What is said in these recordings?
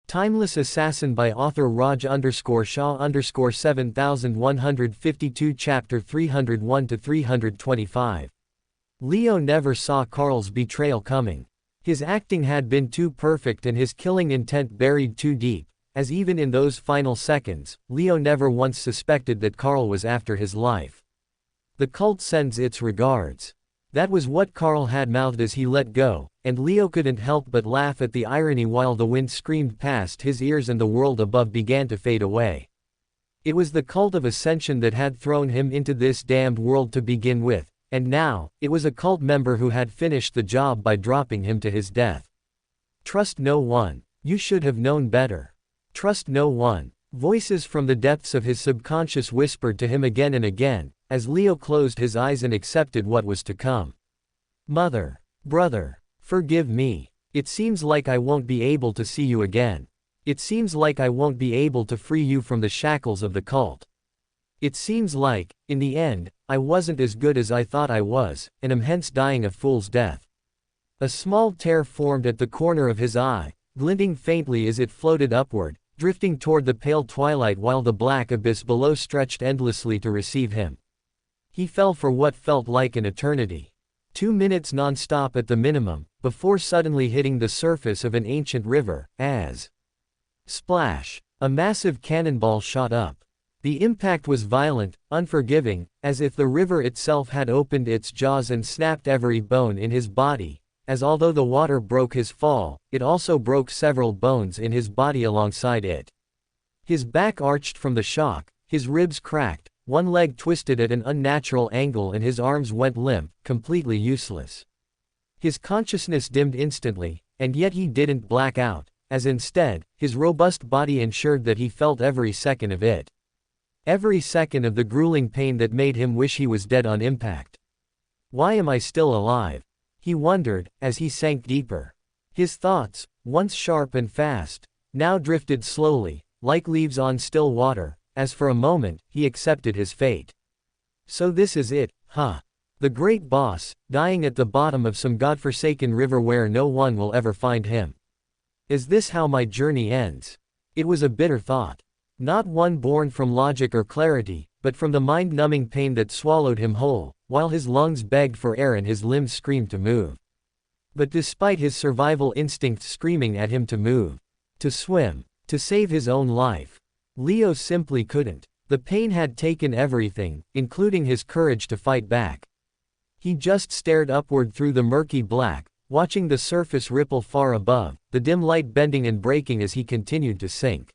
Timeless Assassin by author Raj_Shah_ 7152 Chapter 301-325. Leo never saw Carl's betrayal coming. His acting had been too perfect and his killing intent buried too deep, as even in those final seconds, Leo never once suspected that Carl was after his life. The cult sends its regards. That was what Carl had mouthed as he let go, and Leo couldn't help but laugh at the irony while the wind screamed past his ears and the world above began to fade away. It was the cult of ascension that had thrown him into this damned world to begin with, and now, it was a cult member who had finished the job by dropping him to his death. Trust no one. You should have known better. Trust no one. Voices from the depths of his subconscious whispered to him again and again, as Leo closed his eyes and accepted what was to come. Mother. Brother. Forgive me. It seems like I won't be able to see you again. It seems like I won't be able to free you from the shackles of the cult. It seems like, in the end, I wasn't as good as I thought I was, and am hence dying a fool's death. A small tear formed at the corner of his eye, glinting faintly as it floated upward, drifting toward the pale twilight while the black abyss below stretched endlessly to receive him. He fell for what felt like an eternity. 2 minutes non-stop at the minimum, before suddenly hitting the surface of an ancient river, as splash! A massive cannonball shot up. The impact was violent, unforgiving, as if the river itself had opened its jaws and snapped every bone in his body, as although the water broke his fall, it also broke several bones in his body alongside it. His back arched from the shock, his ribs cracked, one leg twisted at an unnatural angle and his arms went limp, completely useless. His consciousness dimmed instantly, and yet he didn't black out, as instead, his robust body ensured that he felt every second of it. Every second of the grueling pain that made him wish he was dead on impact. Why am I still alive? He wondered, as he sank deeper. His thoughts, once sharp and fast, now drifted slowly, like leaves on still water, as for a moment, he accepted his fate. So this is it, huh? The great boss, dying at the bottom of some godforsaken river where no one will ever find him. Is this how my journey ends? It was a bitter thought. Not one born from logic or clarity, but from the mind-numbing pain that swallowed him whole, while his lungs begged for air and his limbs screamed to move. But despite his survival instinct screaming at him to move, to swim, to save his own life, Leo simply couldn't. The pain had taken everything, including his courage to fight back. He just stared upward through the murky black, watching the surface ripple far above, the dim light bending and breaking as he continued to sink.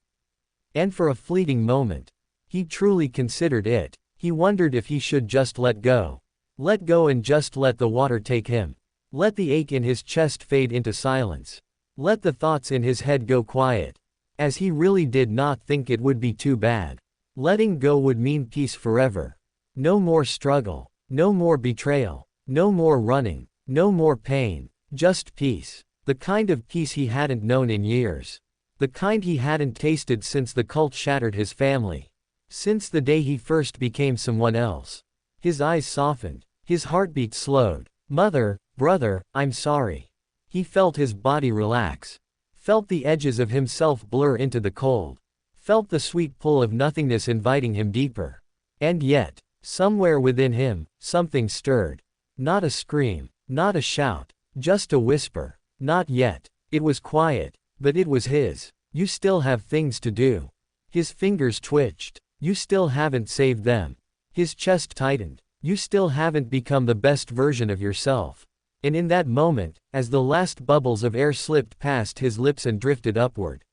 And for a fleeting moment, he truly considered it. He wondered if he should just let go. Let go and just let the water take him. Let the ache in his chest fade into silence. Let the thoughts in his head go quiet. As he really did not think it would be too bad. Letting go would mean peace forever. No more struggle. No more betrayal. No more running. No more pain. Just peace. The kind of peace he hadn't known in years. The kind he hadn't tasted since the cult shattered his family. Since the day he first became someone else. His eyes softened. His heartbeat slowed. Mother, brother, I'm sorry. He felt his body relax. Felt the edges of himself blur into the cold. Felt the sweet pull of nothingness inviting him deeper. And yet, somewhere within him, something stirred. Not a scream. Not a shout. Just a whisper. Not yet. It was quiet. But it was his. You still have things to do. His fingers twitched. You still haven't saved them. His chest tightened. You still haven't become the best version of yourself. And in that moment, as the last bubbles of air slipped past his lips and drifted upward,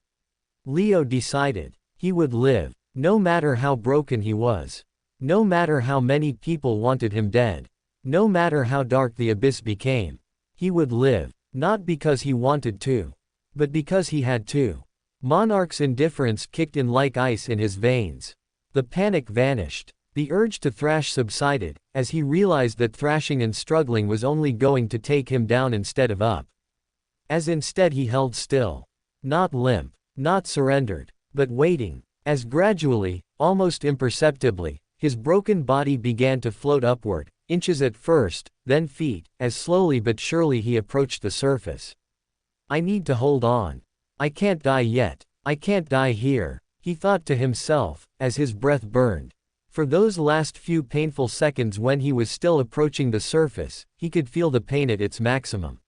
Leo decided he would live, no matter how broken he was. No matter how many people wanted him dead. No matter how dark the abyss became. He would live, not because he wanted to, but because he had to. Monarch's indifference kicked in like ice in his veins. The panic vanished. The urge to thrash subsided, as he realized that thrashing and struggling was only going to take him down instead of up. As instead he held still. Not limp. Not surrendered. But waiting. As gradually, almost imperceptibly, his broken body began to float upward, inches at first, then feet, as slowly but surely he approached the surface. I need to hold on. I can't die yet. I can't die here, he thought to himself, as his breath burned. For those last few painful seconds when he was still approaching the surface, he could feel the pain at its maximum.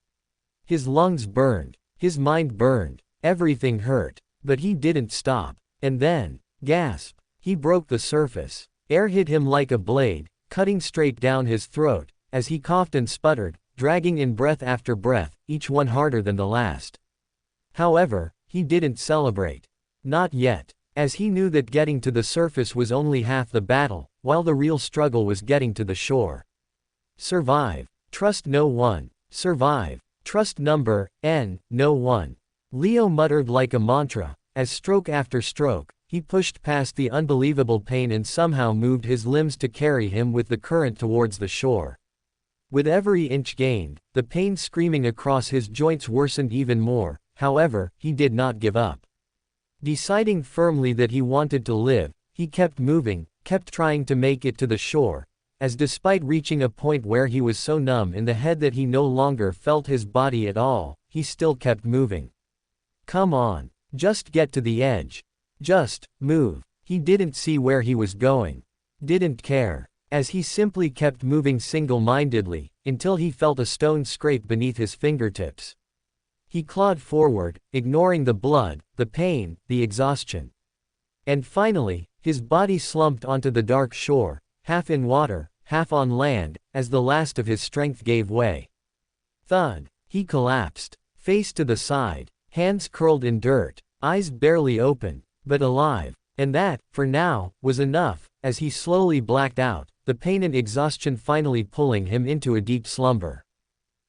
His lungs burned, his mind burned, everything hurt, but he didn't stop. And then, gasp, he broke the surface. Air hit him like a blade, cutting straight down his throat, as he coughed and sputtered, dragging in breath after breath, each one harder than the last. However, he didn't celebrate. Not yet, as he knew that getting to the surface was only half the battle, while the real struggle was getting to the shore. Survive. Trust no one. Survive. Trust number N, no one. Leo muttered like a mantra, as stroke after stroke, he pushed past the unbelievable pain and somehow moved his limbs to carry him with the current towards the shore. With every inch gained, the pain screaming across his joints worsened even more. However, he did not give up. Deciding firmly that he wanted to live, he kept moving, kept trying to make it to the shore, as despite reaching a point where he was so numb in the head that he no longer felt his body at all, he still kept moving. Come on, just get to the edge. Just move. He didn't see where he was going. Didn't care. As he simply kept moving single-mindedly, until he felt a stone scrape beneath his fingertips. He clawed forward, ignoring the blood, the pain, the exhaustion. And finally, his body slumped onto the dark shore, half in water, half on land, as the last of his strength gave way. Thud. He collapsed, face to the side, hands curled in dirt, eyes barely open, but alive. And that, for now, was enough, as he slowly blacked out, the pain and exhaustion finally pulling him into a deep slumber.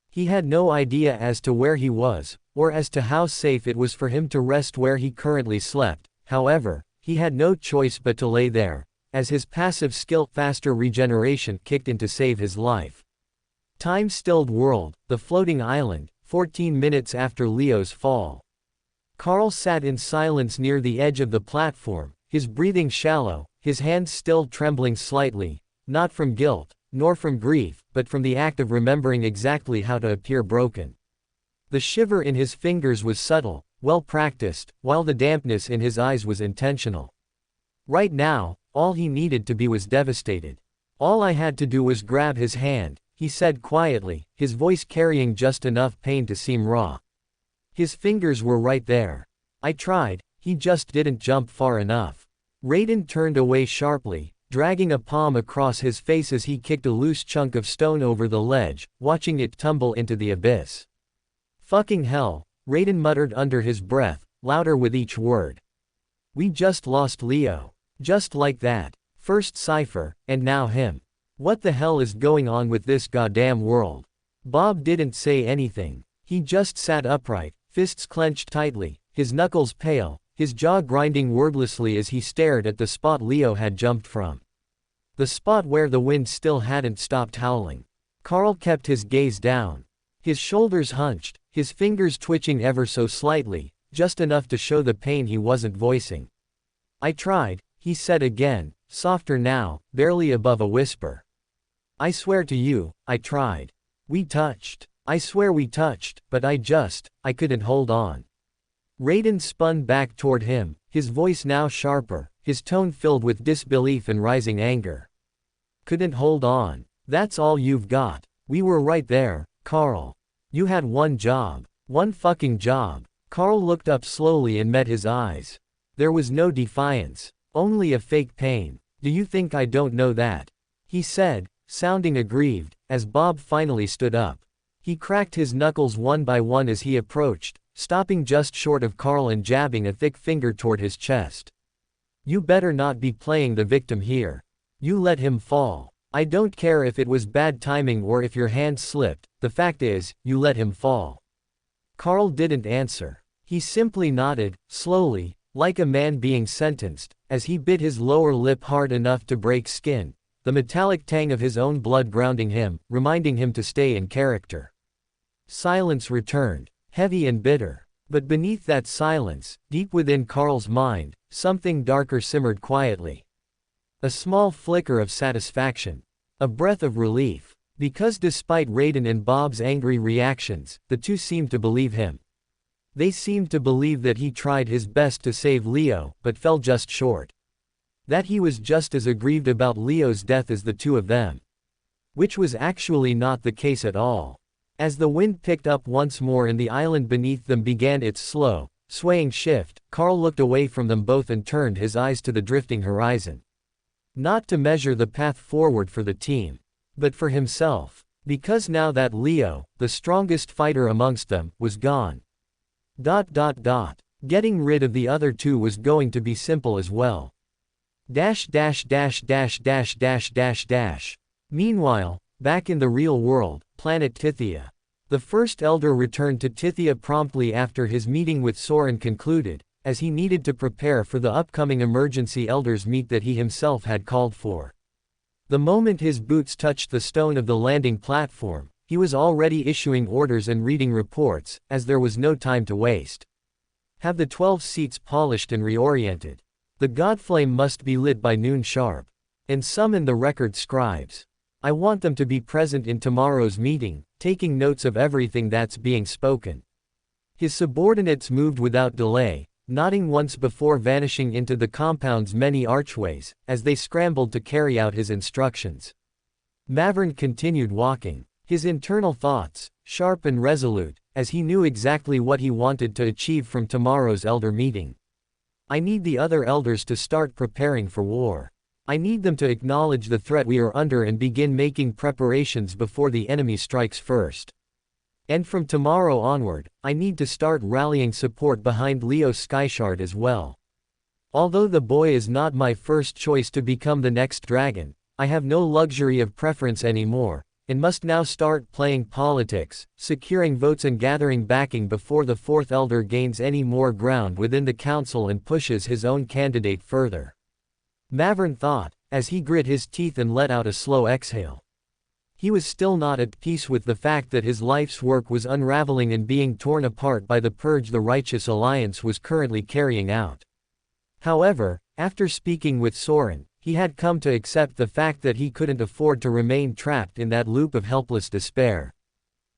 He had no idea as to where he was, or as to how safe it was for him to rest where he currently slept. However, he had no choice but to lay there, as his passive skill faster regeneration kicked in to save his life. Time-stilled world, the floating island, 14 minutes after Leo's fall. Carl sat in silence near the edge of the platform, his breathing shallow, his hands still trembling slightly, not from guilt, nor from grief, but from the act of remembering exactly how to appear broken. The shiver in his fingers was subtle, well practiced, while the dampness in his eyes was intentional. Right now, all he needed to be was devastated. All I had to do was grab his hand, he said quietly, his voice carrying just enough pain to seem raw. His fingers were right there. I tried, he just didn't jump far enough. Raiden turned away sharply, dragging a palm across his face as he kicked a loose chunk of stone over the ledge, watching it tumble into the abyss. Fucking hell, Raiden muttered under his breath, louder with each word. We just lost Leo. Just like that. First Cypher, and now him. What the hell is going on with this goddamn world? Bob didn't say anything. He just sat upright, fists clenched tightly, his knuckles pale, his jaw grinding wordlessly as he stared at the spot Leo had jumped from. The spot where the wind still hadn't stopped howling. Carl kept his gaze down. His shoulders hunched, his fingers twitching ever so slightly, just enough to show the pain he wasn't voicing. I tried, he said again, softer now, barely above a whisper. I swear to you, I tried. We touched. I swear we touched, but I couldn't hold on. Raiden spun back toward him, his voice now sharper, his tone filled with disbelief and rising anger. Couldn't hold on. That's all you've got. We were right there, Carl. You had one job. One fucking job. Carl looked up slowly and met his eyes. There was no defiance. Only a fake pain. Do you think I don't know that? He said, sounding aggrieved, as Bob finally stood up. He cracked his knuckles one by one as he approached, stopping just short of Carl and jabbing a thick finger toward his chest. You better not be playing the victim here. You let him fall. I don't care if it was bad timing or if your hand slipped, the fact is, you let him fall. Carl didn't answer. He simply nodded, slowly, like a man being sentenced, as he bit his lower lip hard enough to break skin, the metallic tang of his own blood grounding him, reminding him to stay in character. Silence returned, heavy and bitter. But beneath that silence, deep within Carl's mind, something darker simmered quietly. A small flicker of satisfaction. A breath of relief. Because despite Raiden and Bob's angry reactions, the two seemed to believe him. They seemed to believe that he tried his best to save Leo, but fell just short. That he was just as aggrieved about Leo's death as the two of them. Which was actually not the case at all. As the wind picked up once more and the island beneath them began its slow, swaying shift, Carl looked away from them both and turned his eyes to the drifting horizon. Not to measure the path forward for the team, but for himself. Because now that Leo, the strongest fighter amongst them, was gone. Getting rid of the other two was going to be simple as well. Meanwhile, back in the real world, planet Tithia. The first elder returned to Tithia promptly after his meeting with Soren concluded, as he needed to prepare for the upcoming emergency elders meet that he himself had called for. The moment his boots touched the stone of the landing platform, he was already issuing orders and reading reports, as there was no time to waste. Have the 12 seats polished and reoriented. The Godflame must be lit by noon sharp. And summon the record scribes. I want them to be present in tomorrow's meeting, taking notes of everything that's being spoken. His subordinates moved without delay, nodding once before vanishing into the compound's many archways, as they scrambled to carry out his instructions. Mavern continued walking, his internal thoughts, sharp and resolute, as he knew exactly what he wanted to achieve from tomorrow's elder meeting. I need the other elders to start preparing for war. I need them to acknowledge the threat we are under and begin making preparations before the enemy strikes first. And from tomorrow onward, I need to start rallying support behind Leo Skyshard as well. Although the boy is not my first choice to become the next dragon, I have no luxury of preference anymore, and must now start playing politics, securing votes and gathering backing before the fourth elder gains any more ground within the council and pushes his own candidate further. Mavern thought, as he grit his teeth and let out a slow exhale. He was still not at peace with the fact that his life's work was unraveling and being torn apart by the purge the Righteous Alliance was currently carrying out. However, after speaking with Soren, he had come to accept the fact that he couldn't afford to remain trapped in that loop of helpless despair.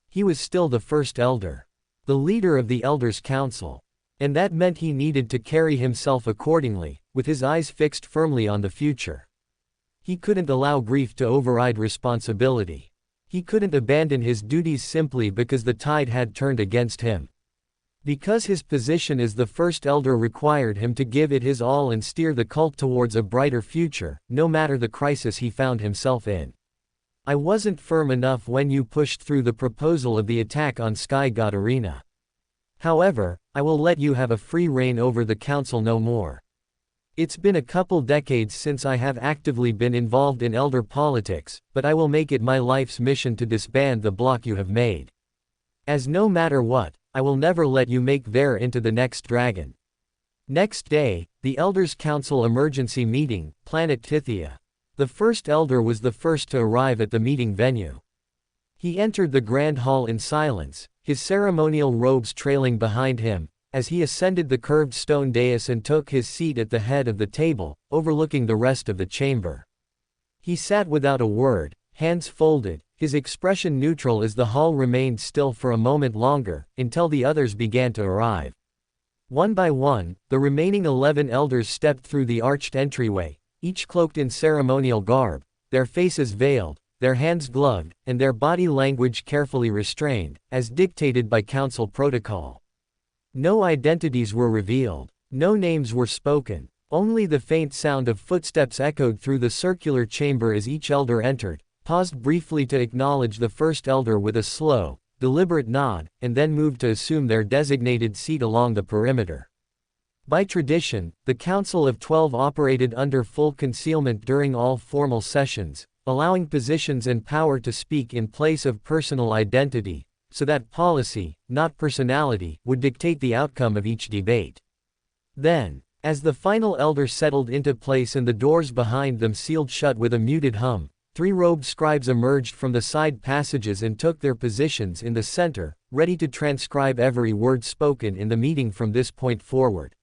He was still the first elder, the leader of the Elders' Council. And that meant he needed to carry himself accordingly, with his eyes fixed firmly on the future. He couldn't allow grief to override responsibility. He couldn't abandon his duties simply because the tide had turned against him. Because his position as the first elder required him to give it his all and steer the cult towards a brighter future, no matter the crisis he found himself in. I wasn't firm enough when you pushed through the proposal of the attack on Sky God Arena. However, I will let you have a free reign over the council no more. It's been a couple decades since I have actively been involved in elder politics, but I will make it my life's mission to disband the block you have made. As no matter what, I will never let you make Vare into the next dragon. Next day, the Elders' Council emergency meeting, planet Tithia. The first elder was the first to arrive at the meeting venue. He entered the grand hall in silence, his ceremonial robes trailing behind him, as he ascended the curved stone dais and took his seat at the head of the table, overlooking the rest of the chamber. He sat without a word, hands folded, his expression neutral as the hall remained still for a moment longer, until the others began to arrive. One by one, the remaining 11 elders stepped through the arched entryway, each cloaked in ceremonial garb, their faces veiled, their hands gloved, and their body language carefully restrained, as dictated by council protocol. No identities were revealed, no names were spoken, only the faint sound of footsteps echoed through the circular chamber as each elder entered, paused briefly to acknowledge the first elder with a slow, deliberate nod, and then moved to assume their designated seat along the perimeter. By tradition, the Council of 12 operated under full concealment during all formal sessions, allowing positions and power to speak in place of personal identity, so that policy, not personality, would dictate the outcome of each debate. Then, as the final elder settled into place and the doors behind them sealed shut with a muted hum, 3 robed scribes emerged from the side passages and took their positions in the center, ready to transcribe every word spoken in the meeting from this point forward.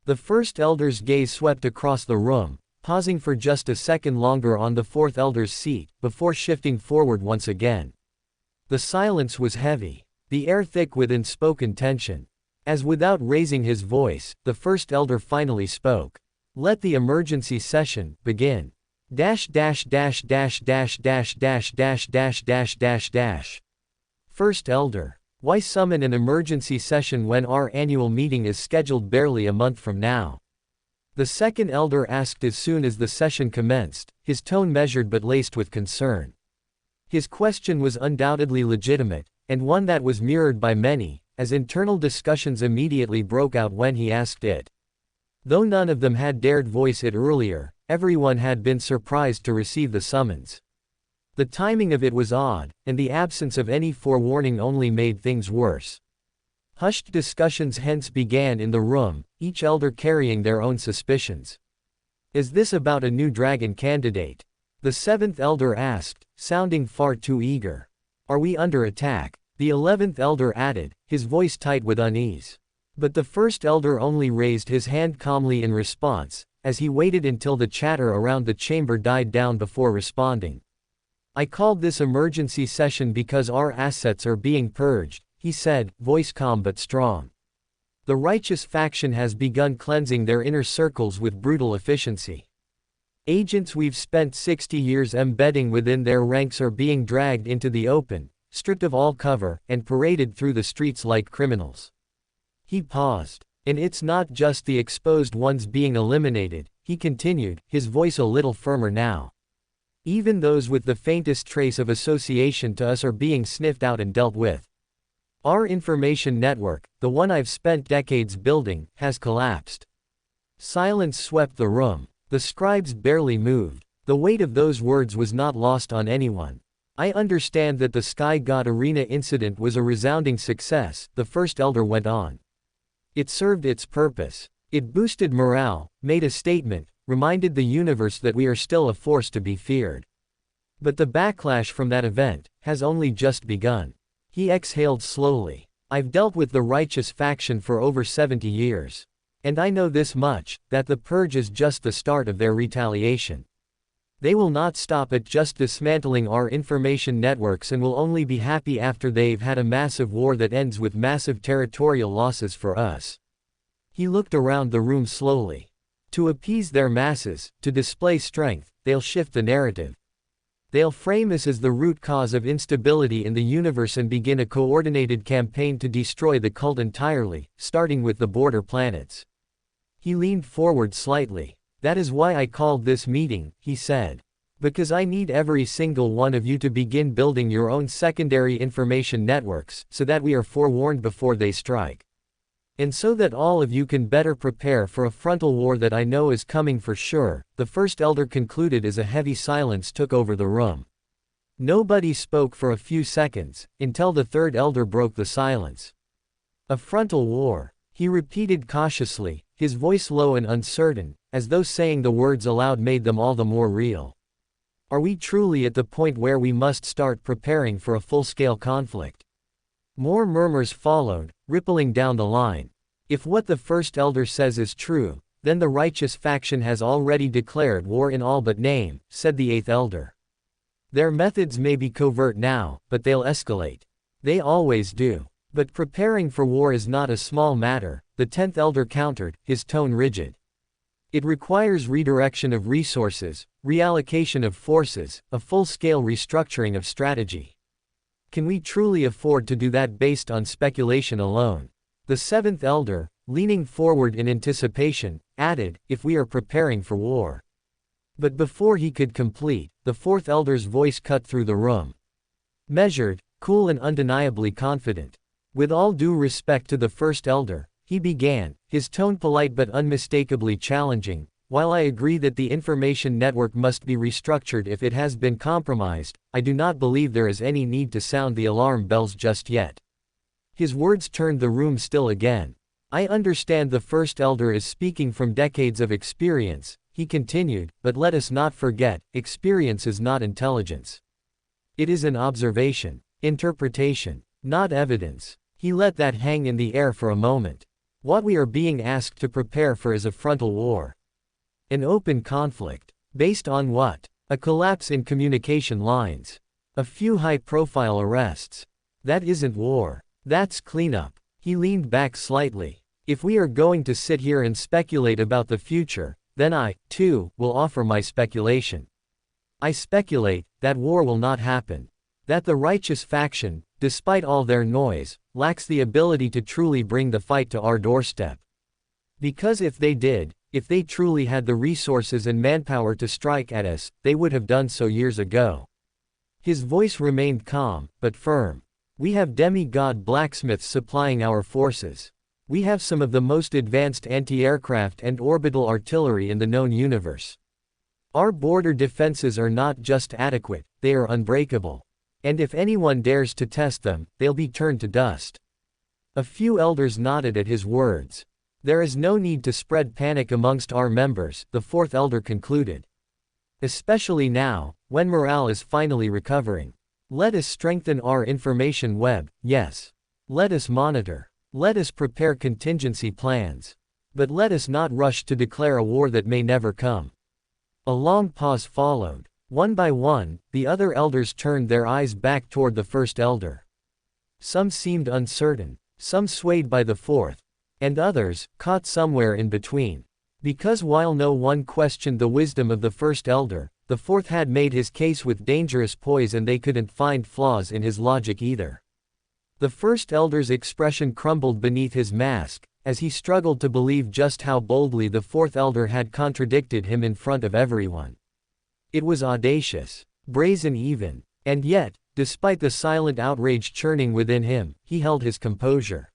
The first elder's gaze swept across the room, pausing for just a second longer on the fourth elder's seat, before shifting forward once again. The silence was heavy, the air thick with unspoken tension. As without raising his voice, the first elder finally spoke. Let the emergency session begin. Dash dash dash dash dash dash dash dash dash dash dash dash. First elder. Why summon an emergency session when our annual meeting is scheduled barely a month from now? The second elder asked as soon as the session commenced, his tone measured but laced with concern. His question was undoubtedly legitimate, and one that was mirrored by many, as internal discussions immediately broke out when he asked it. Though none of them had dared voice it earlier, everyone had been surprised to receive the summons. The timing of it was odd, and the absence of any forewarning only made things worse. Hushed discussions hence began in the room, each elder carrying their own suspicions. Is this about a new dragon candidate? The seventh elder asked, sounding far too eager. Are we under attack? The 11th elder added, his voice tight with unease. But the first elder only raised his hand calmly in response, as he waited until the chatter around the chamber died down before responding. I called this emergency session because our assets are being purged, he said, voice calm but strong. The righteous faction has begun cleansing their inner circles with brutal efficiency. Agents we've spent 60 years embedding within their ranks are being dragged into the open, stripped of all cover, and paraded through the streets like criminals. He paused. And it's not just the exposed ones being eliminated, he continued, his voice a little firmer now. Even those with the faintest trace of association to us are being sniffed out and dealt with. Our information network, the one I've spent decades building, has collapsed. Silence swept the room. The scribes barely moved. The weight of those words was not lost on anyone. I understand that the Sky God Arena incident was a resounding success, the first elder went on. It served its purpose. It boosted morale, made a statement, reminded the universe that we are still a force to be feared. But the backlash from that event has only just begun. He exhaled slowly. I've dealt with the righteous faction for over 70 years. And I know this much, that the purge is just the start of their retaliation. They will not stop at just dismantling our information networks and will only be happy after they've had a massive war that ends with massive territorial losses for us. He looked around the room slowly. To appease their masses, to display strength, they'll shift the narrative. They'll frame us as the root cause of instability in the universe and begin a coordinated campaign to destroy the cult entirely, starting with the border planets. He leaned forward slightly. That is why I called this meeting, he said. Because I need every single one of you to begin building your own secondary information networks, so that we are forewarned before they strike. And so that all of you can better prepare for a frontal war that I know is coming for sure, the first elder concluded as a heavy silence took over the room. Nobody spoke for a few seconds, until the third elder broke the silence. A frontal war, he repeated cautiously, his voice low and uncertain, as though saying the words aloud made them all the more real. Are we truly at the point where we must start preparing for a full-scale conflict? More murmurs followed, rippling down the line. If what the first elder says is true, then the righteous faction has already declared war in all but name, said the eighth elder. Their methods may be covert now, but they'll escalate. They always do. But preparing for war is not a small matter, the 10th elder countered, his tone rigid. It requires redirection of resources, reallocation of forces, a full-scale restructuring of strategy. Can we truly afford to do that based on speculation alone? The 7th elder, leaning forward in anticipation, added, if we are preparing for war. But before he could complete, the 4th elder's voice cut through the room. Measured, cool and undeniably confident. With all due respect to the first elder, he began, his tone polite but unmistakably challenging, while I agree that the information network must be restructured if it has been compromised, I do not believe there is any need to sound the alarm bells just yet. His words turned the room still again. I understand the first elder is speaking from decades of experience, he continued, but let us not forget, experience is not intelligence. It is an observation, interpretation, not evidence. He let that hang in the air for a moment. What we are being asked to prepare for is a frontal war. An open conflict. Based on what? A collapse in communication lines. A few high-profile arrests. That isn't war. That's cleanup. He leaned back slightly. If we are going to sit here and speculate about the future, then I, too, will offer my speculation. I speculate that war will not happen. That the righteous faction, despite all their noise, lacks the ability to truly bring the fight to our doorstep. Because if they did, if they truly had the resources and manpower to strike at us, they would have done so years ago. His voice remained calm, but firm. We have demigod blacksmiths supplying our forces. We have some of the most advanced anti-aircraft and orbital artillery in the known universe. Our border defenses are not just adequate, they are unbreakable. And if anyone dares to test them, they'll be turned to dust. A few elders nodded at his words. There is no need to spread panic amongst our members, the fourth elder concluded. Especially now, when morale is finally recovering. Let us strengthen our information web, yes. Let us monitor. Let us prepare contingency plans. But let us not rush to declare a war that may never come. A long pause followed. One by one, the other elders turned their eyes back toward the first elder. Some seemed uncertain, some swayed by the fourth, and others, caught somewhere in between. Because while no one questioned the wisdom of the first elder, the fourth had made his case with dangerous poise and they couldn't find flaws in his logic either. The first elder's expression crumbled beneath his mask, as he struggled to believe just how boldly the fourth elder had contradicted him in front of everyone. It was audacious, brazen even, and yet, despite the silent outrage churning within him, he held his composure.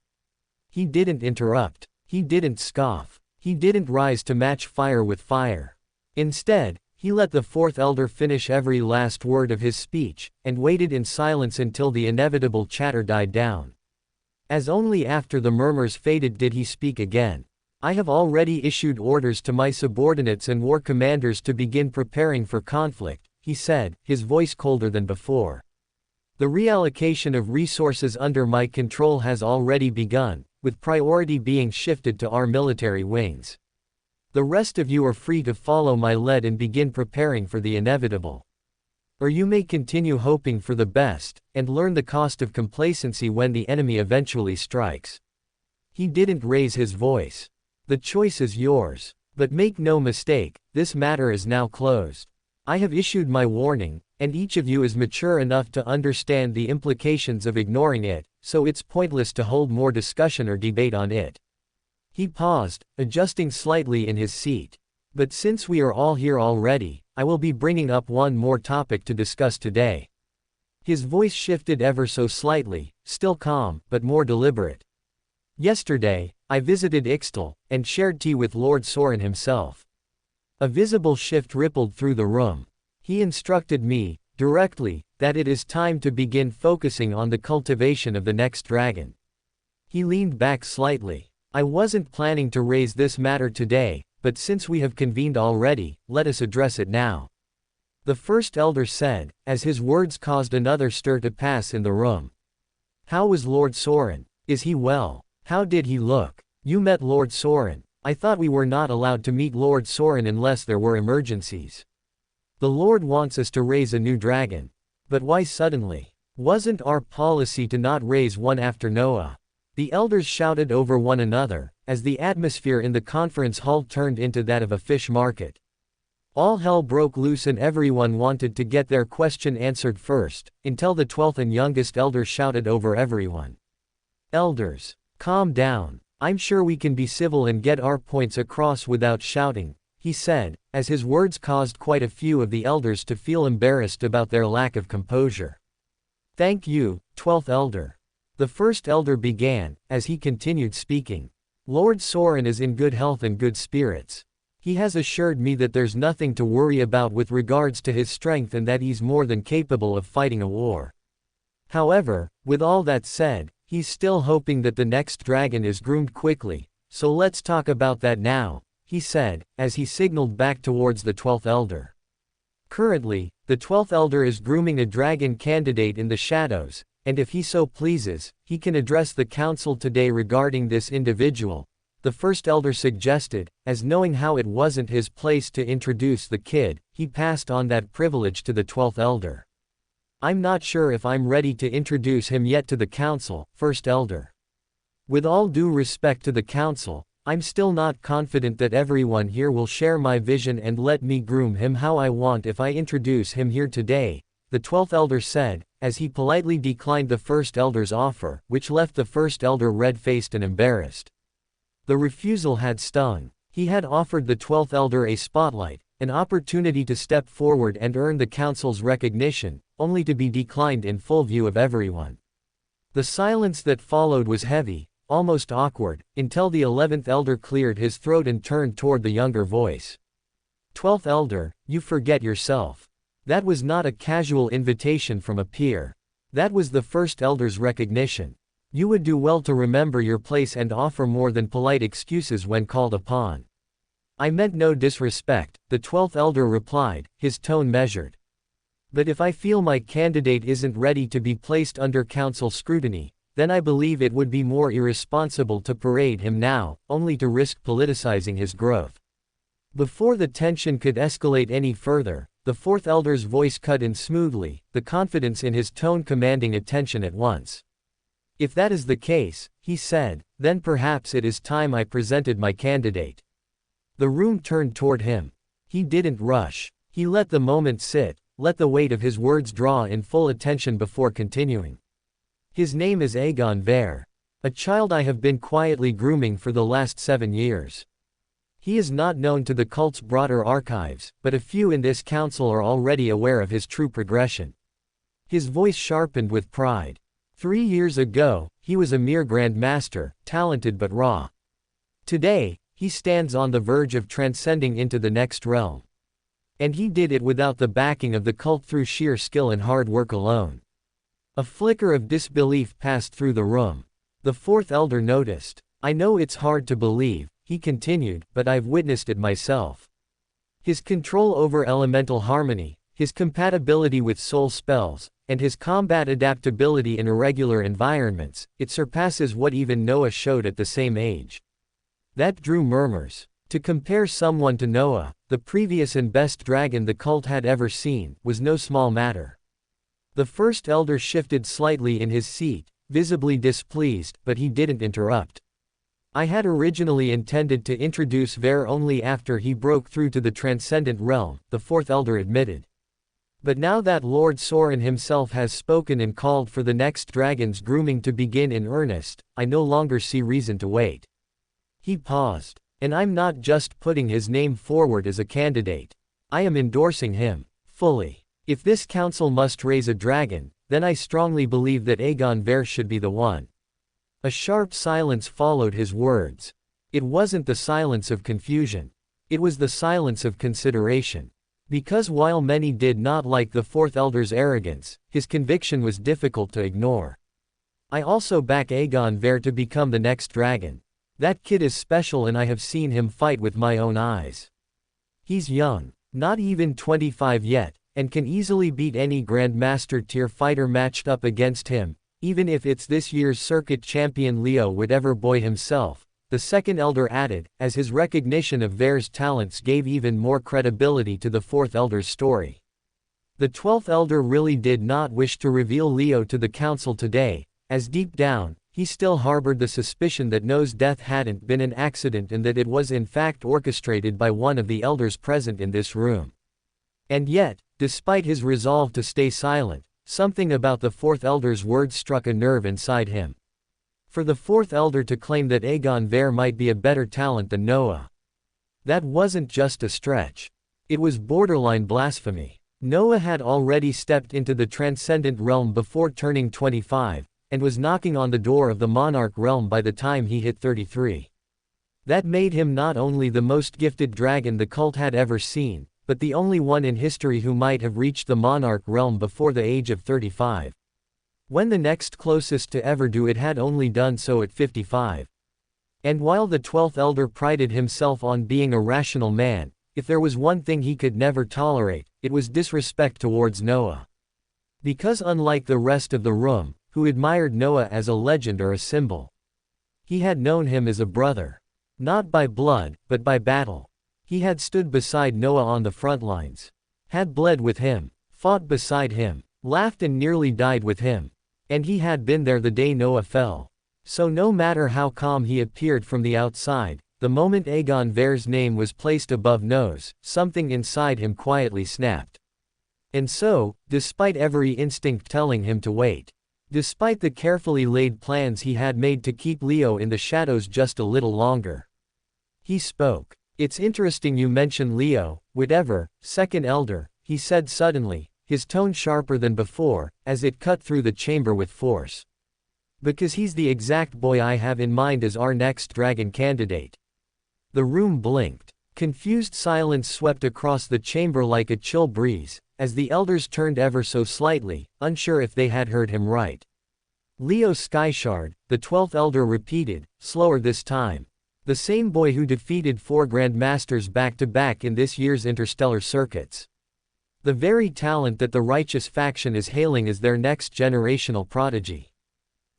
He didn't interrupt, he didn't scoff, he didn't rise to match fire with fire. Instead, he let the fourth elder finish every last word of his speech, and waited in silence until the inevitable chatter died down. As only after the murmurs faded did he speak again. I have already issued orders to my subordinates and war commanders to begin preparing for conflict, he said, his voice colder than before. The reallocation of resources under my control has already begun, with priority being shifted to our military wings. The rest of you are free to follow my lead and begin preparing for the inevitable. Or you may continue hoping for the best, and learn the cost of complacency when the enemy eventually strikes. He didn't raise his voice. The choice is yours. But make no mistake, this matter is now closed. I have issued my warning, and each of you is mature enough to understand the implications of ignoring it, so it's pointless to hold more discussion or debate on it. He paused, adjusting slightly in his seat. But since we are all here already, I will be bringing up one more topic to discuss today. His voice shifted ever so slightly, still calm, but more deliberate. Yesterday, I visited Ixtal, and shared tea with Lord Soren himself. A visible shift rippled through the room. He instructed me, directly, that it is time to begin focusing on the cultivation of the next dragon. He leaned back slightly. I wasn't planning to raise this matter today, but since we have convened already, let us address it now. The first elder said, as his words caused another stir to pass in the room. How was Lord Soren? Is he well? How did he look? You met Lord Soren. I thought we were not allowed to meet Lord Soren unless there were emergencies. The Lord wants us to raise a new dragon. But why suddenly? Wasn't our policy to not raise one after Noah? The elders shouted over one another, as the atmosphere in the conference hall turned into that of a fish market. All hell broke loose and everyone wanted to get their question answered first, until the 12th and youngest elder shouted over everyone. Elders, calm down. I'm sure we can be civil and get our points across without shouting, he said, as his words caused quite a few of the elders to feel embarrassed about their lack of composure. Thank you, 12th elder. The first elder began, as he continued speaking. Lord Soren is in good health and good spirits. He has assured me that there's nothing to worry about with regards to his strength and that he's more than capable of fighting a war. However, with all that said, he's still hoping that the next dragon is groomed quickly, so let's talk about that now, he said, as he signaled back towards the 12th elder. Currently, the 12th elder is grooming a dragon candidate in the shadows, and if he so pleases, he can address the council today regarding this individual, the first elder suggested, as knowing how it wasn't his place to introduce the kid, he passed on that privilege to the 12th elder. I'm not sure if I'm ready to introduce him yet to the council, first elder. With all due respect to the council, I'm still not confident that everyone here will share my vision and let me groom him how I want if I introduce him here today, the 12th elder said, as he politely declined the first elder's offer, which left the first elder red-faced and embarrassed. The refusal had stung. He had offered the 12th elder a spotlight, an opportunity to step forward and earn the council's recognition, only to be declined in full view of everyone. The silence that followed was heavy, almost awkward, until the 11th elder cleared his throat and turned toward the younger voice. 12th elder, you forget yourself. That was not a casual invitation from a peer. That was the first elder's recognition. You would do well to remember your place and offer more than polite excuses when called upon. I meant no disrespect, the 12th elder replied, his tone measured. But if I feel my candidate isn't ready to be placed under council scrutiny, then I believe it would be more irresponsible to parade him now, only to risk politicizing his growth. Before the tension could escalate any further, the 4th elder's voice cut in smoothly, the confidence in his tone commanding attention at once. If that is the case, he said, then perhaps it is time I presented my candidate. The room turned toward him. He didn't rush. He let the moment sit, let the weight of his words draw in full attention before continuing. His name is Aegon Vare. A child I have been quietly grooming for the last 7 years. He is not known to the cult's broader archives, but a few in this council are already aware of his true progression. His voice sharpened with pride. 3 years ago, he was a mere Grand Master, talented but raw. Today, he stands on the verge of transcending into the next realm. And he did it without the backing of the cult through sheer skill and hard work alone. A flicker of disbelief passed through the room. The 4th elder noticed. I know it's hard to believe, he continued, but I've witnessed it myself. His control over elemental harmony, his compatibility with soul spells, and his combat adaptability in irregular environments, it surpasses what even Noah showed at the same age. That drew murmurs. To compare someone to Noah, the previous and best dragon the cult had ever seen, was no small matter. The first elder shifted slightly in his seat, visibly displeased, but he didn't interrupt. I had originally intended to introduce Vare only after he broke through to the transcendent realm, the 4th elder admitted. But now that Lord Sorin himself has spoken and called for the next dragon's grooming to begin in earnest, I no longer see reason to wait. He paused. And I'm not just putting his name forward as a candidate. I am endorsing him, fully. If this council must raise a dragon, then I strongly believe that Aegon Vare should be the one. A sharp silence followed his words. It wasn't the silence of confusion. It was the silence of consideration. Because while many did not like the 4th elder's arrogance, his conviction was difficult to ignore. I also back Aegon Vare to become the next dragon. That kid is special and I have seen him fight with my own eyes. He's young, not even 25 yet, and can easily beat any Grandmaster tier fighter matched up against him, even if it's this year's circuit champion Leo Whateverboy himself, the 2nd elder added, as his recognition of Vare's talents gave even more credibility to the 4th elder's story. The 12th elder really did not wish to reveal Leo to the council today, as deep down, he still harbored the suspicion that Noah's death hadn't been an accident and that it was in fact orchestrated by one of the elders present in this room. And yet, despite his resolve to stay silent, something about the 4th elder's words struck a nerve inside him. For the 4th elder to claim that Aegon Vare might be a better talent than Noah. That wasn't just a stretch. It was borderline blasphemy. Noah had already stepped into the transcendent realm before turning 25, and was knocking on the door of the monarch realm by the time he hit 33. That made him not only the most gifted dragon the cult had ever seen, but the only one in history who might have reached the monarch realm before the age of 35. When the next closest to ever do it had only done so at 55. And while the 12th elder prided himself on being a rational man, if there was one thing he could never tolerate, it was disrespect towards Noah. Because unlike the rest of the room, who admired Noah as a legend or a symbol, he had known him as a brother. Not by blood, but by battle. He had stood beside Noah on the front lines. Had bled with him, fought beside him, laughed and nearly died with him. And he had been there the day Noah fell. So no matter how calm he appeared from the outside, the moment Aegon Ver's name was placed above nose, something inside him quietly snapped. And so, despite every instinct telling him to wait, despite the carefully laid plans he had made to keep Leo in the shadows just a little longer, he spoke. "It's interesting you mention Leo, whatever, second elder," he said suddenly, his tone sharper than before, as it cut through the chamber with force. "Because he's the exact boy I have in mind as our next dragon candidate." The room blinked. Confused silence swept across the chamber like a chill breeze, as the elders turned ever so slightly, unsure if they had heard him right. "Leo Skyshard," the 12th elder repeated, slower this time. "The same boy who defeated 4 Grandmasters back-to-back in this year's interstellar circuits. The very talent that the righteous faction is hailing as their next generational prodigy."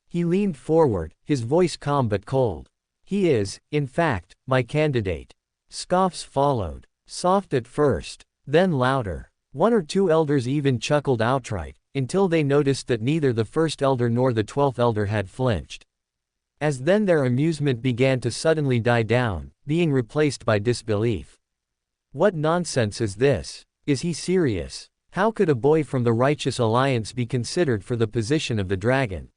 He leaned forward, his voice calm but cold. "He is, in fact, my candidate." Scoffs followed. Soft at first, then louder. 1 or 2 elders even chuckled outright, until they noticed that neither the first elder nor the 12th elder had flinched. As then their amusement began to suddenly die down, being replaced by disbelief. "What nonsense is this? Is he serious? How could a boy from the Righteous Alliance be considered for the position of the dragon?"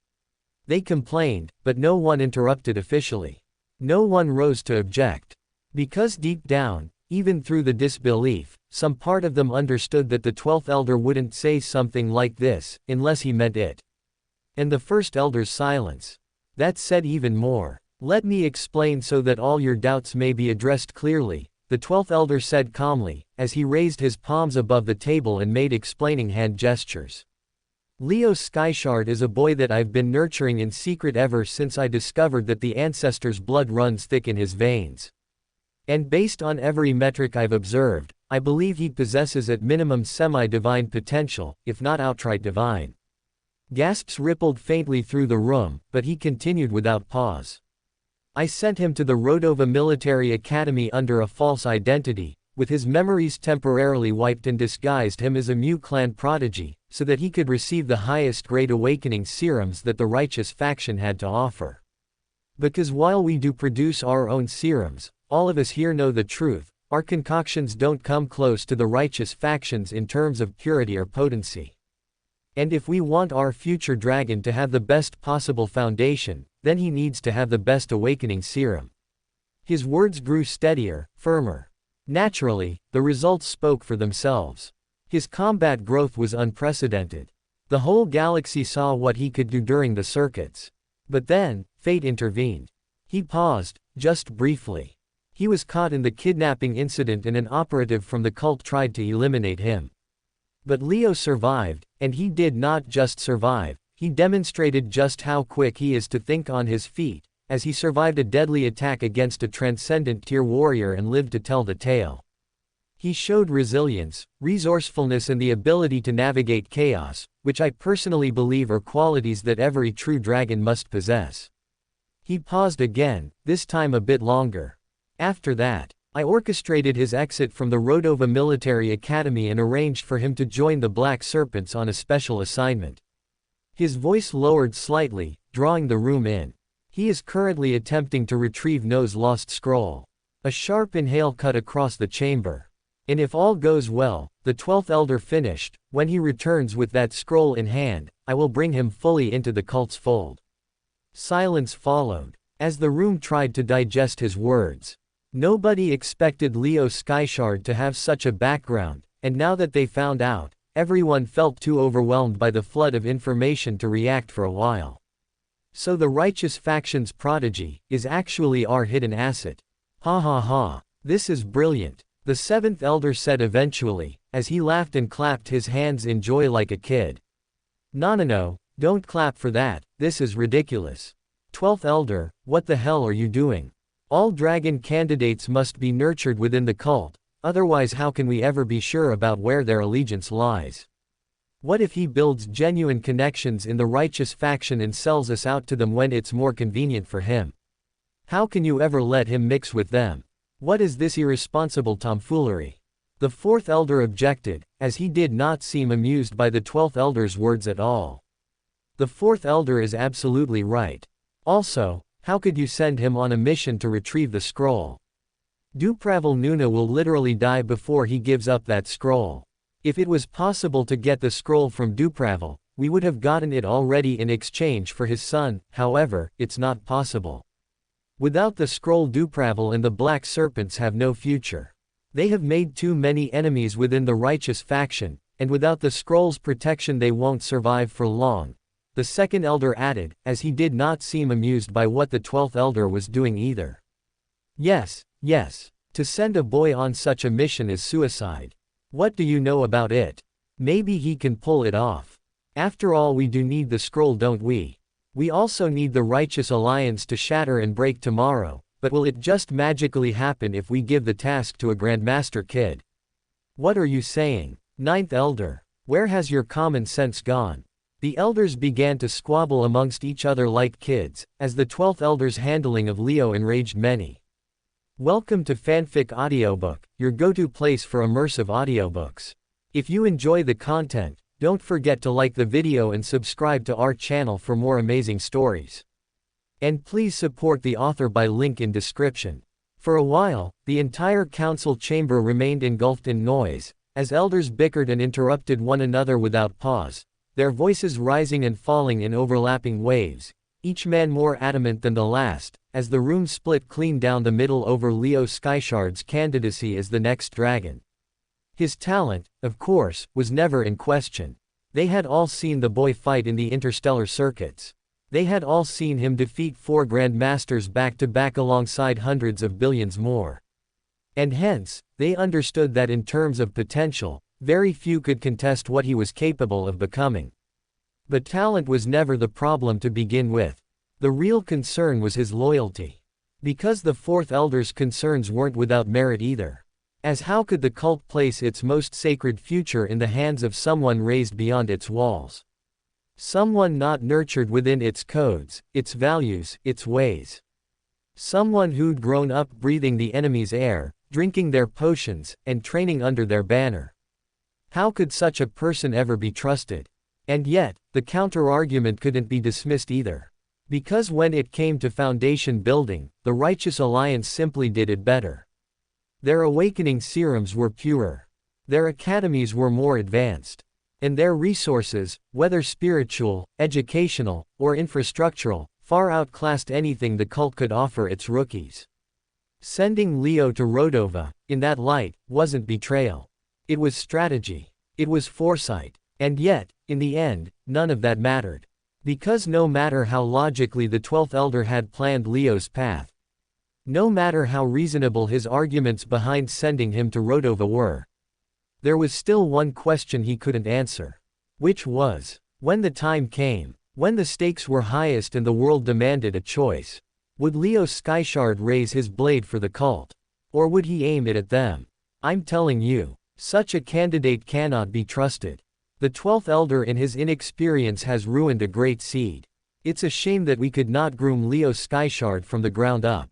They complained, but no one interrupted officially. No one rose to object. Because deep down, even through the disbelief, some part of them understood that the 12th elder wouldn't say something like this, unless he meant it. And the first elder's silence. That said even more. "Let me explain so that all your doubts may be addressed clearly," the 12th elder said calmly, as he raised his palms above the table and made explaining hand gestures. "Leo Skyshard is a boy that I've been nurturing in secret ever since I discovered that the ancestors' blood runs thick in his veins. And based on every metric I've observed, I believe he possesses at minimum semi-divine potential, if not outright divine." Gasps rippled faintly through the room, but he continued without pause. "I sent him to the Rodova Military Academy under a false identity, with his memories temporarily wiped, and disguised him as a Mu clan prodigy, so that he could receive the highest grade awakening serums that the righteous faction had to offer. Because while we do produce our own serums, all of us here know the truth, our concoctions don't come close to the righteous factions in terms of purity or potency. And if we want our future dragon to have the best possible foundation, then he needs to have the best awakening serum." His words grew steadier, firmer. Naturally, the results spoke for themselves. His combat growth was unprecedented. The whole galaxy saw what he could do during the circuits. But then, fate intervened. He paused, just briefly. He was caught in the kidnapping incident and an operative from the cult tried to eliminate him. But Leo survived, and he did not just survive, he demonstrated just how quick he is to think on his feet, as he survived a deadly attack against a transcendent tier warrior and lived to tell the tale. He showed resilience, resourcefulness, and the ability to navigate chaos, which I personally believe are qualities that every true dragon must possess. He paused again, this time a bit longer. "After that, I orchestrated his exit from the Rodova Military Academy and arranged for him to join the Black Serpents on a special assignment." His voice lowered slightly, drawing the room in. "He is currently attempting to retrieve No's lost scroll." A sharp inhale cut across the chamber. "And if all goes well," the 12th elder finished, "when he returns with that scroll in hand, I will bring him fully into the cult's fold." Silence followed, as the room tried to digest his words. Nobody expected Leo Skyshard to have such a background, and now that they found out, everyone felt too overwhelmed by the flood of information to react for a while. "So the righteous faction's prodigy is actually our hidden asset. Ha ha ha. This is brilliant," the 7th elder said eventually, as he laughed and clapped his hands in joy like a kid. No, don't clap for that, this is ridiculous. 12th elder, what the hell are you doing? All dragon candidates must be nurtured within the cult, otherwise how can we ever be sure about where their allegiance lies? What if he builds genuine connections in the righteous faction and sells us out to them when it's more convenient for him? How can you ever let him mix with them? What is this irresponsible tomfoolery?" The 4th elder objected, as he did not seem amused by the 12th elder's words at all. "The 4th elder is absolutely right. Also, how could you send him on a mission to retrieve the scroll? Dupraval Nuna will literally die before he gives up that scroll. If it was possible to get the scroll from Dupraval, we would have gotten it already in exchange for his son. However, it's not possible. Without the scroll, Dupraval and the Black Serpents have no future. They have made too many enemies within the righteous faction, and without the scroll's protection they won't survive for long, the second elder added, as he did not seem amused by what the 12th elder was doing either. Yes, to send a boy on such a mission is suicide. What do you know about it? Maybe he can pull it off. After all, we do need the scroll, don't we? We also need the Righteous Alliance to shatter and break tomorrow, but will it just magically happen if we give the task to a Grandmaster kid? What are you saying? 9th Elder, where has your common sense gone? The elders began to squabble amongst each other like kids, as the 12th Elder's handling of Leo enraged many. Welcome to Fanfic Audiobook, your go-to place for immersive audiobooks. If you enjoy the content, don't forget to like the video and subscribe to our channel for more amazing stories. And please support the author by link in description. For a while, the entire council chamber remained engulfed in noise, as elders bickered and interrupted one another without pause, their voices rising and falling in overlapping waves, each man more adamant than the last, as the room split clean down the middle over Leo Skyshard's candidacy as the next dragon. His talent, of course, was never in question. They had all seen the boy fight in the interstellar circuits. They had all seen him defeat 4 Grandmasters back-to-back alongside hundreds of billions more. And hence, they understood that in terms of potential, very few could contest what he was capable of becoming. But talent was never the problem to begin with. The real concern was his loyalty. Because the 4th Elder's concerns weren't without merit either. As how could the cult place its most sacred future in the hands of someone raised beyond its walls? Someone not nurtured within its codes, its values, its ways. Someone who'd grown up breathing the enemy's air, drinking their potions, and training under their banner. How could such a person ever be trusted? And yet, the counter-argument couldn't be dismissed either. Because when it came to foundation building, the Righteous Alliance simply did it better. Their awakening serums were purer. Their academies were more advanced. And their resources, whether spiritual, educational, or infrastructural, far outclassed anything the cult could offer its rookies. Sending Leo to Rodova, in that light, wasn't betrayal. It was strategy. It was foresight. And yet, in the end, none of that mattered. Because no matter how logically the 12th Elder had planned Leo's path, no matter how reasonable his arguments behind sending him to Rodova were, there was still one question he couldn't answer. Which was, when the time came, when the stakes were highest and the world demanded a choice, would Leo Skyshard raise his blade for the cult? Or would he aim it at them? I'm telling you, such a candidate cannot be trusted. The 12th Elder in his inexperience has ruined a great seed. It's a shame that we could not groom Leo Skyshard from the ground up.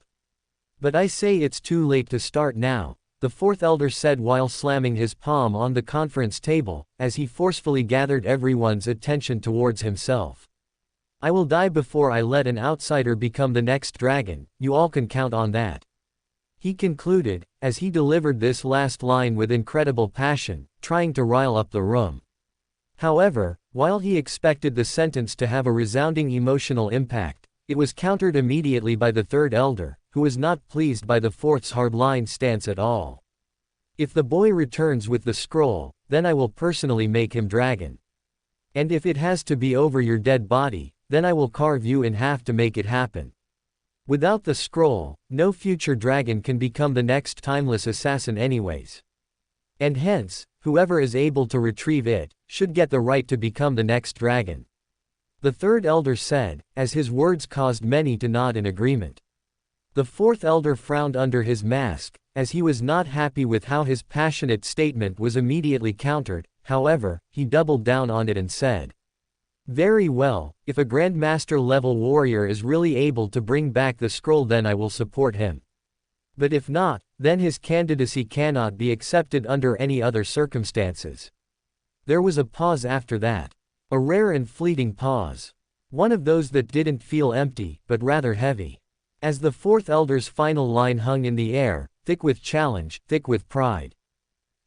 But I say it's too late to start now, the 4th Elder said while slamming his palm on the conference table, as he forcefully gathered everyone's attention towards himself. I will die before I let an outsider become the next dragon, you all can count on that. He concluded, as he delivered this last line with incredible passion, trying to rile up the room. However, while he expected the sentence to have a resounding emotional impact, it was countered immediately by the 3rd Elder, who was not pleased by the 4th's hardline stance at all. If the boy returns with the scroll, then I will personally make him dragon. And if it has to be over your dead body, then I will carve you in half to make it happen. Without the scroll, no future dragon can become the next timeless assassin anyways. And hence, whoever is able to retrieve it, should get the right to become the next dragon. The 3rd Elder said, as his words caused many to nod in agreement. The 4th Elder frowned under his mask, as he was not happy with how his passionate statement was immediately countered. However, he doubled down on it and said, "Very well, if a Grandmaster-level warrior is really able to bring back the scroll, then I will support him. But if not, then his candidacy cannot be accepted under any other circumstances." There was a pause after that. A rare and fleeting pause. One of those that didn't feel empty, but rather heavy. As the fourth elder's final line hung in the air, thick with challenge, thick with pride.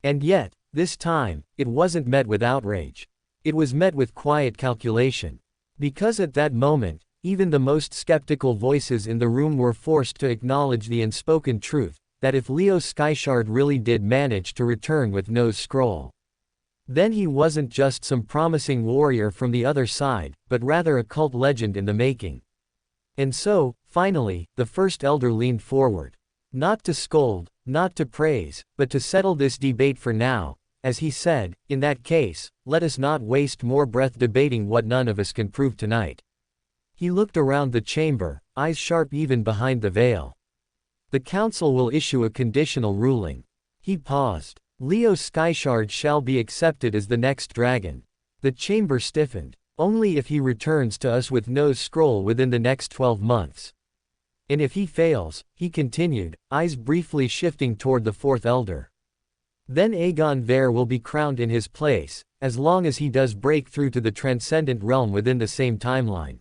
And yet, this time, it wasn't met with outrage. It was met with quiet calculation. Because at that moment, even the most skeptical voices in the room were forced to acknowledge the unspoken truth, that if Leo Skyshard really did manage to return with no scroll, then he wasn't just some promising warrior from the other side, but rather a cult legend in the making. And so, finally, the first elder leaned forward. Not to scold, not to praise, but to settle this debate for now, as he said, in that case, let us not waste more breath debating what none of us can prove tonight. He looked around the chamber, eyes sharp even behind the veil. The council will issue a conditional ruling. He paused. Leo Skyshard shall be accepted as the next dragon. The chamber stiffened. Only if he returns to us with no scroll within the next 12 months. And if he fails, he continued, eyes briefly shifting toward the fourth elder. Then Aegon Vare will be crowned in his place, as long as he does break through to the transcendent realm within the same timeline.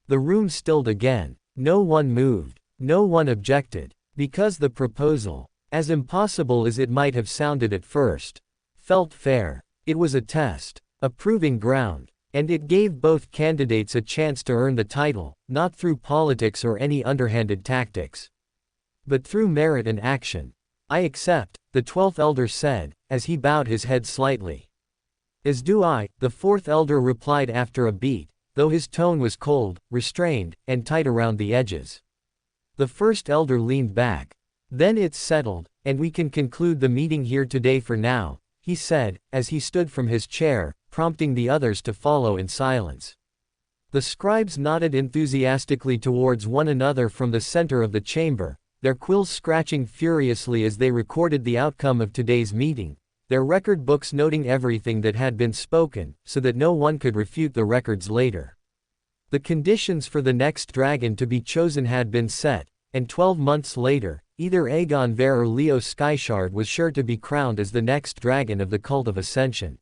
The room stilled again. No one moved. No one objected. Because the proposal, as impossible as it might have sounded at first, felt fair. It was a test, a proving ground, and it gave both candidates a chance to earn the title, not through politics or any underhanded tactics, but through merit and action. I accept, the 12th elder said, as he bowed his head slightly. As do I, the 4th elder replied after a beat, though his tone was cold, restrained, and tight around the edges. The 1st elder leaned back. Then it's settled, and we can conclude the meeting here today for now, he said, as he stood from his chair, prompting the others to follow in silence. The scribes nodded enthusiastically towards one another from the center of the chamber, their quills scratching furiously as they recorded the outcome of today's meeting, their record books noting everything that had been spoken, so that no one could refute the records later. The conditions for the next dragon to be chosen had been set, and 12 months later, either Aegon Vare or Leo Skyshard was sure to be crowned as the next dragon of the Cult of Ascension.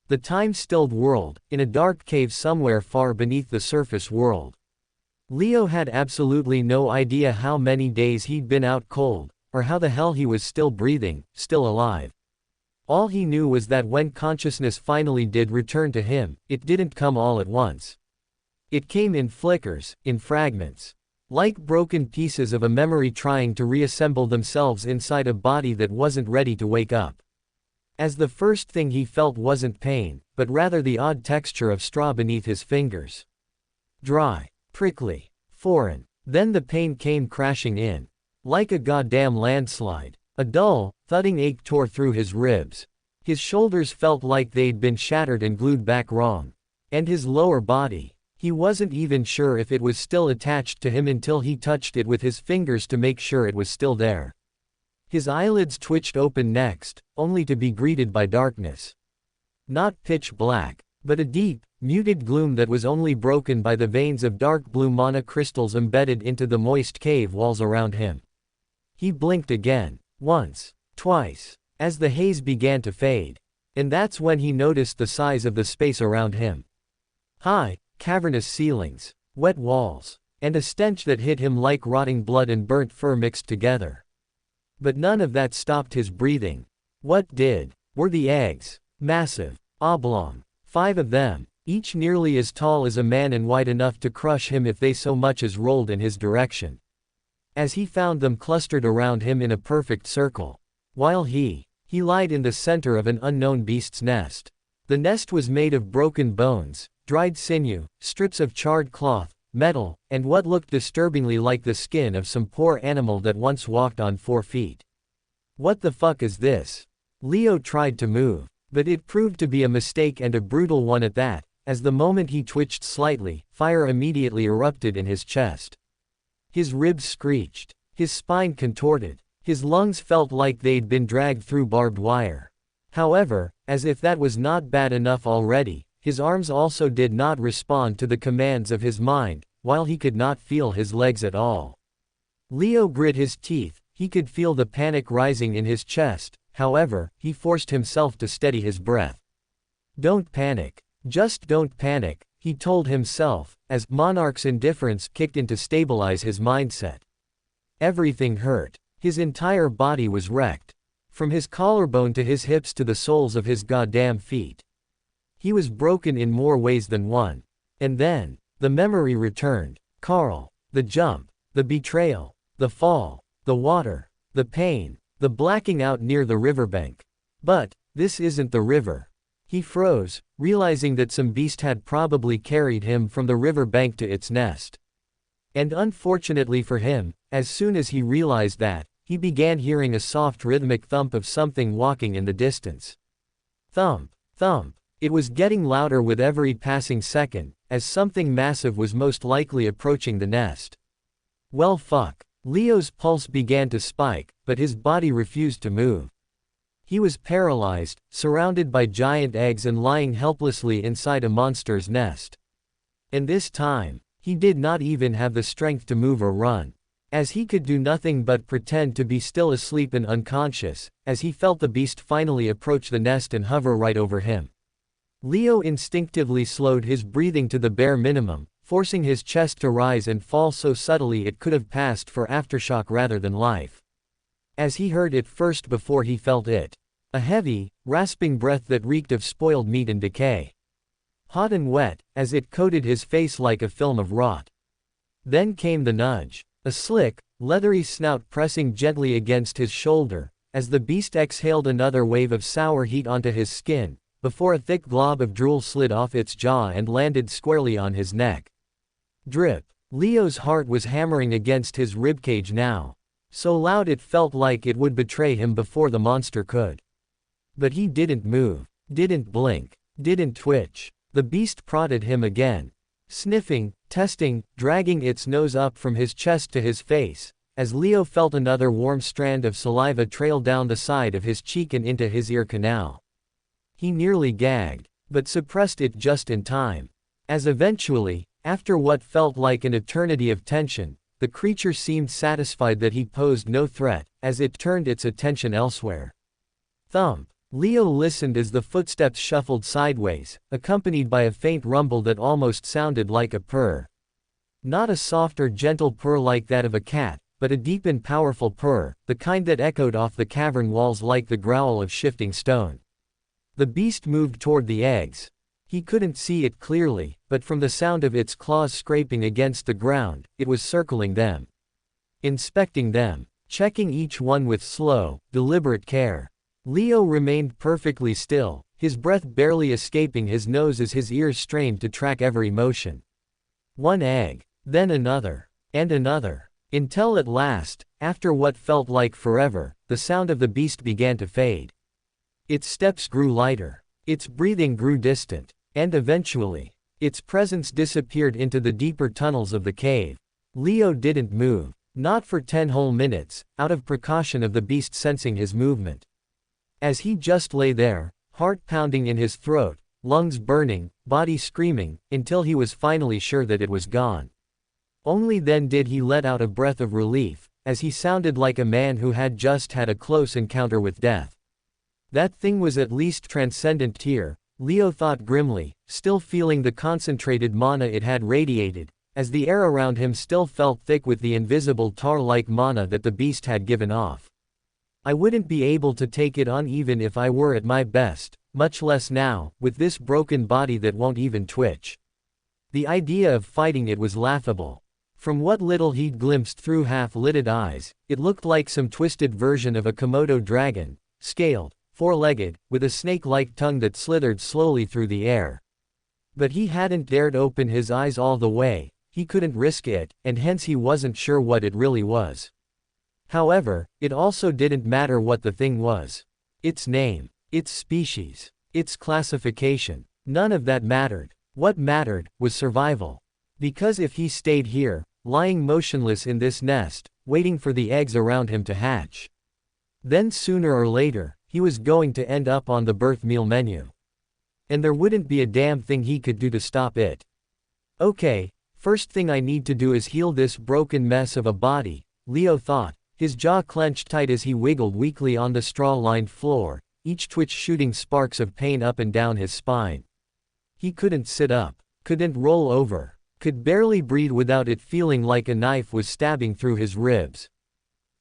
The time-stilled world, in a dark cave somewhere far beneath the surface world. Leo had absolutely no idea how many days he'd been out cold, or how the hell he was still breathing, still alive. All he knew was that when consciousness finally did return to him, it didn't come all at once. It came in flickers, in fragments. Like broken pieces of a memory trying to reassemble themselves inside a body that wasn't ready to wake up. As the first thing he felt wasn't pain, but rather the odd texture of straw beneath his fingers. Dry, prickly, foreign. Then the pain came crashing in. Like a goddamn landslide. A dull, thudding ache tore through his ribs. His shoulders felt like they'd been shattered and glued back wrong. And his lower body. He wasn't even sure if it was still attached to him until he touched it with his fingers to make sure it was still there. His eyelids twitched open next, only to be greeted by darkness. Not pitch black, but a deep, muted gloom that was only broken by the veins of dark blue mana crystals embedded into the moist cave walls around him. He blinked again, once, twice, as the haze began to fade. And that's when he noticed the size of the space around him. High, cavernous ceilings, wet walls, and a stench that hit him like rotting blood and burnt fur mixed together. But none of that stopped his breathing. What did? Were the eggs. Massive, oblong, 5 of them, each nearly as tall as a man and wide enough to crush him if they so much as rolled in his direction. As he found them clustered around him in a perfect circle. While he lied in the center of an unknown beast's nest. The nest was made of broken bones, dried sinew, strips of charred cloth, metal, and what looked disturbingly like the skin of some poor animal that once walked on 4 feet. What the fuck is this? Leo tried to move, but it proved to be a mistake and a brutal one at that, as the moment he twitched slightly, fire immediately erupted in his chest. His ribs screeched, his spine contorted, his lungs felt like they'd been dragged through barbed wire. However, as if that was not bad enough already, his arms also did not respond to the commands of his mind, while he could not feel his legs at all. Leo grit his teeth, he could feel the panic rising in his chest, however, he forced himself to steady his breath. Don't panic. Just don't panic, he told himself, as Monarch's indifference kicked in to stabilize his mindset. Everything hurt. His entire body was wrecked. From his collarbone to his hips to the soles of his goddamn feet. He was broken in more ways than one. And then, the memory returned. Carl. The jump. The betrayal. The fall. The water. The pain. The blacking out near the riverbank. But, this isn't the river. He froze, realizing that some beast had probably carried him from the river bank to its nest. And unfortunately for him, as soon as he realized that, he began hearing a soft rhythmic thump of something walking in the distance. Thump, thump. It was getting louder with every passing second, as something massive was most likely approaching the nest. Well fuck. Leo's pulse began to spike, but his body refused to move. He was paralyzed, surrounded by giant eggs and lying helplessly inside a monster's nest. And this time, he did not even have the strength to move or run. As he could do nothing but pretend to be still asleep and unconscious, as he felt the beast finally approach the nest and hover right over him. Leo instinctively slowed his breathing to the bare minimum, forcing his chest to rise and fall so subtly it could have passed for aftershock rather than life. As he heard it first before he felt it. A heavy, rasping breath that reeked of spoiled meat and decay. Hot and wet, as it coated his face like a film of rot. Then came the nudge. A slick, leathery snout pressing gently against his shoulder, as the beast exhaled another wave of sour heat onto his skin, before a thick glob of drool slid off its jaw and landed squarely on his neck. Drip. Leo's heart was hammering against his ribcage now. So loud it felt like it would betray him before the monster could. But he didn't move, didn't blink, didn't twitch. The beast prodded him again. Sniffing, testing, dragging its nose up from his chest to his face, as Leo felt another warm strand of saliva trail down the side of his cheek and into his ear canal. He nearly gagged, but suppressed it just in time. As eventually, after what felt like an eternity of tension, the creature seemed satisfied that he posed no threat, as it turned its attention elsewhere. Thump. Leo listened as the footsteps shuffled sideways, accompanied by a faint rumble that almost sounded like a purr. Not a soft or gentle purr like that of a cat, but a deep and powerful purr, the kind that echoed off the cavern walls like the growl of shifting stone. The beast moved toward the eggs. He couldn't see it clearly, but from the sound of its claws scraping against the ground, it was circling them. Inspecting them, checking each one with slow, deliberate care. Leo remained perfectly still, his breath barely escaping his nose as his ears strained to track every motion. One egg, then another, and another, until at last, after what felt like forever, the sound of the beast began to fade. Its steps grew lighter, its breathing grew distant, and eventually, its presence disappeared into the deeper tunnels of the cave. Leo didn't move, not for 10 whole minutes, out of precaution of the beast sensing his movement. As he just lay there, heart pounding in his throat, lungs burning, body screaming, until he was finally sure that it was gone. Only then did he let out a breath of relief, as he sounded like a man who had just had a close encounter with death. That thing was at least transcendent tier, Leo thought grimly, still feeling the concentrated mana it had radiated, as the air around him still felt thick with the invisible tar-like mana that the beast had given off. I wouldn't be able to take it on even if I were at my best, much less now, with this broken body that won't even twitch. The idea of fighting it was laughable. From what little he'd glimpsed through half-lidded eyes, it looked like some twisted version of a Komodo dragon, scaled, four-legged, with a snake-like tongue that slithered slowly through the air. But he hadn't dared open his eyes all the way, he couldn't risk it, and hence he wasn't sure what it really was. However, it also didn't matter what the thing was. Its name, its species, its classification, none of that mattered. What mattered was survival. Because if he stayed here, lying motionless in this nest, waiting for the eggs around him to hatch, then sooner or later, he was going to end up on the birth meal menu. And there wouldn't be a damn thing he could do to stop it. Okay, first thing I need to do is heal this broken mess of a body, Leo thought, his jaw clenched tight as he wiggled weakly on the straw-lined floor, each twitch shooting sparks of pain up and down his spine. He couldn't sit up, couldn't roll over, could barely breathe without it feeling like a knife was stabbing through his ribs.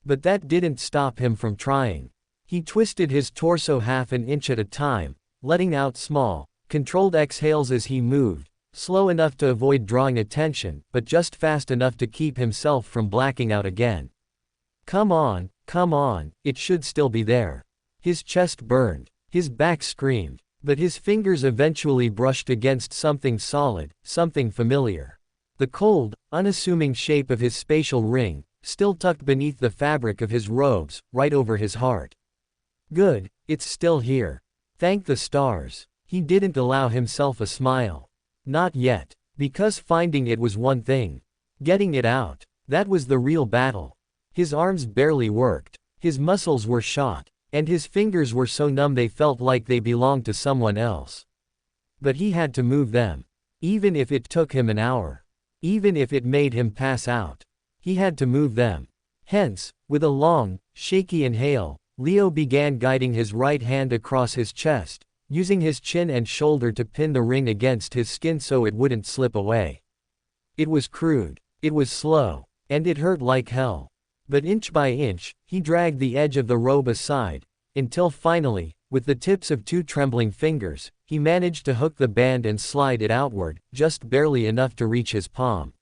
But that didn't stop him from trying. He twisted his torso half an inch at a time, letting out small, controlled exhales as he moved, slow enough to avoid drawing attention, but just fast enough to keep himself from blacking out again. Come on, it should still be there. His chest burned, his back screamed, but his fingers eventually brushed against something solid, something familiar. The cold, unassuming shape of his spatial ring, still tucked beneath the fabric of his robes, right over his heart. Good, it's still here. Thank the stars. He didn't allow himself a smile. Not yet. Because finding it was one thing. Getting it out, that was the real battle. His arms barely worked. His muscles were shot, and his fingers were so numb they felt like they belonged to someone else. But he had to move them. Even if it took him an hour. Even if it made him pass out. He had to move them. Hence, with a long, shaky inhale, Leo began guiding his right hand across his chest, using his chin and shoulder to pin the ring against his skin so it wouldn't slip away. It was crude, it was slow, and it hurt like hell. But inch by inch, he dragged the edge of the robe aside, until finally, with the tips of 2 trembling fingers, he managed to hook the band and slide it outward, just barely enough to reach his palm.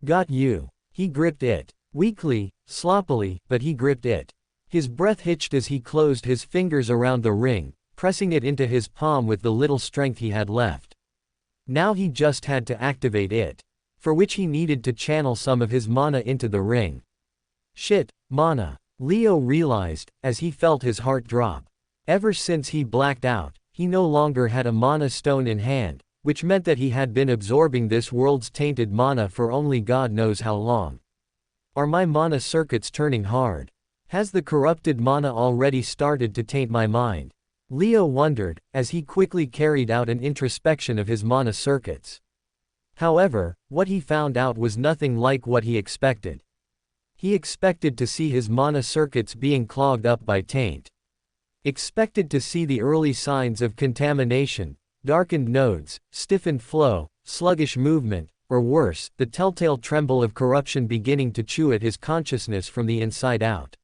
Got you. He gripped it. Weakly, sloppily, but he gripped it. His breath hitched as he closed his fingers around the ring, pressing it into his palm with the little strength he had left. Now he just had to activate it, for which he needed to channel some of his mana into the ring. Shit, mana, Leo realized, as he felt his heart drop. Ever since he blacked out, he no longer had a mana stone in hand, which meant that he had been absorbing this world's tainted mana for only God knows how long. Are my mana circuits turning hard? Has the corrupted mana already started to taint my mind? Leo wondered, as he quickly carried out an introspection of his mana circuits. However, what he found out was nothing like what he expected. He expected to see his mana circuits being clogged up by taint. Expected to see the early signs of contamination, darkened nodes, stiffened flow, sluggish movement, or worse, the telltale tremble of corruption beginning to chew at his consciousness from the inside out.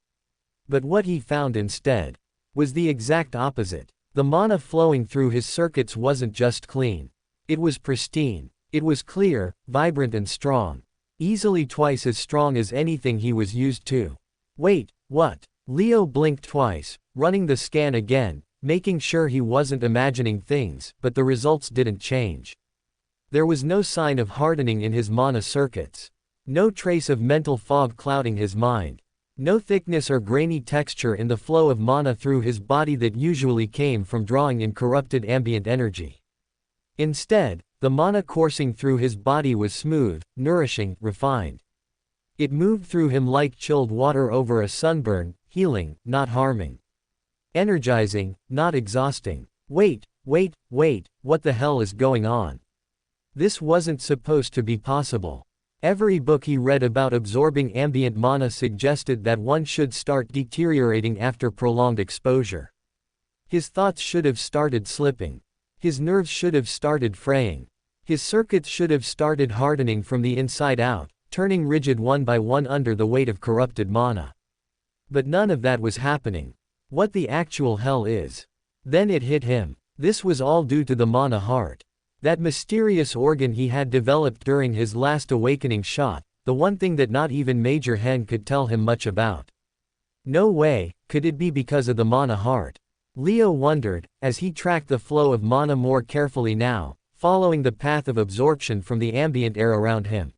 But what he found instead was the exact opposite. The mana flowing through his circuits wasn't just clean. It was pristine. It was clear, vibrant and strong. Easily twice as strong as anything he was used to. Wait, what? Leo blinked twice, running the scan again, making sure he wasn't imagining things, but the results didn't change. There was no sign of hardening in his mana circuits. No trace of mental fog clouding his mind. No thickness or grainy texture in the flow of mana through his body that usually came from drawing in corrupted ambient energy. Instead, the mana coursing through his body was smooth, nourishing, refined. It moved through him like chilled water over a sunburn, healing, not harming. Energizing, not exhausting. Wait, what the hell is going on? This wasn't supposed to be possible. Every book he read about absorbing ambient mana suggested that one should start deteriorating after prolonged exposure. His thoughts should have started slipping. His nerves should have started fraying. His circuits should have started hardening from the inside out, turning rigid one by one under the weight of corrupted mana. But none of that was happening. What the actual hell is? Then it hit him. This was all due to the mana heart. That mysterious organ he had developed during his last awakening shot, the one thing that not even Major Hen could tell him much about. No way, could it be because of the mana heart? Leo wondered, as he tracked the flow of mana more carefully now, following the path of absorption from the ambient air around him.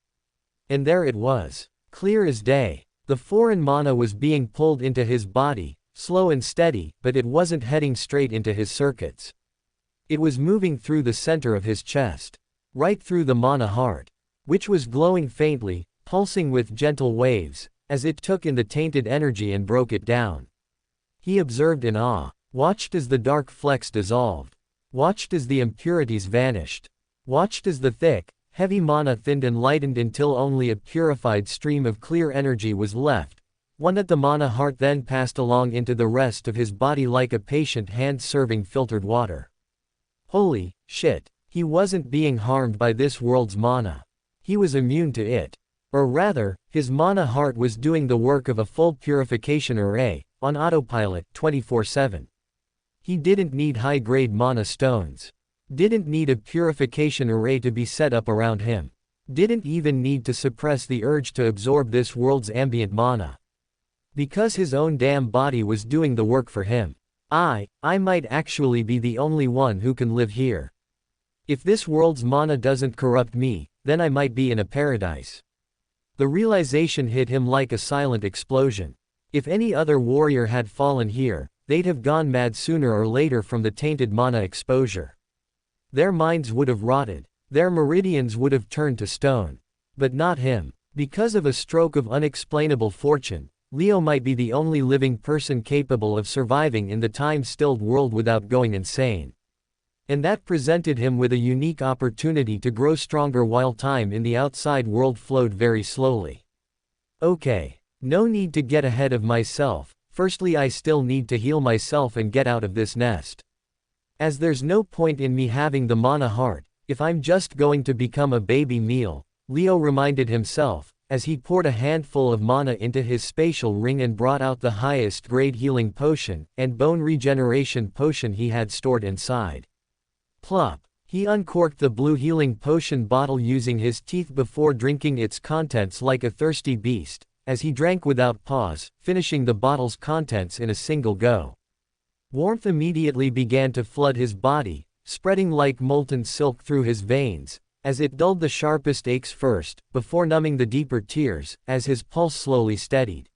And there it was. Clear as day. The foreign mana was being pulled into his body, slow and steady, but it wasn't heading straight into his circuits. It was moving through the center of his chest. Right through the mana heart. Which was glowing faintly, pulsing with gentle waves, as it took in the tainted energy and broke it down. He observed in awe. Watched as the dark flecks dissolved. Watched as the impurities vanished. Watched as the thick, heavy mana thinned and lightened until only a purified stream of clear energy was left, one that the mana heart then passed along into the rest of his body like a patient hand serving filtered water. Holy shit, He wasn't being harmed by this world's mana. He was immune to it. Or rather, his mana heart was doing the work of a full purification array, on autopilot, 24/7. He didn't need high-grade mana stones. Didn't need a purification array to be set up around him. Didn't even need to suppress the urge to absorb this world's ambient mana. Because his own damn body was doing the work for him. I might actually be the only one who can live here. If this world's mana doesn't corrupt me, then I might be in a paradise. The realization hit him like a silent explosion. If any other warrior had fallen here, they'd have gone mad sooner or later from the tainted mana exposure. Their minds would have rotted. Their meridians would have turned to stone. But not him. Because of a stroke of unexplainable fortune, Leo might be the only living person capable of surviving in the time-stilled world without going insane. And that presented him with a unique opportunity to grow stronger while time in the outside world flowed very slowly. Okay. No need to get ahead of myself. Firstly, I still need to heal myself and get out of this nest. As there's no point in me having the mana heart, if I'm just going to become a baby meal, Leo reminded himself, as he poured a handful of mana into his spatial ring and brought out the highest grade healing potion and bone regeneration potion he had stored inside. Plop. He uncorked the blue healing potion bottle using his teeth before drinking its contents like a thirsty beast, as he drank without pause, finishing the bottle's contents in a single go. Warmth immediately began to flood his body, spreading like molten silk through his veins, as it dulled the sharpest aches first, before numbing the deeper tears, as his pulse slowly steadied.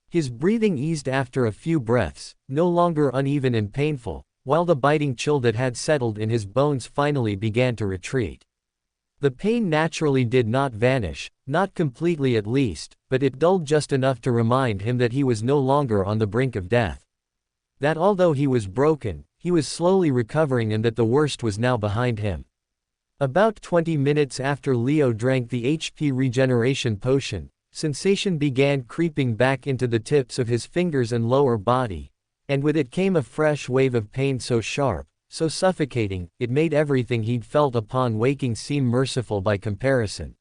His breathing eased after a few breaths, no longer uneven and painful, while the biting chill that had settled in his bones finally began to retreat. The pain naturally did not vanish, not completely at least, but it dulled just enough to remind him that he was no longer on the brink of death. That although he was broken, he was slowly recovering and that the worst was now behind him. About 20 minutes after Leo drank the HP regeneration potion, sensation began creeping back into the tips of his fingers and lower body, and with it came a fresh wave of pain so sharp, so suffocating, it made everything he'd felt upon waking seem merciful by comparison.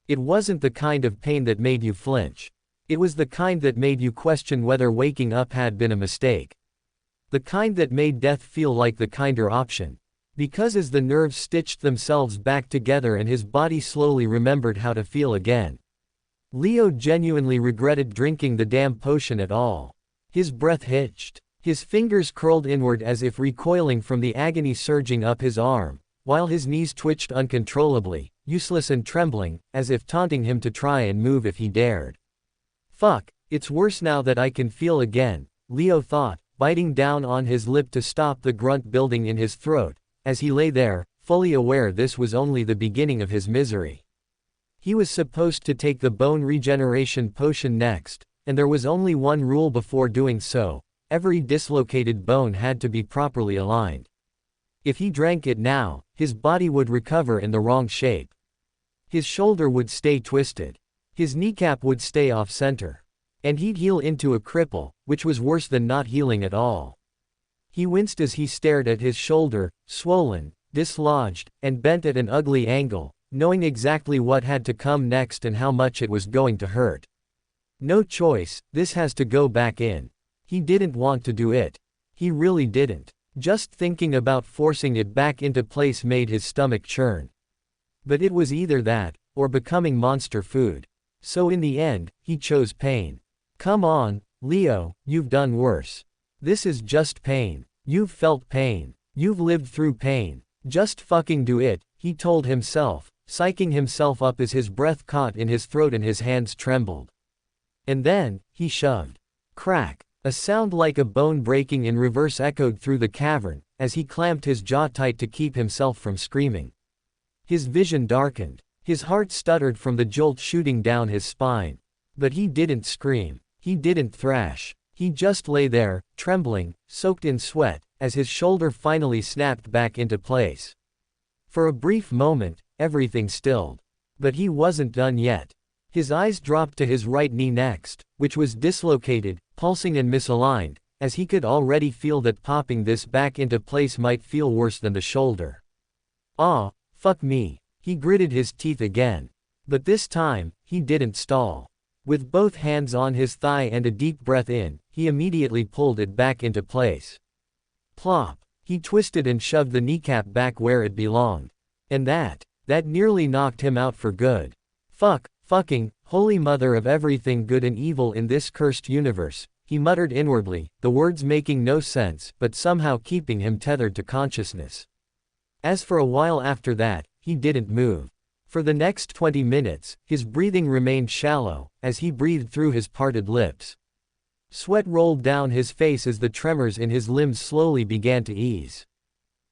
It wasn't the kind of pain that made you flinch. It was the kind that made you question whether waking up had been a mistake. The kind that made death feel like the kinder option. Because as the nerves stitched themselves back together and his body slowly remembered how to feel again, Leo genuinely regretted drinking the damn potion at all. His breath hitched. His fingers curled inward as if recoiling from the agony surging up his arm, while his knees twitched uncontrollably, useless and trembling, as if taunting him to try and move if he dared. Fuck, it's worse now that I can feel again, Leo thought, biting down on his lip to stop the grunt building in his throat, as he lay there, fully aware this was only the beginning of his misery. He was supposed to take the bone regeneration potion next, and there was only one rule before doing so: every dislocated bone had to be properly aligned. If he drank it now, his body would recover in the wrong shape. His shoulder would stay twisted. His kneecap would stay off-center. And he'd heal into a cripple, which was worse than not healing at all. He winced as he stared at his shoulder, swollen, dislodged, and bent at an ugly angle, knowing exactly what had to come next and how much it was going to hurt. No choice, this has to go back in. He didn't want to do it. He really didn't. Just thinking about forcing it back into place made his stomach churn. But it was either that, or becoming monster food. So in the end, he chose pain. Come on, Leo, you've done worse. This is just pain. You've felt pain. You've lived through pain. Just fucking do it, he told himself, psyching himself up as his breath caught in his throat and his hands trembled. And then, he shoved. Crack. A sound like a bone breaking in reverse echoed through the cavern, as he clamped his jaw tight to keep himself from screaming. His vision darkened. His heart stuttered from the jolt shooting down his spine. But he didn't scream. He didn't thrash. He just lay there, trembling, soaked in sweat, as his shoulder finally snapped back into place. For a brief moment, everything stilled. But he wasn't done yet. His eyes dropped to his right knee next, which was dislocated, pulsing and misaligned, as he could already feel that popping this back into place might feel worse than the shoulder. "Aw, fuck me." He gritted his teeth again. But this time, he didn't stall. With both hands on his thigh and a deep breath in, he immediately pulled it back into place. Plop. He twisted and shoved the kneecap back where it belonged. And that nearly knocked him out for good. Fucking, holy mother of everything good and evil in this cursed universe, he muttered inwardly, the words making no sense, but somehow keeping him tethered to consciousness. As for a while after that, he didn't move. For the next 20 minutes, his breathing remained shallow, as he breathed through his parted lips. Sweat rolled down his face as the tremors in his limbs slowly began to ease.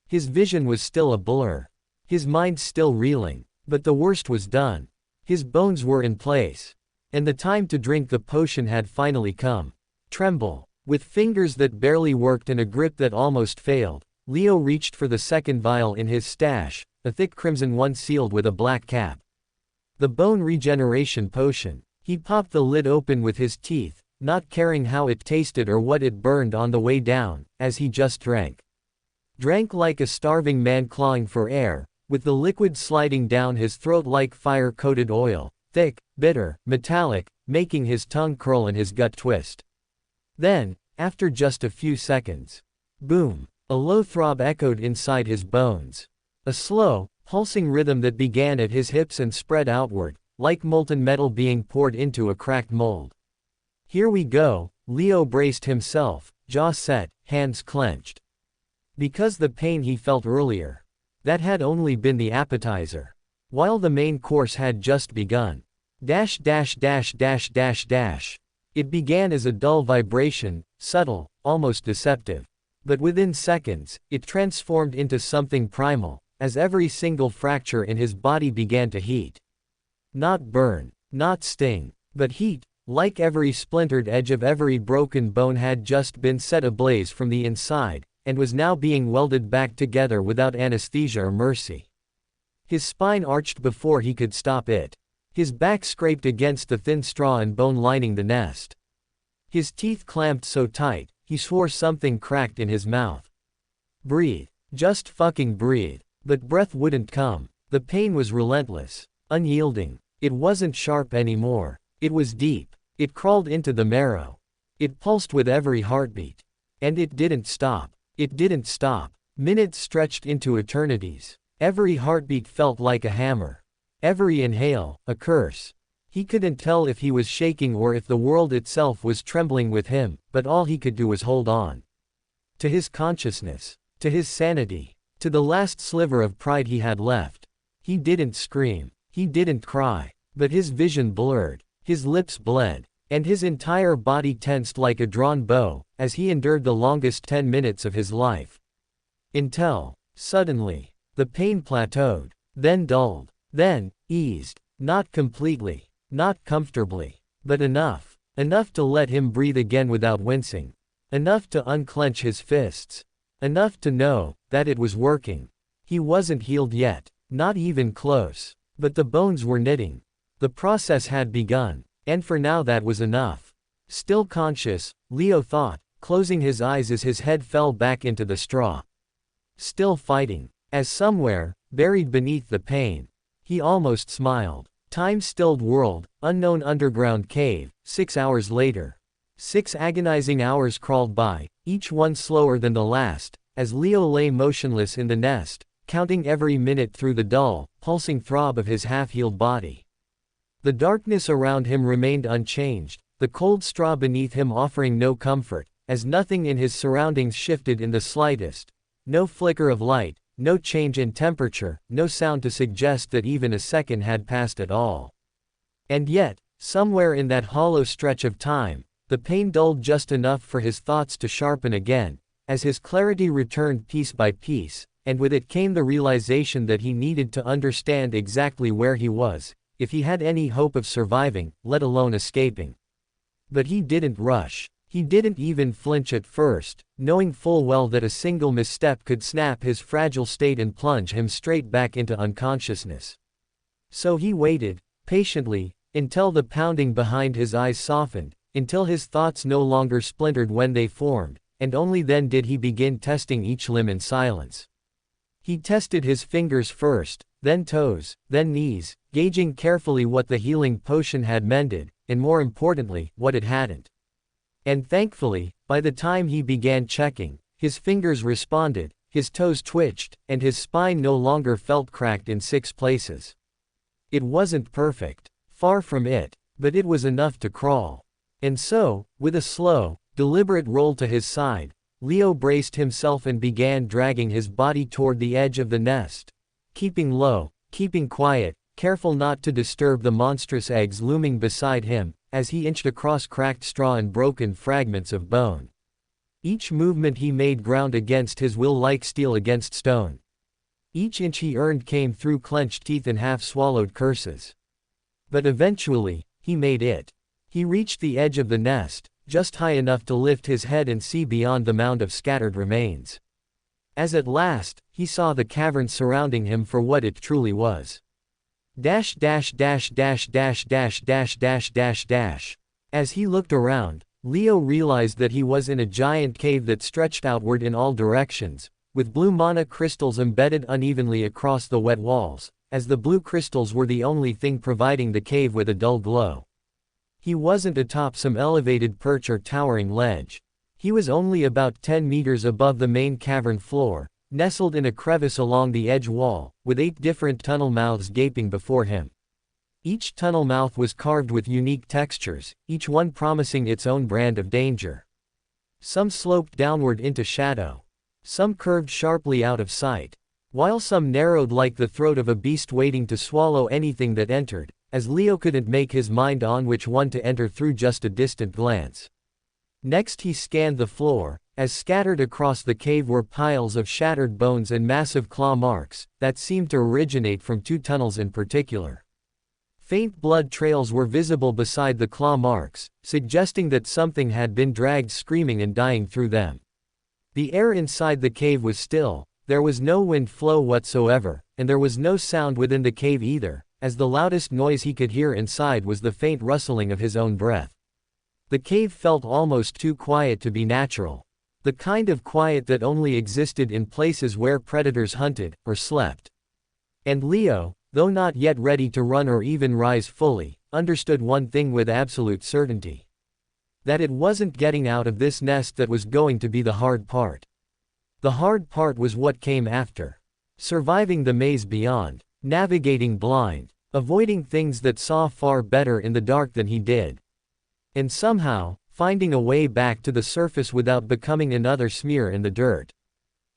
His vision was still a blur. His mind still reeling. But the worst was done. His bones were in place. And the time to drink the potion had finally come. Tremble. With fingers that barely worked and a grip that almost failed, Leo reached for the second vial in his stash, a thick crimson one sealed with a black cap. The bone regeneration potion. He popped the lid open with his teeth, not caring how it tasted or what it burned on the way down, as he just drank. Drank like a starving man clawing for air, with the liquid sliding down his throat like fire-coated oil, thick, bitter, metallic, making his tongue curl and his gut twist. Then, after just a few seconds, boom, a low throb echoed inside his bones. A slow, pulsing rhythm that began at his hips and spread outward, like molten metal being poured into a cracked mold. Here we go, Leo braced himself, jaw set, hands clenched. Because the pain he felt earlier, that had only been the appetizer. While the main course had just begun. It began as a dull vibration, subtle, almost deceptive. But within seconds, it transformed into something primal, as every single fracture in his body began to heat. Not burn, not sting, but heat, like every splintered edge of every broken bone had just been set ablaze from the inside, and was now being welded back together without anesthesia or mercy. His spine arched before he could stop it. His back scraped against the thin straw and bone lining the nest. His teeth clamped so tight, he swore something cracked in his mouth. Breathe. Just fucking breathe. But breath wouldn't come. The pain was relentless. Unyielding. It wasn't sharp anymore. It was deep. It crawled into the marrow. It pulsed with every heartbeat. And it didn't stop. It didn't stop. Minutes stretched into eternities. Every heartbeat felt like a hammer. Every inhale, a curse. He couldn't tell if he was shaking or if the world itself was trembling with him, but all he could do was hold on. To his consciousness. To his sanity. To the last sliver of pride he had left. He didn't scream. He didn't cry. But his vision blurred. His lips bled. And his entire body tensed like a drawn bow, as he endured the longest 10 minutes of his life. Until, suddenly, the pain plateaued, then dulled, then eased. Not completely, not comfortably, but enough. Enough to let him breathe again without wincing. Enough to unclench his fists. Enough to know that it was working. He wasn't healed yet, not even close. But the bones were knitting. The process had begun, and for now that was enough. Still conscious, Leo thought, closing his eyes as his head fell back into the straw. Still fighting, as somewhere, buried beneath the pain, he almost smiled. Time-stilled world, unknown underground cave, 6 hours later. 6 agonizing hours crawled by, each one slower than the last, as Leo lay motionless in the nest, counting every minute through the dull, pulsing throb of his half-healed body. The darkness around him remained unchanged, the cold straw beneath him offering no comfort, as nothing in his surroundings shifted in the slightest. No flicker of light, no change in temperature, no sound to suggest that even a second had passed at all. And yet, somewhere in that hollow stretch of time, the pain dulled just enough for his thoughts to sharpen again, as his clarity returned piece by piece, and with it came the realization that he needed to understand exactly where he was, if he had any hope of surviving, let alone escaping. But he didn't rush. He didn't even flinch at first, knowing full well that a single misstep could snap his fragile state and plunge him straight back into unconsciousness. So he waited, patiently, until the pounding behind his eyes softened, until his thoughts no longer splintered when they formed, and only then did he begin testing each limb in silence. He tested his fingers first, then toes, then knees, gauging carefully what the healing potion had mended, and more importantly, what it hadn't. And thankfully, by the time he began checking, his fingers responded, his toes twitched, and his spine no longer felt cracked in 6 places. It wasn't perfect. Far from it. But it was enough to crawl. And so, with a slow, deliberate roll to his side, Leo braced himself and began dragging his body toward the edge of the nest. Keeping low, keeping quiet, careful not to disturb the monstrous eggs looming beside him, as he inched across cracked straw and broken fragments of bone. Each movement he made ground against his will like steel against stone. Each inch he earned came through clenched teeth and half-swallowed curses. But eventually, he made it. He reached the edge of the nest, just high enough to lift his head and see beyond the mound of scattered remains. As at last, he saw the cavern surrounding him for what it truly was. Dash dash dash dash dash dash dash dash dash dash. As he looked around, Leo realized that he was in a giant cave that stretched outward in all directions, with blue mana crystals embedded unevenly across the wet walls, as the blue crystals were the only thing providing the cave with a dull glow. He wasn't atop some elevated perch or towering ledge. He was only about 10 meters above the main cavern floor, nestled in a crevice along the edge wall, with 8 different tunnel mouths gaping before him. Each tunnel mouth was carved with unique textures, each one promising its own brand of danger. Some sloped downward into shadow. Some curved sharply out of sight, while some narrowed like the throat of a beast waiting to swallow anything that entered, as Leo couldn't make his mind on which one to enter through just a distant glance. Next he scanned the floor, as scattered across the cave were piles of shattered bones and massive claw marks, that seemed to originate from 2 tunnels in particular. Faint blood trails were visible beside the claw marks, suggesting that something had been dragged screaming and dying through them. The air inside the cave was still, there was no wind flow whatsoever, and there was no sound within the cave either, as the loudest noise he could hear inside was the faint rustling of his own breath. The cave felt almost too quiet to be natural. The kind of quiet that only existed in places where predators hunted, or slept. And Leo, though not yet ready to run or even rise fully, understood one thing with absolute certainty. That it wasn't getting out of this nest that was going to be the hard part. The hard part was what came after. Surviving the maze beyond, navigating blind, avoiding things that saw far better in the dark than he did. And somehow, finding a way back to the surface without becoming another smear in the dirt.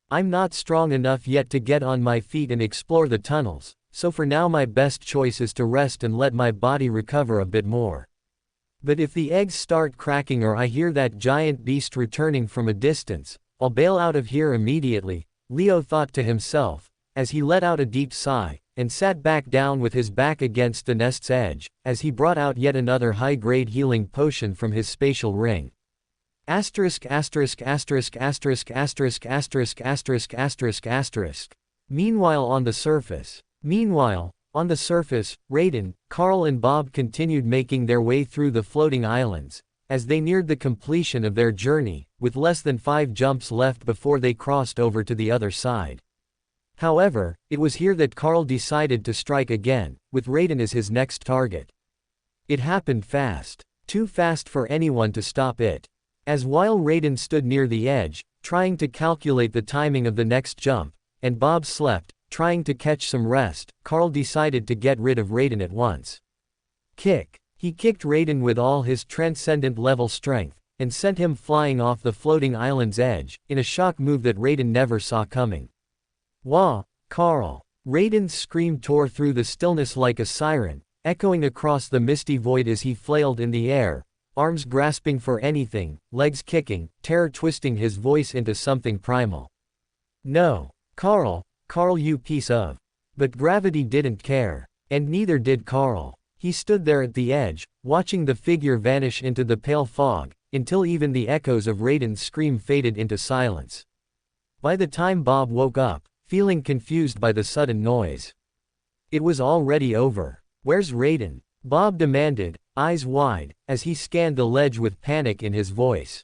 I'm not strong enough yet to get on my feet and explore the tunnels, so for now my best choice is to rest and let my body recover a bit more. But if the eggs start cracking or I hear that giant beast returning from a distance, I'll bail out of here immediately, Leo thought to himself, as he let out a deep sigh, and sat back down with his back against the nest's edge, as he brought out yet another high-grade healing potion from his spatial ring. Asterisk asterisk asterisk asterisk asterisk asterisk asterisk asterisk asterisk. Meanwhile on the surface, Raiden, Carl and Bob continued making their way through the floating islands, as they neared the completion of their journey, with less than 5 jumps left before they crossed over to the other side. However, it was here that Carl decided to strike again, with Raiden as his next target. It happened fast. Too fast for anyone to stop it. As while Raiden stood near the edge, trying to calculate the timing of the next jump, and Bob slept, trying to catch some rest, Carl decided to get rid of Raiden at once. Kick. He kicked Raiden with all his transcendent level strength, and sent him flying off the floating island's edge, in a shock move that Raiden never saw coming. Wah! Carl! Raiden's scream tore through the stillness like a siren, echoing across the misty void as he flailed in the air, arms grasping for anything, legs kicking, terror twisting his voice into something primal. No! Carl, you piece of. But gravity didn't care. And neither did Carl. He stood there at the edge, watching the figure vanish into the pale fog, until even the echoes of Raiden's scream faded into silence. By the time Bob woke up, feeling confused by the sudden noise. It was already over. Where's Raiden? Bob demanded, eyes wide, as he scanned the ledge with panic in his voice.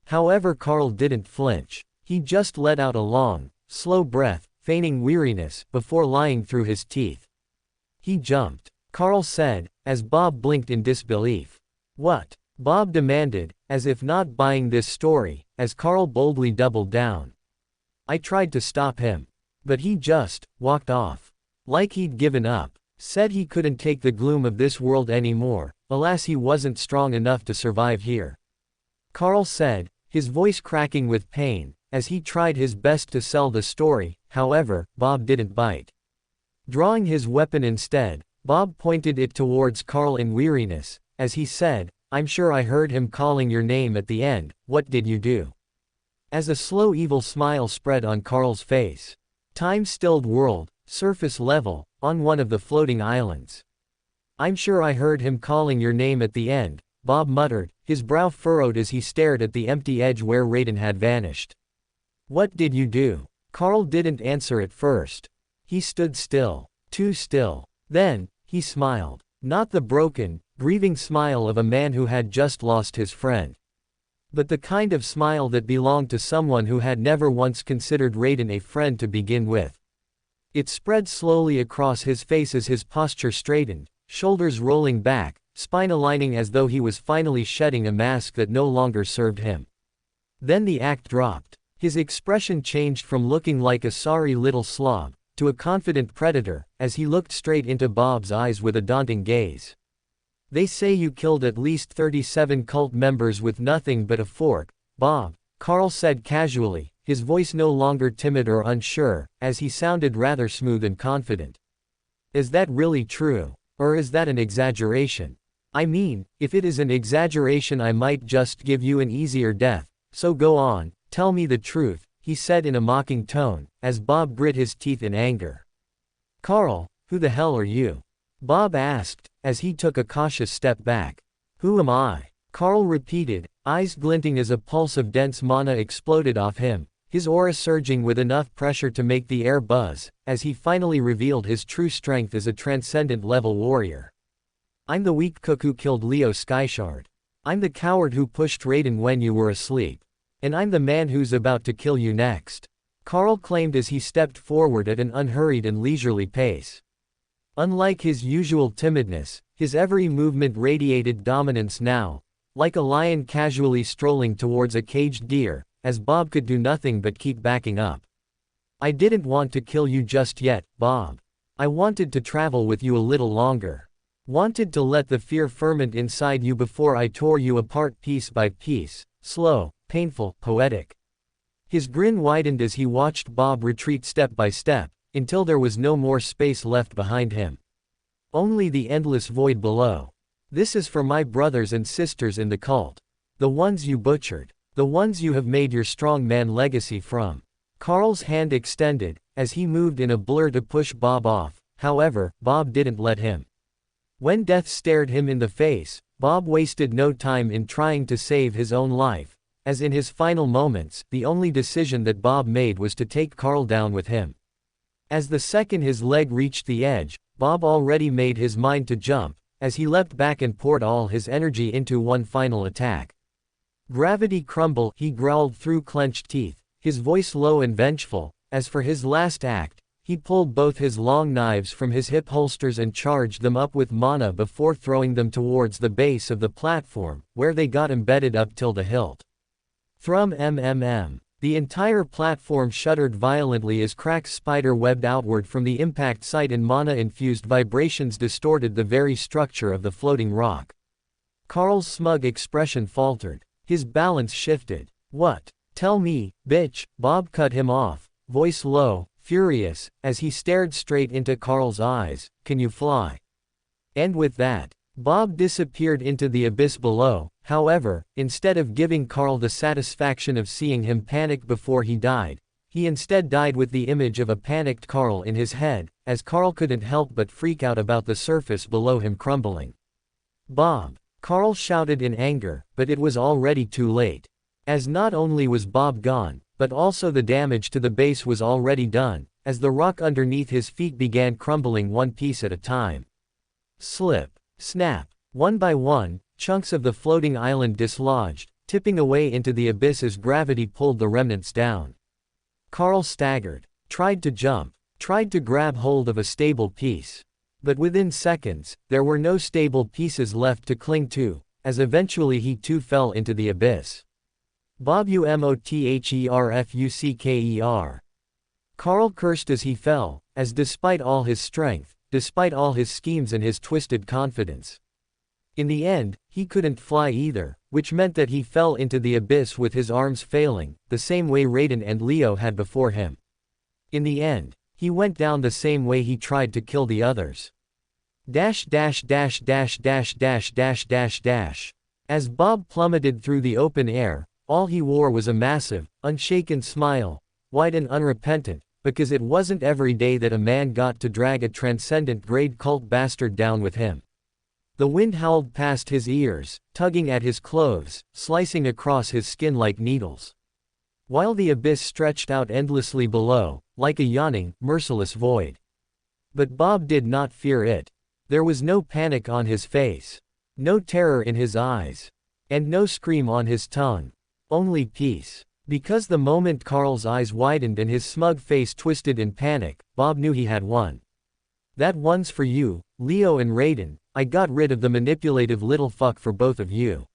However, Carl didn't flinch. He just let out a long, slow breath, feigning weariness, before lying through his teeth. He jumped, Carl said, as Bob blinked in disbelief. What? Bob demanded, as if not buying this story, as Carl boldly doubled down. I tried to stop him. But he just walked off. Like he'd given up. Said he couldn't take the gloom of this world anymore. Alas, he wasn't strong enough to survive here. Carl said, his voice cracking with pain, as he tried his best to sell the story. However, Bob didn't bite. Drawing his weapon instead, Bob pointed it towards Carl in weariness, as he said, I'm sure I heard him calling your name at the end. What did you do? As a slow evil smile spread on Carl's face. Time-stilled world, surface level, on one of the floating islands. I'm sure I heard him calling your name at the end, Bob muttered, his brow furrowed as he stared at the empty edge where Raiden had vanished. What did you do? Carl didn't answer at first. He stood still. Too still. Then, he smiled. Not the broken, grieving smile of a man who had just lost his friend. But the kind of smile that belonged to someone who had never once considered Raiden a friend to begin with. It spread slowly across his face as his posture straightened, shoulders rolling back, spine aligning as though he was finally shedding a mask that no longer served him. Then the act dropped. His expression changed from looking like a sorry little slob, to a confident predator, as he looked straight into Bob's eyes with a daunting gaze. They say you killed at least 37 cult members with nothing but a fork, Bob, Carl said casually, his voice no longer timid or unsure, as he sounded rather smooth and confident. Is that really true? Or is that an exaggeration? I mean, if it is an exaggeration I might just give you an easier death, so go on, tell me the truth, he said in a mocking tone, as Bob grit his teeth in anger. Carl, who the hell are you? Bob asked, as he took a cautious step back. Who am I? Carl repeated, eyes glinting as a pulse of dense mana exploded off him, his aura surging with enough pressure to make the air buzz, as he finally revealed his true strength as a transcendent-level warrior. I'm the weak cook who killed Leo Skyshard. I'm the coward who pushed Raiden when you were asleep. And I'm the man who's about to kill you next. Carl claimed as he stepped forward at an unhurried and leisurely pace. Unlike his usual timidness, his every movement radiated dominance now, like a lion casually strolling towards a caged deer, as Bob could do nothing but keep backing up. I didn't want to kill you just yet, Bob. I wanted to travel with you a little longer. Wanted to let the fear ferment inside you before I tore you apart piece by piece, slow, painful, poetic. His grin widened as he watched Bob retreat step by step, until there was no more space left behind him. Only the endless void below. This is for my brothers and sisters in the cult. The ones you butchered. The ones you have made your strongman legacy from. Carl's hand extended, as he moved in a blur to push Bob off, however, Bob didn't let him. When death stared him in the face, Bob wasted no time in trying to save his own life, as in his final moments, the only decision that Bob made was to take Carl down with him. As the second his leg reached the edge, Bob already made his mind to jump, as he leapt back and poured all his energy into one final attack. Gravity crumble, he growled through clenched teeth, his voice low and vengeful. As for his last act, he pulled both his long knives from his hip holsters and charged them up with mana before throwing them towards the base of the platform, where they got embedded up till the hilt. Thrum mmm. The entire platform shuddered violently as cracks spider-webbed outward from the impact site and mana-infused vibrations distorted the very structure of the floating rock. Carl's smug expression faltered. His balance shifted. What? Tell me, bitch, Bob cut him off, voice low, furious, as he stared straight into Carl's eyes, can you fly? And with that, Bob disappeared into the abyss below. However, instead of giving Carl the satisfaction of seeing him panic before he died, he instead died with the image of a panicked Carl in his head, as Carl couldn't help but freak out about the surface below him crumbling. Bob! Carl shouted in anger, but it was already too late. As not only was Bob gone, but also the damage to the base was already done, as the rock underneath his feet began crumbling one piece at a time. Slip. Snap. One by one, chunks of the floating island dislodged, tipping away into the abyss as gravity pulled the remnants down. Carl staggered. tried to jump, tried to grab hold of a stable piece. But within seconds, there were no stable pieces left to cling to, as eventually he too fell into the abyss. Bobumotherfucker. Carl cursed as he fell, as despite all his strength, despite all his schemes and his twisted confidence. In the end, he couldn't fly either, which meant that he fell into the abyss with his arms failing, the same way Raiden and Leo had before him. In the end, he went down the same way he tried to kill the others. As Bob plummeted through the open air, all he wore was a massive, unshaken smile, wide and unrepentant, because it wasn't every day that a man got to drag a transcendent-grade cult bastard down with him. The wind howled past his ears, tugging at his clothes, slicing across his skin like needles. While the abyss stretched out endlessly below, like a yawning, merciless void. But Bob did not fear it. There was no panic on his face, no terror in his eyes, and no scream on his tongue. Only peace. Because the moment Carl's eyes widened and his smug face twisted in panic, Bob knew he had won. That one's for you, Leo and Raiden. I got rid of the manipulative little fuck for both of you.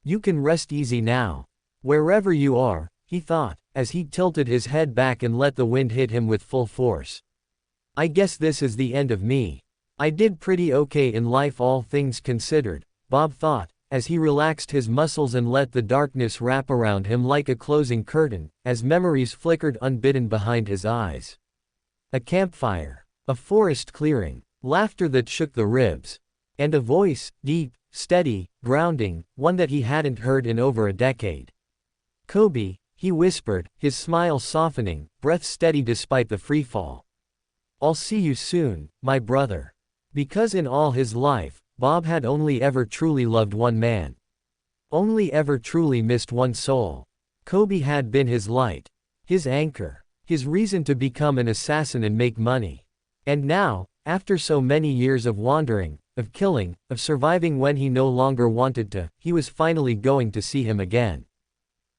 You can rest easy now. Wherever you are, he thought, as he tilted his head back and let the wind hit him with full force. I guess this is the end of me. I did pretty okay in life all things considered, Bob thought, as he relaxed his muscles and let the darkness wrap around him like a closing curtain, as memories flickered unbidden behind his eyes. A campfire, a forest clearing, laughter that shook the ribs, and a voice, deep, steady, grounding, one that he hadn't heard in over a decade. Kobe, he whispered, his smile softening, breath steady despite the freefall. I'll see you soon, my brother. Because in all his life, Bob had only ever truly loved one man. Only ever truly missed one soul. Kobe had been his light, his anchor, his reason to become an assassin and make money. And now, after so many years of wandering, of killing, of surviving when he no longer wanted to, he was finally going to see him again.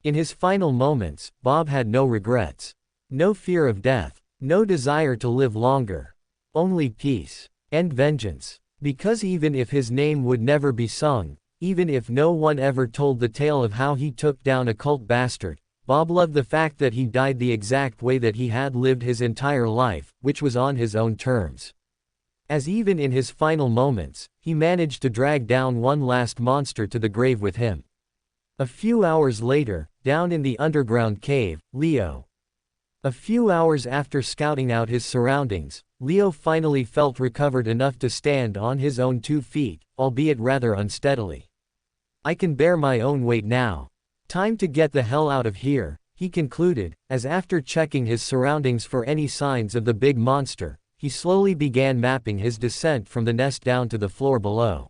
In his final moments, Bob had no regrets. No fear of death. No desire to live longer. Only peace. And vengeance. Because even if his name would never be sung, even if no one ever told the tale of how he took down a cult bastard, Bob loved the fact that he died the exact way that he had lived his entire life, which was on his own terms. As even in his final moments, he managed to drag down one last monster to the grave with him. A few hours later, down in the underground cave, Leo. A few hours after scouting out his surroundings, Leo finally felt recovered enough to stand on his own 2 feet, albeit rather unsteadily. I can bear my own weight now. Time to get the hell out of here, he concluded, as after checking his surroundings for any signs of the big monster, he slowly began mapping his descent from the nest down to the floor below.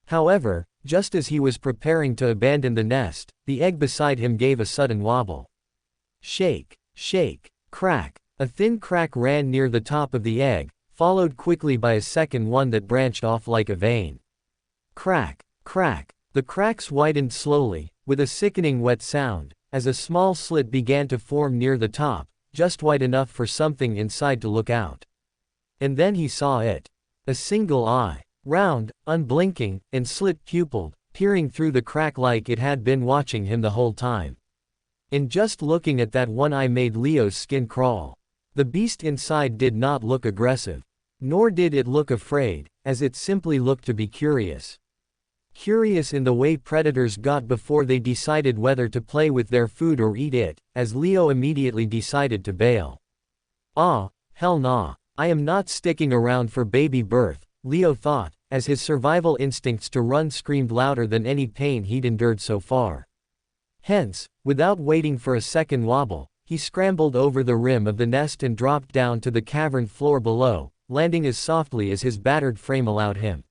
However, just as he was preparing to abandon the nest, the egg beside him gave a sudden wobble. Shake, shake, crack. A thin crack ran near the top of the egg, followed quickly by a second one that branched off like a vein. Crack, crack. The cracks widened slowly, with a sickening wet sound, as a small slit began to form near the top, just wide enough for something inside to look out. And then he saw it. A single eye. Round, unblinking, and slit-pupiled, peering through the crack like it had been watching him the whole time. And just looking at that one eye made Leo's skin crawl. The beast inside did not look aggressive. Nor did it look afraid, as it simply looked to be curious. Curious in the way predators got before they decided whether to play with their food or eat it, as Leo immediately decided to bail. Ah, hell nah. I am not sticking around for baby birth, Leo thought, as his survival instincts to run screamed louder than any pain he'd endured so far. Hence, without waiting for a second wobble, he scrambled over the rim of the nest and dropped down to the cavern floor below, landing as softly as his battered frame allowed him.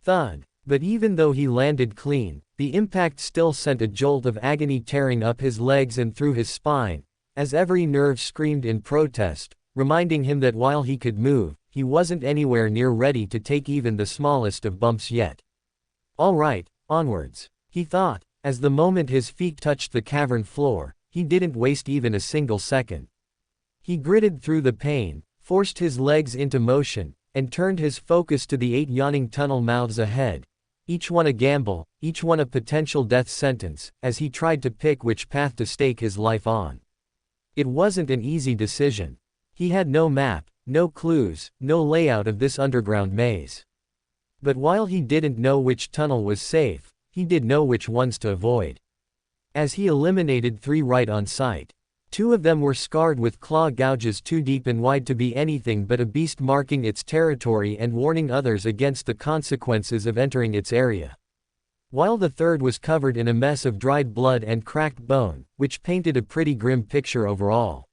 Thud. But even though he landed clean, the impact still sent a jolt of agony tearing up his legs and through his spine, as every nerve screamed in protest, reminding him that while he could move, he wasn't anywhere near ready to take even the smallest of bumps yet. All right, onwards, he thought, as the moment his feet touched the cavern floor, he didn't waste even a single second. He gritted through the pain, forced his legs into motion, and turned his focus to the 8 yawning tunnel mouths ahead, each one a gamble, each one a potential death sentence, as he tried to pick which path to stake his life on. It wasn't an easy decision. He had no map, no clues, no layout of this underground maze. But while he didn't know which tunnel was safe, he did know which ones to avoid. As he eliminated 3 right on sight, 2 of them were scarred with claw gouges too deep and wide to be anything but a beast marking its territory and warning others against the consequences of entering its area. While the 3rd was covered in a mess of dried blood and cracked bone, which painted a pretty grim picture overall.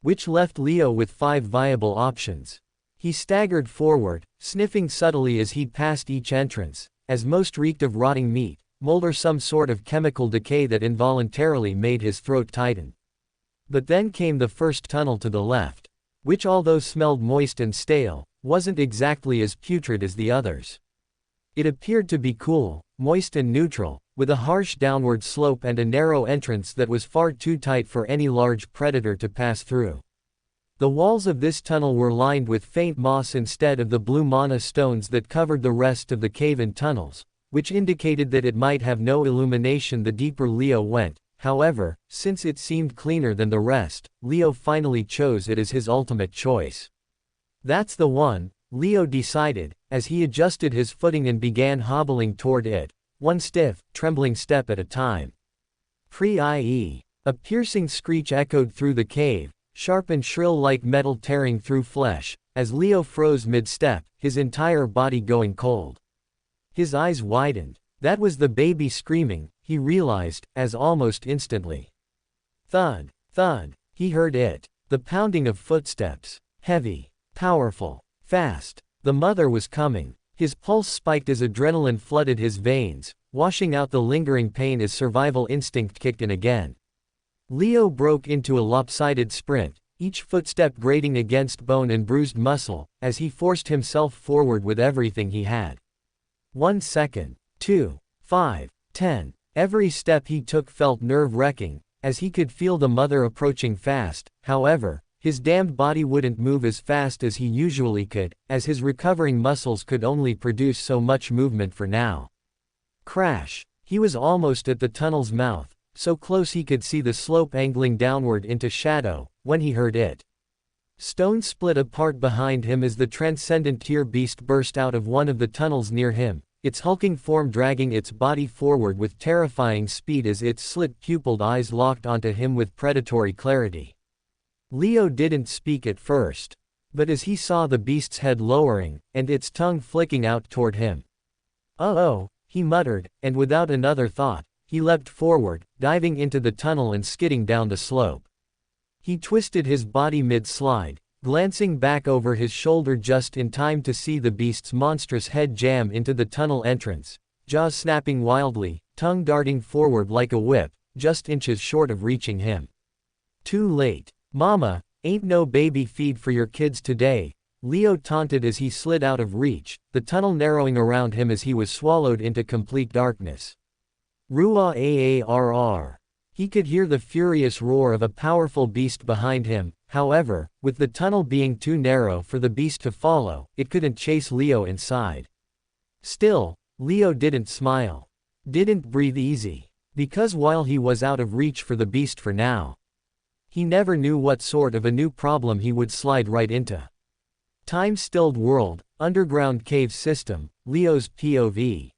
Which left Leo with 5 viable options. He staggered forward, sniffing subtly as he passed each entrance, as most reeked of rotting meat, mold or some sort of chemical decay that involuntarily made his throat tighten. But then came the first tunnel to the left, which although smelled moist and stale, wasn't exactly as putrid as the others. It appeared to be cool, moist and neutral, with a harsh downward slope and a narrow entrance that was far too tight for any large predator to pass through. The walls of this tunnel were lined with faint moss instead of the blue mana stones that covered the rest of the cave-in tunnels, which indicated that it might have no illumination the deeper Leo went. However, since it seemed cleaner than the rest, Leo finally chose it as his ultimate choice. That's the one, Leo decided, as he adjusted his footing and began hobbling toward it, one stiff, trembling step at a time. Pre-ie. A piercing screech echoed through the cave, sharp and shrill like metal tearing through flesh, as Leo froze mid-step, his entire body going cold. His eyes widened. That was the baby screaming, he realized, as almost instantly. Thud, thud, he heard it. The pounding of footsteps. Heavy, powerful, fast. The mother was coming. His pulse spiked as adrenaline flooded his veins, washing out the lingering pain as survival instinct kicked in again. Leo broke into a lopsided sprint, each footstep grating against bone and bruised muscle, as he forced himself forward with everything he had. 1 second. 2, 5, 10. Every step he took felt nerve-wracking, as he could feel the mother approaching fast. However, his damned body wouldn't move as fast as he usually could, as his recovering muscles could only produce so much movement for now. Crash! He was almost at the tunnel's mouth, so close he could see the slope angling downward into shadow, when he heard it. Stone split apart behind him as the transcendent tier beast burst out of one of the tunnels near him, its hulking form dragging its body forward with terrifying speed as its slit-pupilled eyes locked onto him with predatory clarity. Leo didn't speak at first, but as he saw the beast's head lowering, and its tongue flicking out toward him. "Oh," he muttered, and without another thought, he leapt forward, diving into the tunnel and skidding down the slope. He twisted his body mid-slide, glancing back over his shoulder just in time to see the beast's monstrous head jam into the tunnel entrance, jaws snapping wildly, tongue darting forward like a whip, just inches short of reaching him. Too late. "Mama, ain't no baby feed for your kids today," Leo taunted as he slid out of reach, the tunnel narrowing around him as he was swallowed into complete darkness. Ruah-aarr. He could hear the furious roar of a powerful beast behind him. However, with the tunnel being too narrow for the beast to follow, it couldn't chase Leo inside. Still, Leo didn't smile. Didn't breathe easy. Because while he was out of reach for the beast for now, he never knew what sort of a new problem he would slide right into. Time-stilled world, underground cave system, Leo's POV.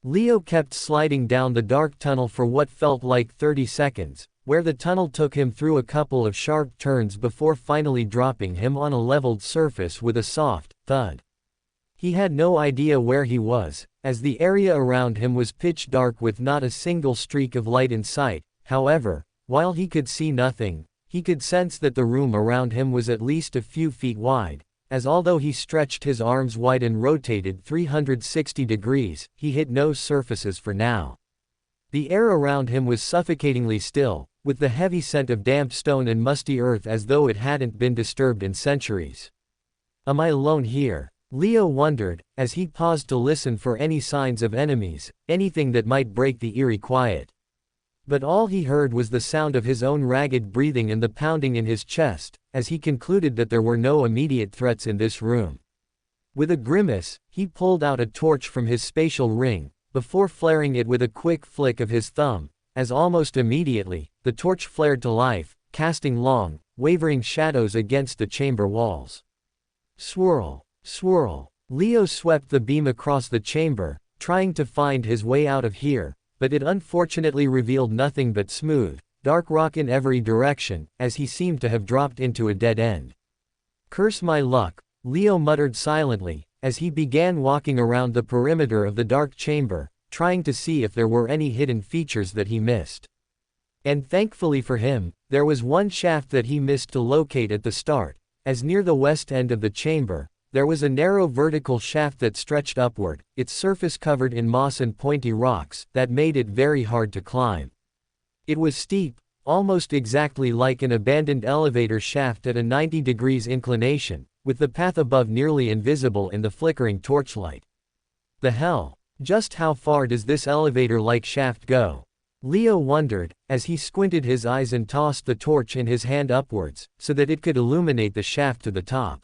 Leo kept sliding down the dark tunnel for what felt like 30 seconds, where the tunnel took him through a couple of sharp turns before finally dropping him on a leveled surface with a soft thud. He had no idea where he was, as the area around him was pitch dark with not a single streak of light in sight. However, while he could see nothing, he could sense that the room around him was at least a few feet wide, as although he stretched his arms wide and rotated 360 degrees, he hit no surfaces for now. The air around him was suffocatingly still, with the heavy scent of damp stone and musty earth as though it hadn't been disturbed in centuries. Am I alone here? Leo wondered, as he paused to listen for any signs of enemies, anything that might break the eerie quiet. But all he heard was the sound of his own ragged breathing and the pounding in his chest, as he concluded that there were no immediate threats in this room. With a grimace, he pulled out a torch from his spatial ring, before flaring it with a quick flick of his thumb, as almost immediately, the torch flared to life, casting long, wavering shadows against the chamber walls. Swirl, swirl. Leo swept the beam across the chamber, trying to find his way out of here, but it unfortunately revealed nothing but smooth, dark rock in every direction, as he seemed to have dropped into a dead end. Curse my luck, Leo muttered silently, as he began walking around the perimeter of the dark chamber, trying to see if there were any hidden features that he missed. And thankfully for him, there was one shaft that he missed to locate at the start, as near the west end of the chamber, there was a narrow vertical shaft that stretched upward, its surface covered in moss and pointy rocks, that made it very hard to climb. It was steep, almost exactly like an abandoned elevator shaft at a 90 degrees inclination, with the path above nearly invisible in the flickering torchlight. The hell? Just how far does this elevator-like shaft go? Leo wondered, as he squinted his eyes and tossed the torch in his hand upwards, so that it could illuminate the shaft to the top.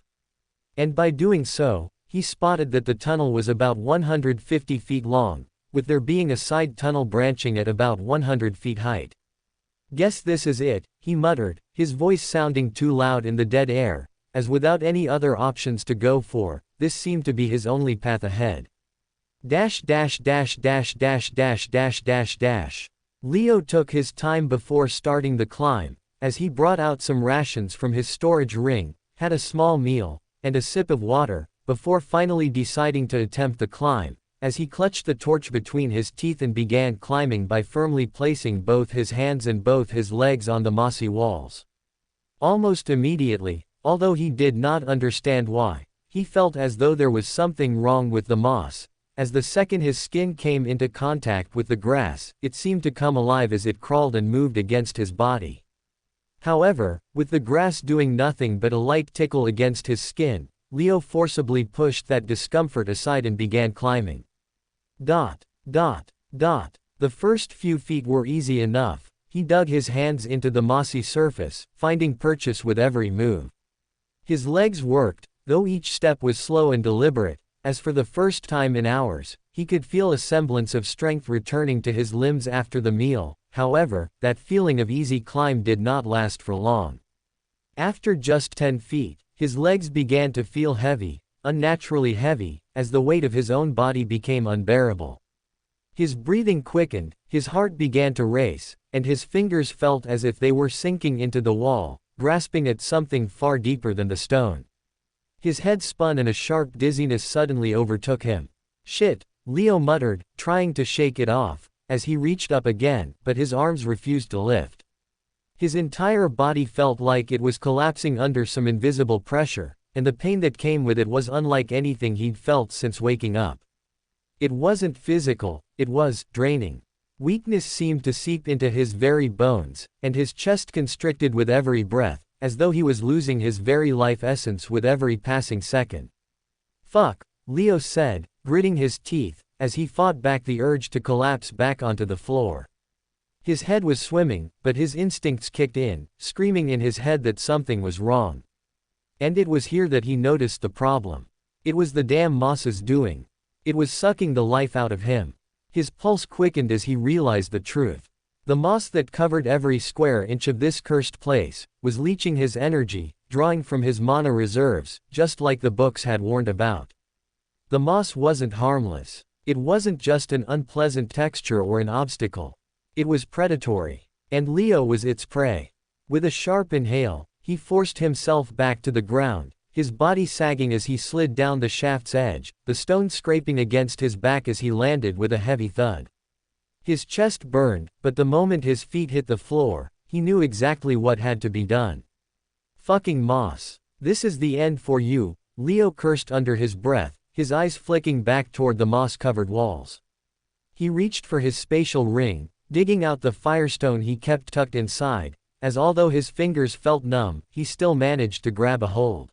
And by doing so, he spotted that the tunnel was about 150 feet long, with there being a side tunnel branching at about 100 feet height. Guess this is it, he muttered, his voice sounding too loud in the dead air, as without any other options to go for, this seemed to be his only path ahead. Dash dash dash dash dash dash dash dash dash. Leo took his time before starting the climb, as he brought out some rations from his storage ring, had a small meal, and a sip of water, before finally deciding to attempt the climb, as he clutched the torch between his teeth and began climbing by firmly placing both his hands and both his legs on the mossy walls. Almost immediately, although he did not understand why, he felt as though there was something wrong with the moss, as the second his skin came into contact with the grass, it seemed to come alive as it crawled and moved against his body. However, with the grass doing nothing but a light tickle against his skin, Leo forcibly pushed that discomfort aside and began climbing. Dot, dot, dot. The first few feet were easy enough. He dug his hands into the mossy surface, finding purchase with every move. His legs worked, though each step was slow and deliberate, as for the first time in hours, he could feel a semblance of strength returning to his limbs after the meal. However, that feeling of easy climb did not last for long. After just 10 feet, his legs began to feel heavy, unnaturally heavy, as the weight of his own body became unbearable. His breathing quickened, his heart began to race, and his fingers felt as if they were sinking into the wall, grasping at something far deeper than the stone. His head spun and a sharp dizziness suddenly overtook him. Shit, Leo muttered, trying to shake it off, as he reached up again, but his arms refused to lift. His entire body felt like it was collapsing under some invisible pressure, and the pain that came with it was unlike anything he'd felt since waking up. It wasn't physical, it was draining. Weakness seemed to seep into his very bones, and his chest constricted with every breath, as though he was losing his very life essence with every passing second. Fuck, Leo said, gritting his teeth, as he fought back the urge to collapse back onto the floor. His head was swimming, but his instincts kicked in, screaming in his head that something was wrong. And it was here that he noticed the problem. It was the damn moss's doing. It was sucking the life out of him. His pulse quickened as he realized the truth. The moss that covered every square inch of this cursed place was leeching his energy, drawing from his mana reserves, just like the books had warned about. The moss wasn't harmless. It wasn't just an unpleasant texture or an obstacle. It was predatory. And Leo was its prey. With a sharp inhale, he forced himself back to the ground, his body sagging as he slid down the shaft's edge, the stone scraping against his back as he landed with a heavy thud. His chest burned, but the moment his feet hit the floor, he knew exactly what had to be done. Fucking moss. This is the end for you, Leo cursed under his breath, his eyes flicking back toward the moss-covered walls. He reached for his spatial ring, digging out the firestone he kept tucked inside, as although his fingers felt numb, he still managed to grab a hold.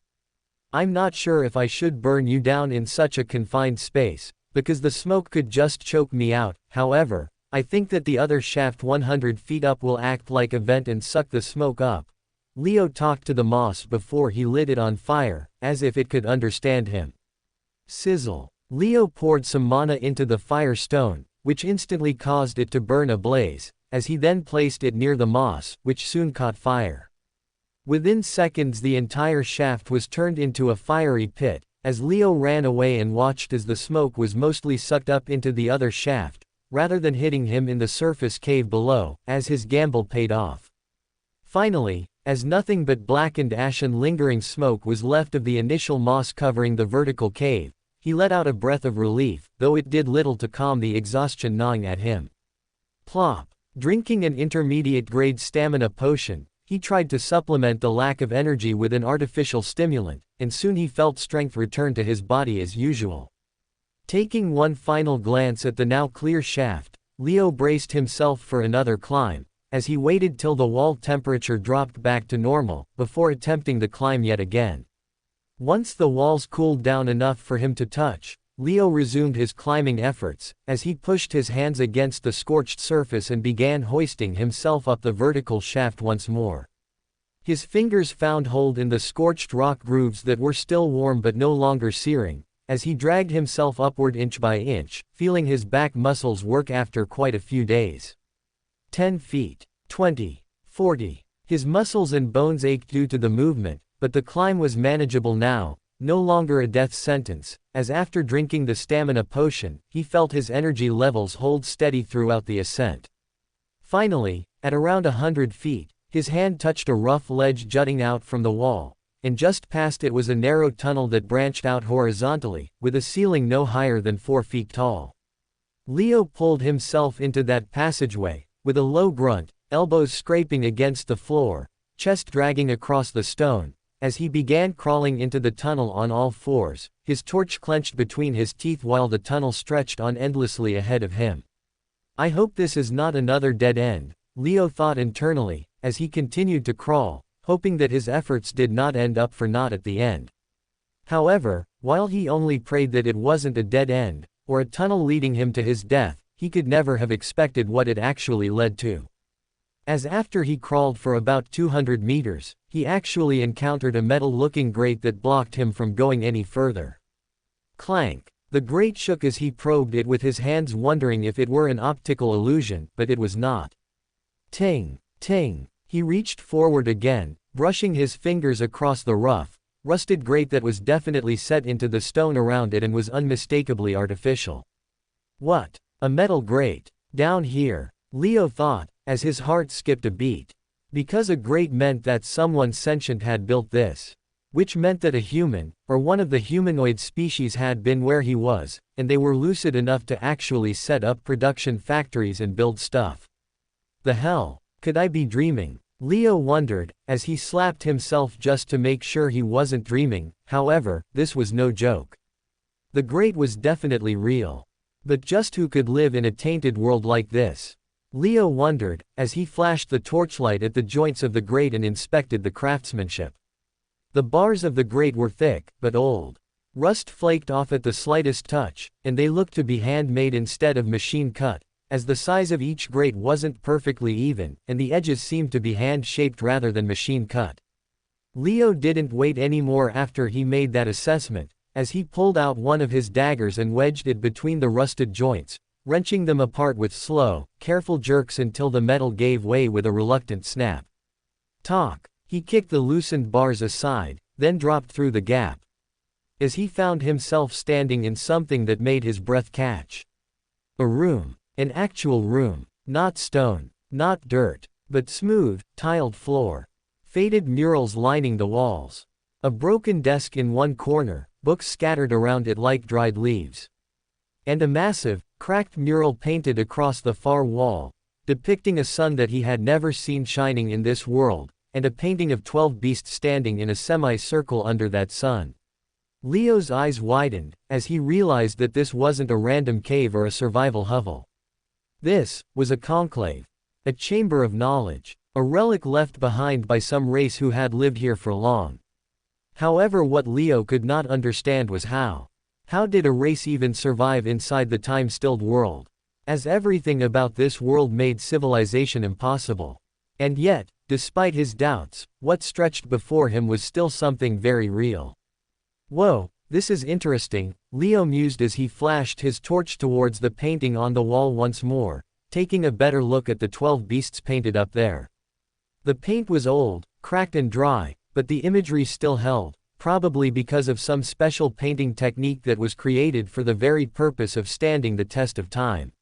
I'm not sure if I should burn you down in such a confined space, because the smoke could just choke me out. However, I think that the other shaft 100 feet up will act like a vent and suck the smoke up. Leo talked to the moss before he lit it on fire, as if it could understand him. Sizzle. Leo poured some mana into the fire stone, which instantly caused it to burn ablaze, as he then placed it near the moss, which soon caught fire. Within seconds the entire shaft was turned into a fiery pit, as Leo ran away and watched as the smoke was mostly sucked up into the other shaft, rather than hitting him in the surface cave below, as his gamble paid off. Finally, as nothing but black and ashen lingering smoke was left of the initial moss covering the vertical cave, he let out a breath of relief, though it did little to calm the exhaustion gnawing at him. Plop. Drinking an intermediate-grade stamina potion, he tried to supplement the lack of energy with an artificial stimulant, and soon he felt strength return to his body as usual. Taking one final glance at the now clear shaft, Leo braced himself for another climb, as he waited till the wall temperature dropped back to normal, before attempting the climb yet again. Once the walls cooled down enough for him to touch, Leo resumed his climbing efforts, as he pushed his hands against the scorched surface and began hoisting himself up the vertical shaft once more. His fingers found hold in the scorched rock grooves that were still warm but no longer searing, as he dragged himself upward inch by inch, feeling his back muscles work after quite a few days. 10 feet. 20. 40. His muscles and bones ached due to the movement, but the climb was manageable now, no longer a death sentence, as after drinking the stamina potion, he felt his energy levels hold steady throughout the ascent. Finally, at around 100 feet, his hand touched a rough ledge jutting out from the wall, and just past it was a narrow tunnel that branched out horizontally, with a ceiling no higher than 4 feet tall. Leo pulled himself into that passageway, with a low grunt, elbows scraping against the floor, chest dragging across the stone, as he began crawling into the tunnel on all fours, his torch clenched between his teeth while the tunnel stretched on endlessly ahead of him. I hope this is not another dead end, Leo thought internally, as he continued to crawl, hoping that his efforts did not end up for naught at the end. However, while he only prayed that it wasn't a dead end, or a tunnel leading him to his death, he could never have expected what it actually led to. As after he crawled for about 200 meters, he actually encountered a metal-looking grate that blocked him from going any further. Clank! The grate shook as he probed it with his hands, wondering if it were an optical illusion, but it was not. Ting! Ting! He reached forward again, brushing his fingers across the rough, rusted grate that was definitely set into the stone around it and was unmistakably artificial. What? A metal grate. Down here, Leo thought, as his heart skipped a beat. Because a grate meant that someone sentient had built this. Which meant that a human, or one of the humanoid species had been where he was, and they were lucid enough to actually set up production factories and build stuff. The hell? Could I be dreaming? Leo wondered, as he slapped himself just to make sure he wasn't dreaming. However, this was no joke. The grate was definitely real. But just who could live in a tainted world like this? Leo wondered, as he flashed the torchlight at the joints of the grate and inspected the craftsmanship. The bars of the grate were thick, but old. Rust flaked off at the slightest touch, and they looked to be handmade instead of machine-cut, as the size of each grate wasn't perfectly even, and the edges seemed to be hand-shaped rather than machine-cut. Leo didn't wait anymore after he made that assessment, as he pulled out one of his daggers and wedged it between the rusted joints, wrenching them apart with slow, careful jerks until the metal gave way with a reluctant snap. Talk! He kicked the loosened bars aside, then dropped through the gap. As he found himself standing in something that made his breath catch. A room. An actual room. Not stone. Not dirt. But smooth, tiled floor. Faded murals lining the walls. A broken desk in one corner, books scattered around it like dried leaves. And a massive, cracked mural painted across the far wall, depicting a sun that he had never seen shining in this world, and a painting of 12 beasts standing in a semicircle under that sun. Leo's eyes widened, as he realized that this wasn't a random cave or a survival hovel. This was a conclave. A chamber of knowledge. A relic left behind by some race who had lived here for long. However, what Leo could not understand was how. How did a race even survive inside the time-stilled world? as everything about this world made civilization impossible. And yet, despite his doubts, what stretched before him was still something very real. "Whoa, this is interesting," Leo mused as he flashed his torch towards the painting on the wall once more, taking a better look at the 12 beasts painted up there. The paint was old, cracked and dry, but the imagery still held, probably because of some special painting technique that was created for the very purpose of standing the test of time.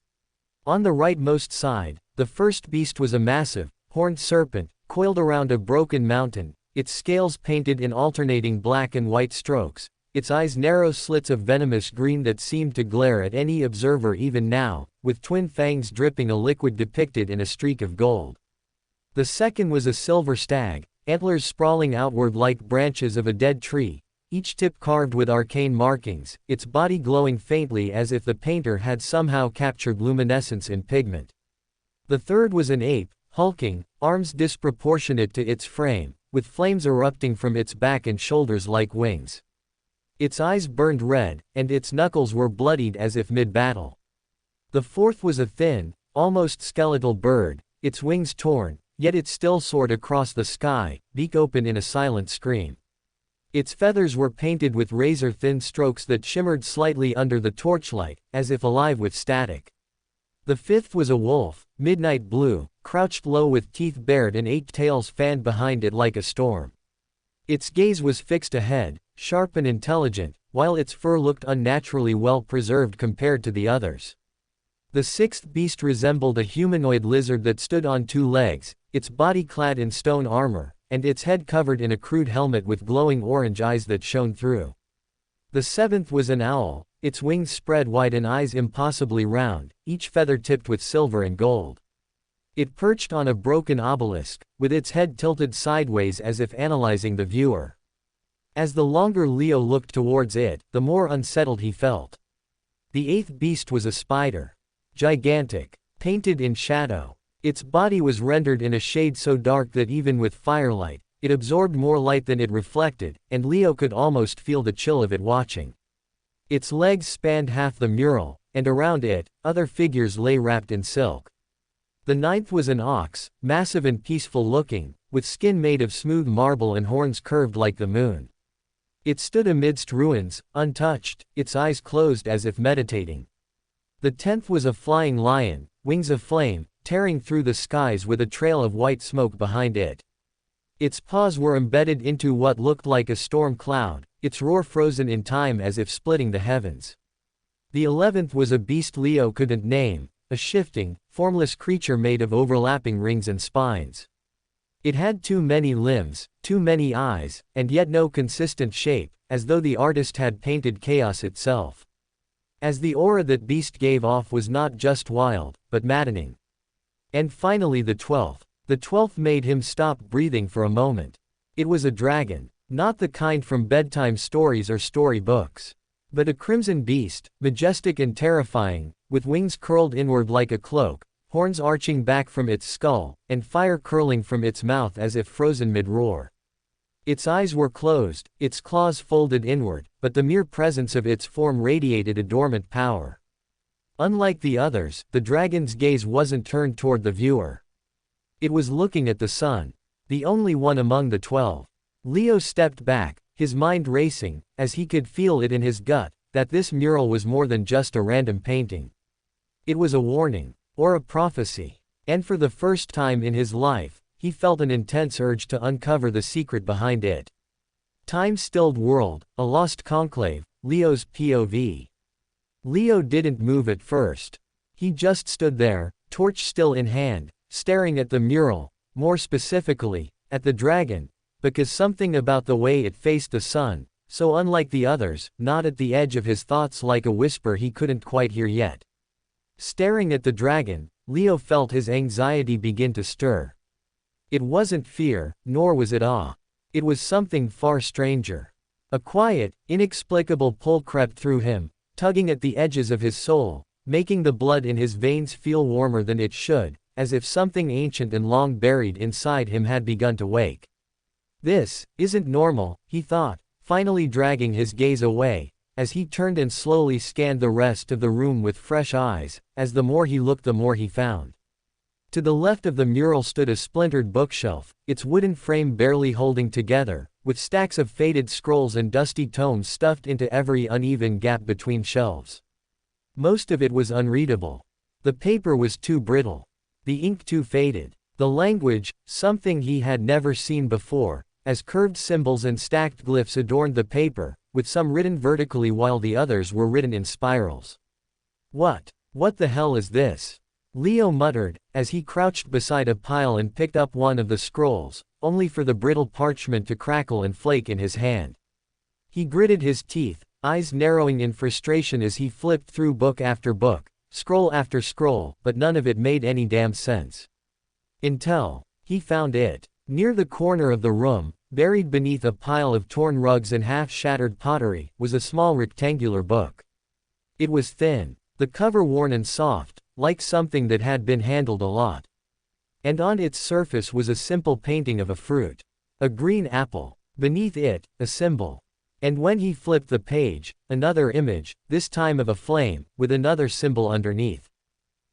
On the rightmost side, the first beast was a massive, horned serpent, coiled around a broken mountain, its scales painted in alternating black and white strokes, its eyes narrow slits of venomous green that seemed to glare at any observer even now, with twin fangs dripping a liquid depicted in a streak of gold. The second was a silver stag, antlers sprawling outward like branches of a dead tree, each tip carved with arcane markings, its body glowing faintly as if the painter had somehow captured luminescence in pigment. The third was an ape, hulking, arms disproportionate to its frame, with flames erupting from its back and shoulders like wings. Its eyes burned red, and its knuckles were bloodied as if mid-battle. The fourth was a thin, almost skeletal bird, its wings torn, yet it still soared across the sky, beak open in a silent scream. Its feathers were painted with razor-thin strokes that shimmered slightly under the torchlight, as if alive with static. The fifth was a wolf, midnight blue, crouched low with teeth bared and 8 tails fanned behind it like a storm. Its gaze was fixed ahead, sharp and intelligent, while its fur looked unnaturally well preserved compared to the others. The sixth beast resembled a humanoid lizard that stood on 2 legs, its body clad in stone armor, and its head covered in a crude helmet with glowing orange eyes that shone through. The seventh was an owl, its wings spread wide and eyes impossibly round, each feather tipped with silver and gold. It perched on a broken obelisk, with its head tilted sideways as if analyzing the viewer. As the longer Leo looked towards it, the more unsettled he felt. The eighth beast was a spider. Gigantic, painted in shadow. Its body was rendered in a shade so dark that even with firelight, it absorbed more light than it reflected, and Leo could almost feel the chill of it watching. Its legs spanned half the mural, and around it, other figures lay wrapped in silk. The ninth was an ox, massive and peaceful looking, with skin made of smooth marble and horns curved like the moon. It stood amidst ruins, untouched, its eyes closed as if meditating. The 10th was a flying lion, wings of flame, tearing through the skies with a trail of white smoke behind it. Its paws were embedded into what looked like a storm cloud, its roar frozen in time as if splitting the heavens. The 11th was a beast Leo couldn't name, a shifting, formless creature made of overlapping rings and spines. It had too many limbs, too many eyes, and yet no consistent shape, as though the artist had painted chaos itself. As the aura that beast gave off was not just wild, but maddening. And finally the 12th. The 12th made him stop breathing for a moment. It was a dragon, not the kind from bedtime stories or storybooks, but a crimson beast, majestic and terrifying, with wings curled inward like a cloak, horns arching back from its skull, and fire curling from its mouth as if frozen mid-roar. Its eyes were closed, its claws folded inward, but the mere presence of its form radiated a dormant power. Unlike the others, the dragon's gaze wasn't turned toward the viewer. It was looking at the sun, the only one among the 12. Leo stepped back, his mind racing, as he could feel it in his gut, that this mural was more than just a random painting. It was a warning, or a prophecy, and for the first time in his life, he felt an intense urge to uncover the secret behind it. Time-stilled world, a lost conclave, Leo's POV. Leo didn't move at first. He just stood there, torch still in hand, staring at the mural, more specifically, at the dragon, because something about the way it faced the sun, so unlike the others, gnawed at the edge of his thoughts like a whisper he couldn't quite hear yet. Staring at the dragon, Leo felt his anxiety begin to stir. It wasn't fear, nor was it awe. It was something far stranger. A quiet, inexplicable pull crept through him, tugging at the edges of his soul, making the blood in his veins feel warmer than it should, as if something ancient and long buried inside him had begun to wake. This isn't normal, he thought, finally dragging his gaze away, as he turned and slowly scanned the rest of the room with fresh eyes, as the more he looked the more he found. To the left of the mural stood a splintered bookshelf, its wooden frame barely holding together, with stacks of faded scrolls and dusty tomes stuffed into every uneven gap between shelves. Most of it was unreadable. The paper was too brittle. The ink too faded. The language, something he had never seen before, as curved symbols and stacked glyphs adorned the paper, with some written vertically while the others were written in spirals. What the hell is this? Leo muttered, as he crouched beside a pile and picked up one of the scrolls, only for the brittle parchment to crackle and flake in his hand. He gritted his teeth, eyes narrowing in frustration as he flipped through book after book, scroll after scroll, but none of it made any damn sense. Until he found it. Near the corner of the room, buried beneath a pile of torn rugs and half-shattered pottery, was a small rectangular book. It was thin, the cover worn and soft, like something that had been handled a lot. And on its surface was a simple painting of a fruit. A green apple. Beneath it, a symbol. And when he flipped the page, another image, this time of a flame, with another symbol underneath.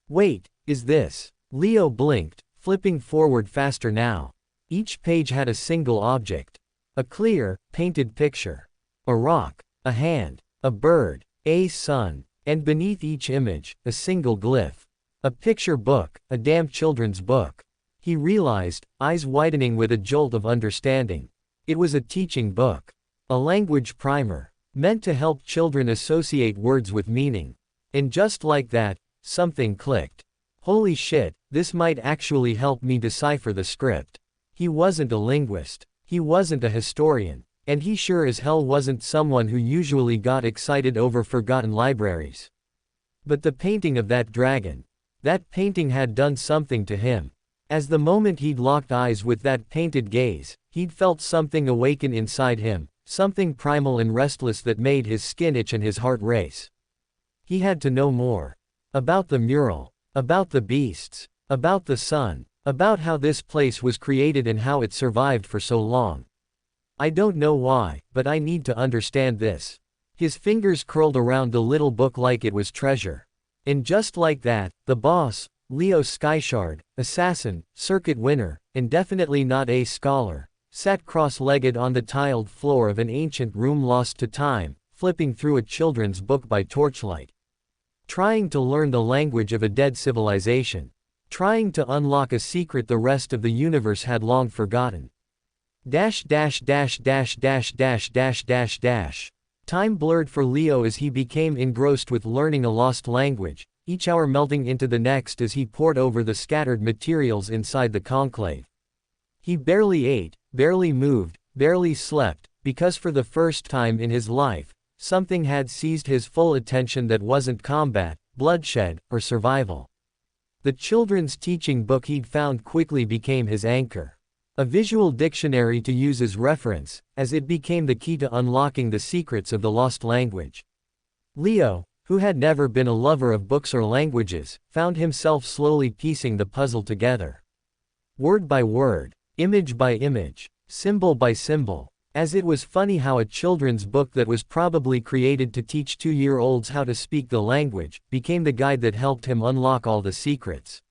Wait, is this? Leo blinked, flipping forward faster now. Each page had a single object. A clear, painted picture. A rock, a hand, a bird, a sun. And beneath each image, a single glyph. A picture book, a damn children's book. He realized, eyes widening with a jolt of understanding. It was a teaching book. A language primer. Meant to help children associate words with meaning. And just like that, something clicked. Holy shit, this might actually help me decipher the script. He wasn't a linguist. He wasn't a historian. And he sure as hell wasn't someone who usually got excited over forgotten libraries. But the painting of that dragon. That painting had done something to him. As the moment he'd locked eyes with that painted gaze, he'd felt something awaken inside him, something primal and restless that made his skin itch and his heart race. He had to know more. About the mural. About the beasts. About the sun. About how this place was created and how it survived for so long. I don't know why, but I need to understand this. His fingers curled around the little book like it was treasure. And just like that, the boss, Leo Skyshard, assassin, circuit winner, and definitely not a scholar, sat cross-legged on the tiled floor of an ancient room lost to time, flipping through a children's book by torchlight. Trying to learn the language of a dead civilization. Trying to unlock a secret the rest of the universe had long forgotten. Time blurred for Leo as he became engrossed with learning a lost language, each hour melting into the next as he pored over the scattered materials inside the conclave. He barely ate, barely moved, barely slept, because for the first time in his life, something had seized his full attention that wasn't combat, bloodshed, or survival. The children's teaching book he'd found quickly became his anchor. A visual dictionary to use as reference, as it became the key to unlocking the secrets of the lost language. Leo, who had never been a lover of books or languages, found himself slowly piecing the puzzle together. Word by word, image by image, symbol by symbol, as it was funny how a children's book that was probably created to teach 2-year-olds how to speak the language, became the guide that helped him unlock all the secrets.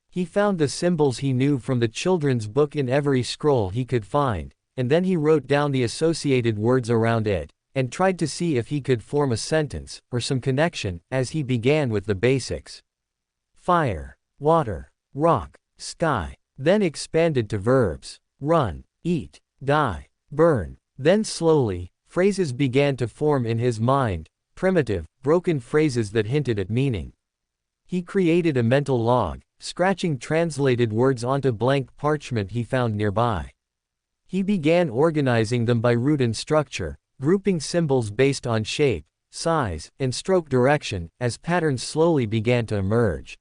He found the symbols he knew from the children's book in every scroll he could find, and then he wrote down the associated words around it, and tried to see if he could form a sentence, or some connection, as he began with the basics. Fire, water, rock, sky, then expanded to verbs. Run, eat, die, burn. Then slowly, phrases began to form in his mind, primitive, broken phrases that hinted at meaning. He created a mental log, scratching translated words onto blank parchment he found nearby. He began organizing them by root and structure, grouping symbols based on shape, size, and stroke direction, as patterns slowly began to emerge.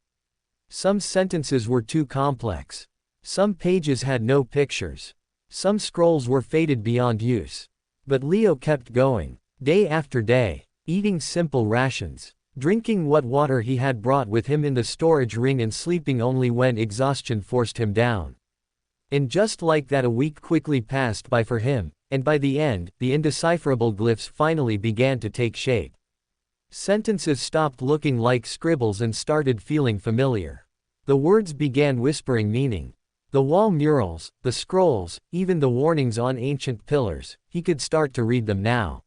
Some sentences were too complex. Some pages had no pictures. Some scrolls were faded beyond use. But Leo kept going, day after day, eating simple rations, drinking what water he had brought with him in the storage ring and sleeping only when exhaustion forced him down. And just like that a week quickly passed by for him, and by the end, the indecipherable glyphs finally began to take shape. Sentences stopped looking like scribbles and started feeling familiar. The words began whispering meaning. The wall murals, the scrolls, even the warnings on ancient pillars, he could start to read them now.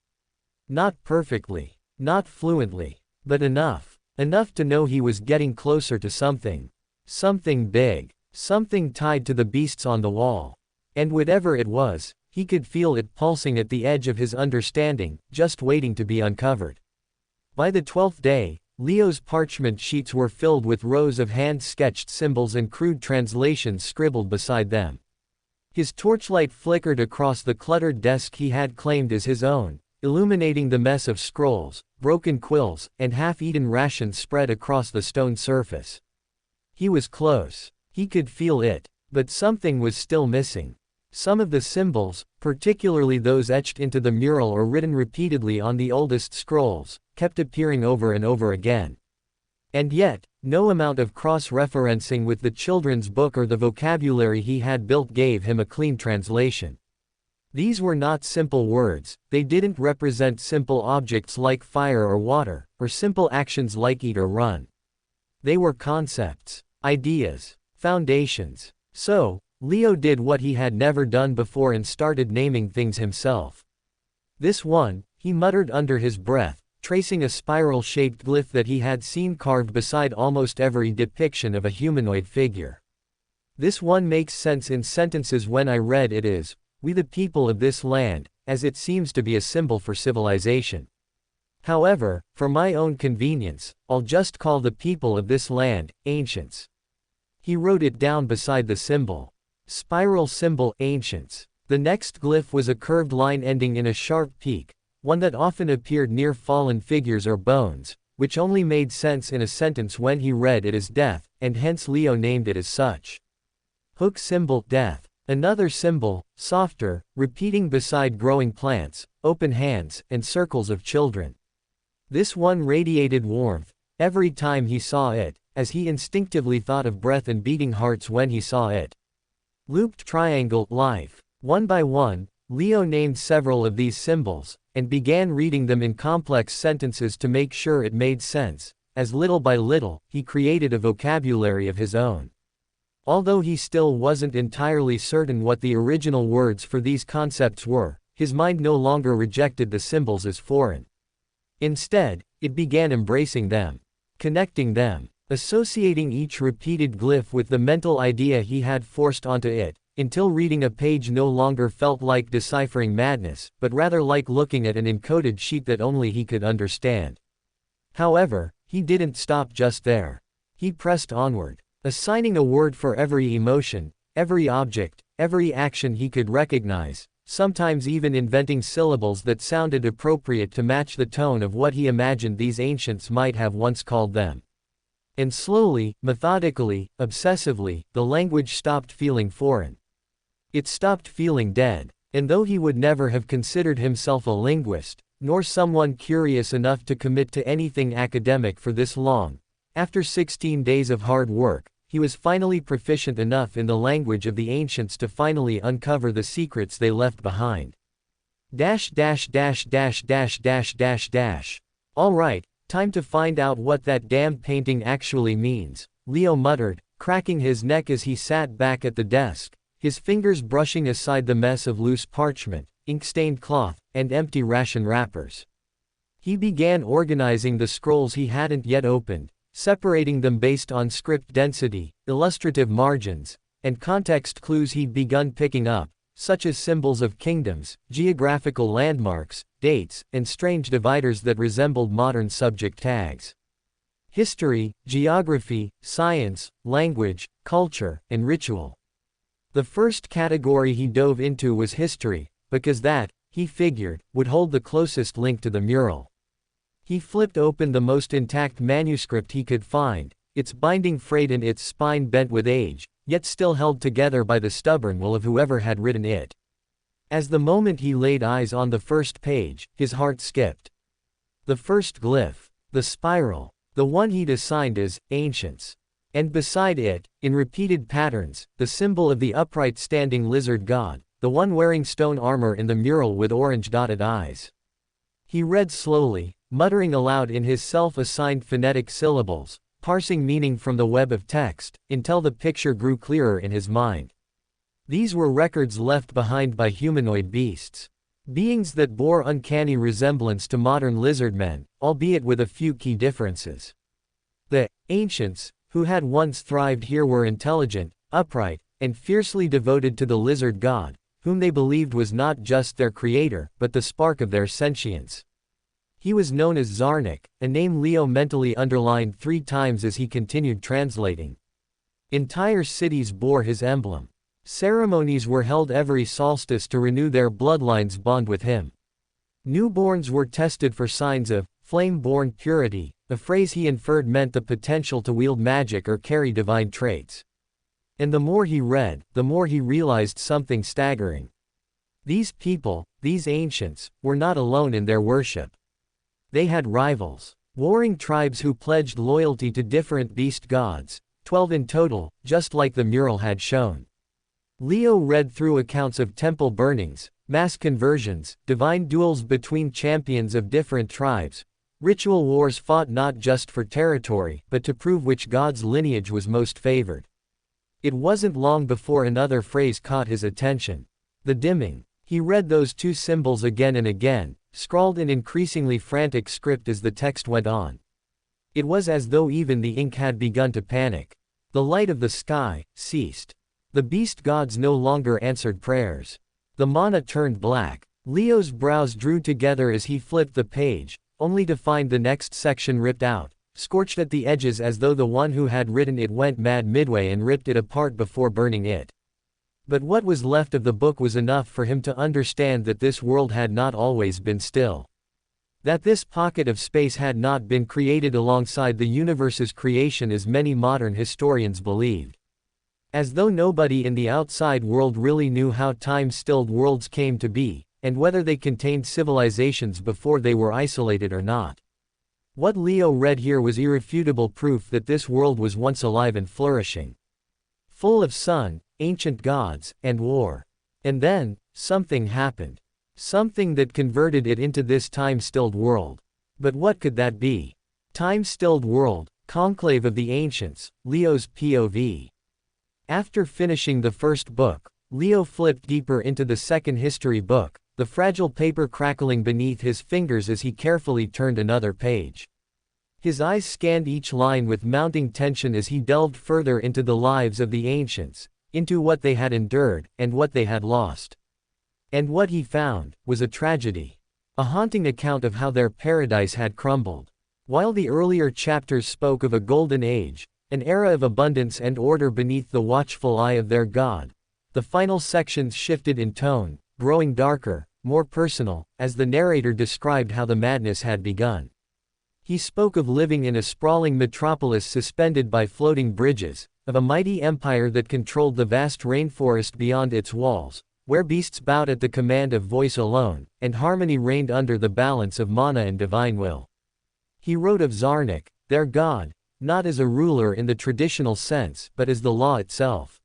Not perfectly, not fluently, but enough. Enough to know he was getting closer to something. Something big. Something tied to the beasts on the wall. And whatever it was, he could feel it pulsing at the edge of his understanding, just waiting to be uncovered. By the 12th day, Leo's parchment sheets were filled with rows of hand-sketched symbols and crude translations scribbled beside them. His torchlight flickered across the cluttered desk he had claimed as his own, illuminating the mess of scrolls, broken quills, and half-eaten rations spread across the stone surface. He was close. He could feel it. But something was still missing. Some of the symbols, particularly those etched into the mural or written repeatedly on the oldest scrolls, kept appearing over and over again. And yet, no amount of cross-referencing with the children's book or the vocabulary he had built gave him a clean translation. These were not simple words, they didn't represent simple objects like fire or water, or simple actions like eat or run. They were concepts, ideas, foundations. So, Leo did what he had never done before and started naming things himself. This one, he muttered under his breath, tracing a spiral-shaped glyph that he had seen carved beside almost every depiction of a humanoid figure. This one makes sense in sentences when I read it is, "We the people of this land," as it seems to be a symbol for civilization. However, for my own convenience, I'll just call the people of this land, ancients. He wrote it down beside the symbol. Spiral symbol, ancients. The next glyph was a curved line ending in a sharp peak, one that often appeared near fallen figures or bones, which only made sense in a sentence when he read it as death, and hence Leo named it as such. Hook symbol, death. Another symbol, softer, repeating beside growing plants, open hands, and circles of children. This one radiated warmth every time he saw it, as he instinctively thought of breath and beating hearts when he saw it. Looped triangle, life. One by one, Leo named several of these symbols, and began reading them in complex sentences to make sure it made sense, as little by little, he created a vocabulary of his own. Although he still wasn't entirely certain what the original words for these concepts were, his mind no longer rejected the symbols as foreign. Instead, it began embracing them, connecting them, associating each repeated glyph with the mental idea he had forced onto it, until reading a page no longer felt like deciphering madness, but rather like looking at an encoded sheet that only he could understand. However, he didn't stop just there. He pressed onward, assigning a word for every emotion, every object, every action he could recognize, sometimes even inventing syllables that sounded appropriate to match the tone of what he imagined these ancients might have once called them. And slowly, methodically, obsessively, the language stopped feeling foreign. It stopped feeling dead. And though he would never have considered himself a linguist, nor someone curious enough to commit to anything academic for this long, after 16 days of hard work, he was finally proficient enough in the language of the ancients to finally uncover the secrets they left behind. All right, time to find out what that damned painting actually means, Leo muttered, cracking his neck as he sat back at the desk, his fingers brushing aside the mess of loose parchment, ink-stained cloth, and empty ration wrappers. He began organizing the scrolls he hadn't yet opened, separating them based on script density, illustrative margins, and context clues he'd begun picking up, such as symbols of kingdoms, geographical landmarks, dates, and strange dividers that resembled modern subject tags. History, geography, science, language, culture, and ritual. The first category he dove into was history, because that, he figured, would hold the closest link to the mural. He flipped open the most intact manuscript he could find, its binding frayed and its spine bent with age, yet still held together by the stubborn will of whoever had written it. As the moment he laid eyes on the first page, his heart skipped. The first glyph, the spiral, the one he'd assigned as ancients. And beside it, in repeated patterns, the symbol of the upright standing lizard god, the one wearing stone armor in the mural with orange dotted eyes. He read slowly, muttering aloud in his self-assigned phonetic syllables, parsing meaning from the web of text, until the picture grew clearer in his mind. These were records left behind by humanoid beasts. Beings that bore uncanny resemblance to modern lizardmen, albeit with a few key differences. The ancients, who had once thrived here, were intelligent, upright, and fiercely devoted to the lizard god, whom they believed was not just their creator, but the spark of their sentience. He was known as Zarnik, a name Leo mentally underlined 3 times as he continued translating. Entire cities bore his emblem. Ceremonies were held every solstice to renew their bloodline's bond with him. Newborns were tested for signs of flame-born purity, a phrase he inferred meant the potential to wield magic or carry divine traits. And the more he read, the more he realized something staggering. These people, these ancients, were not alone in their worship. They had rivals, warring tribes who pledged loyalty to different beast gods, 12 in total, just like the mural had shown. Leo read through accounts of temple burnings, mass conversions, divine duels between champions of different tribes, ritual wars fought not just for territory, but to prove which god's lineage was most favored. It wasn't long before another phrase caught his attention. The dimming. He read those 2 symbols again and again, scrawled in increasingly frantic script as the text went on. It was as though even the ink had begun to panic. The light of the sky ceased. The beast gods no longer answered prayers. The mana turned black. Leo's brows drew together as he flipped the page, only to find the next section ripped out, scorched at the edges as though the one who had written it went mad midway and ripped it apart before burning it. But what was left of the book was enough for him to understand that this world had not always been still. That this pocket of space had not been created alongside the universe's creation as many modern historians believed. As though nobody in the outside world really knew how time-stilled worlds came to be, and whether they contained civilizations before they were isolated or not. What Leo read here was irrefutable proof that this world was once alive and flourishing. Full of sun, ancient gods, and war. And then, something happened. Something that converted it into this time-stilled world. But what could that be? Time-stilled world, conclave of the ancients, Leo's POV. After finishing the first book, Leo flipped deeper into the second history book, the fragile paper crackling beneath his fingers as he carefully turned another page. His eyes scanned each line with mounting tension as he delved further into the lives of the ancients, into what they had endured, and what they had lost. And what he found was a tragedy. A haunting account of how their paradise had crumbled. While the earlier chapters spoke of a golden age, an era of abundance and order beneath the watchful eye of their god, the final sections shifted in tone, growing darker, more personal, as the narrator described how the madness had begun. He spoke of living in a sprawling metropolis suspended by floating bridges, of a mighty empire that controlled the vast rainforest beyond its walls, where beasts bowed at the command of voice alone, and harmony reigned under the balance of mana and divine will. He wrote of Zarnik, their god, not as a ruler in the traditional sense, but as the law itself.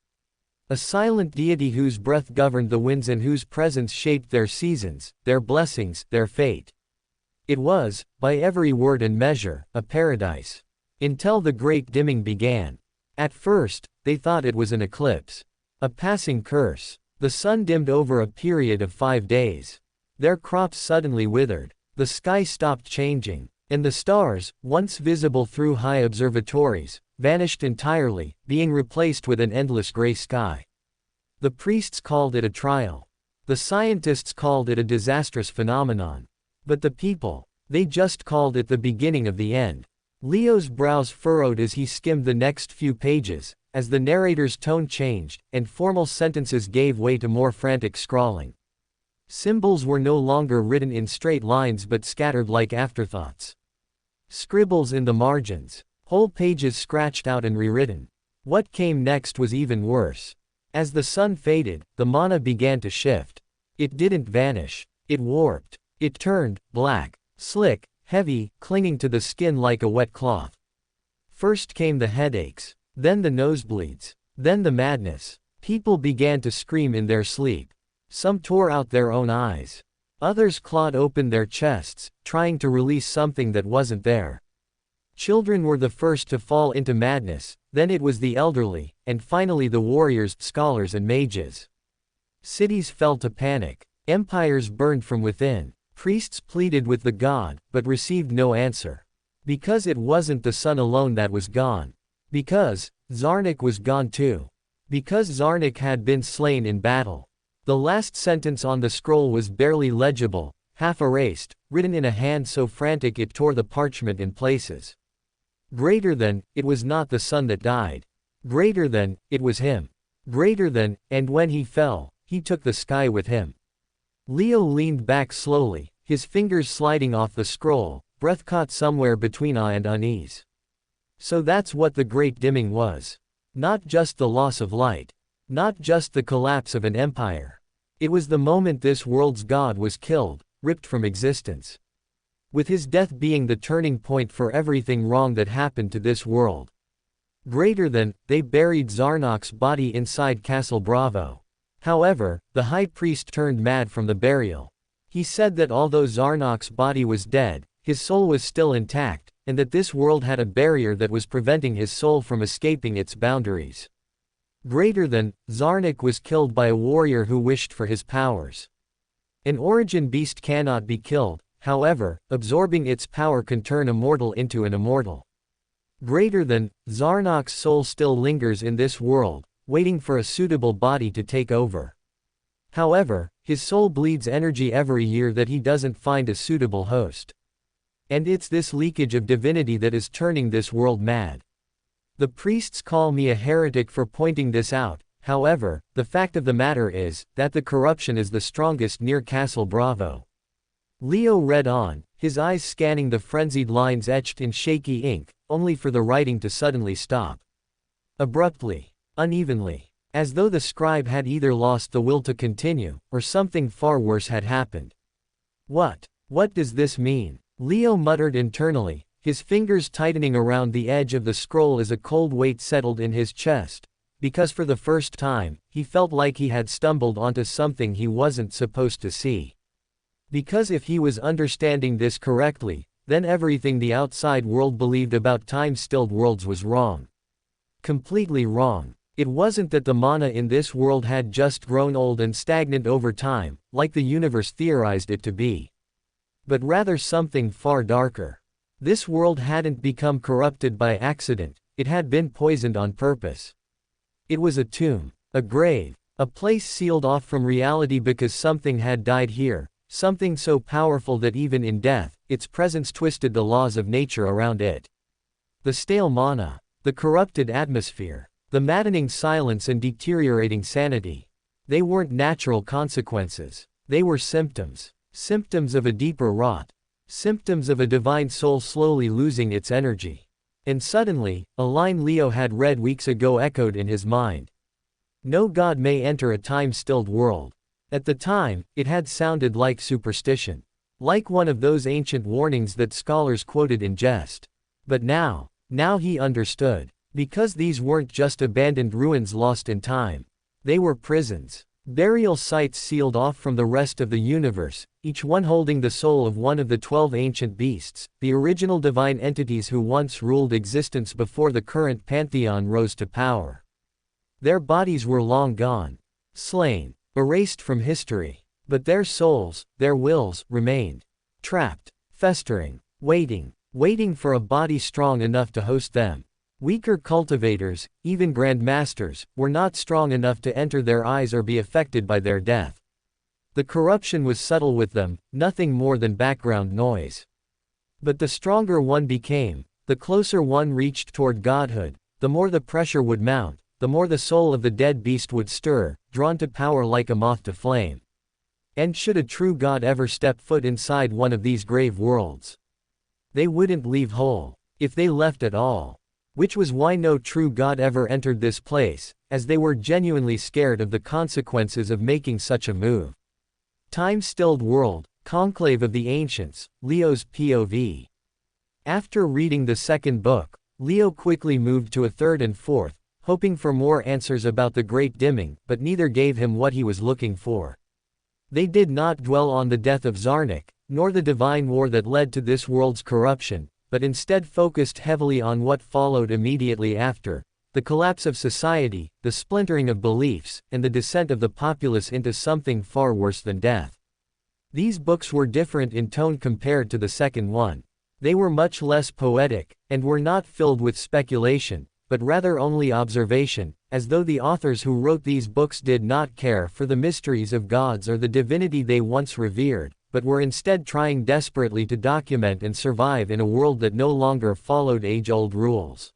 A silent deity whose breath governed the winds and whose presence shaped their seasons, their blessings, their fate. It was, by every word and measure, a paradise. Until the great dimming began. At first, they thought it was an eclipse. A passing curse. The sun dimmed over a period of 5 days. Their crops suddenly withered. The sky stopped changing. And the stars, once visible through high observatories, vanished entirely, being replaced with an endless gray sky. The priests called it a trial. The scientists called it a disastrous phenomenon. But the people, they just called it the beginning of the end. Leo's brows furrowed as he skimmed the next few pages, as the narrator's tone changed, and formal sentences gave way to more frantic scrawling. Symbols were no longer written in straight lines but scattered like afterthoughts. Scribbles in the margins. Whole pages scratched out and rewritten. What came next was even worse. As the sun faded, the mana began to shift. It didn't vanish. It warped. It turned black, slick, heavy, clinging to the skin like a wet cloth. First came the headaches, then the nosebleeds, then the madness. People began to scream in their sleep. Some tore out their own eyes. Others clawed open their chests, trying to release something that wasn't there. Children were the first to fall into madness, then it was the elderly, and finally the warriors, scholars and mages. Cities fell to panic. Empires burned from within. Priests pleaded with the god, but received no answer. Because it wasn't the sun alone that was gone. Because Zarnik was gone too. Because Zarnik had been slain in battle. The last sentence on the scroll was barely legible, half erased, written in a hand so frantic it tore the parchment in places. Greater than, it was not the sun that died. Greater than, it was him. Greater than, and when he fell, he took the sky with him. Leo leaned back slowly, his fingers sliding off the scroll, breath caught somewhere between awe and unease. So that's what the Great Dimming was. Not just the loss of light. Not just the collapse of an empire. It was the moment this world's god was killed, ripped from existence. With his death being the turning point for everything wrong that happened to this world. Greater than, they buried Zarnok's body inside Castle Bravo. However, the high priest turned mad from the burial. He said that although Zarnok's body was dead, his soul was still intact, and that this world had a barrier that was preventing his soul from escaping its boundaries. Greater than, Zarnik was killed by a warrior who wished for his powers. An origin beast cannot be killed, however, absorbing its power can turn a mortal into an immortal. Greater than, Zarnok's soul still lingers in this world, waiting for a suitable body to take over. However, his soul bleeds energy every year that he doesn't find a suitable host. And it's this leakage of divinity that is turning this world mad. The priests call me a heretic for pointing this out, however, the fact of the matter is, that the corruption is the strongest near Castle Bravo. Leo read on, his eyes scanning the frenzied lines etched in shaky ink, only for the writing to suddenly stop. Abruptly. Unevenly. As though the scribe had either lost the will to continue, or something far worse had happened. What does this mean? Leo muttered internally, his fingers tightening around the edge of the scroll as a cold weight settled in his chest, because for the first time, he felt like he had stumbled onto something he wasn't supposed to see. Because if he was understanding this correctly, then everything the outside world believed about time-stilled worlds was wrong. Completely wrong. It wasn't that the mana in this world had just grown old and stagnant over time, like the universe theorized it to be. But rather something far darker. This world hadn't become corrupted by accident, it had been poisoned on purpose. It was a tomb, a grave, a place sealed off from reality because something had died here, something so powerful that even in death, its presence twisted the laws of nature around it. The stale mana, the corrupted atmosphere, the maddening silence and deteriorating sanity. They weren't natural consequences. They were symptoms. Symptoms of a deeper rot. Symptoms of a divine soul slowly losing its energy. And suddenly, a line Leo had read weeks ago echoed in his mind. No god may enter a time-stilled world. At the time, it had sounded like superstition. Like one of those ancient warnings that scholars quoted in jest. But now he understood. Because these weren't just abandoned ruins lost in time. They were prisons. Burial sites sealed off from the rest of the universe, each one holding the soul of one of the 12 ancient beasts, the original divine entities who once ruled existence before the current pantheon rose to power. Their bodies were long gone. Slain. Erased from history. But their souls, their wills, remained. Trapped. Festering. Waiting for a body strong enough to host them. Weaker cultivators, even grandmasters, were not strong enough to enter their eyes or be affected by their death. The corruption was subtle with them, nothing more than background noise. But the stronger one became, the closer one reached toward godhood, the more the pressure would mount, the more the soul of the dead beast would stir, drawn to power like a moth to flame. And should a true god ever step foot inside one of these grave worlds, they wouldn't leave whole, if they left at all. Which was why no true god ever entered this place, as they were genuinely scared of the consequences of making such a move. Time-stilled world, conclave of the ancients, Leo's POV. After reading the second book, Leo quickly moved to a third and fourth, hoping for more answers about the Great Dimming, but neither gave him what he was looking for. They did not dwell on the death of Zarnik, nor the divine war that led to this world's corruption, but instead focused heavily on what followed immediately after: the collapse of society, the splintering of beliefs, and the descent of the populace into something far worse than death. These books were different in tone compared to the second one. They were much less poetic, and were not filled with speculation, but rather only observation, as though the authors who wrote these books did not care for the mysteries of gods or the divinity they once revered, but were instead trying desperately to document and survive in a world that no longer followed age-old rules.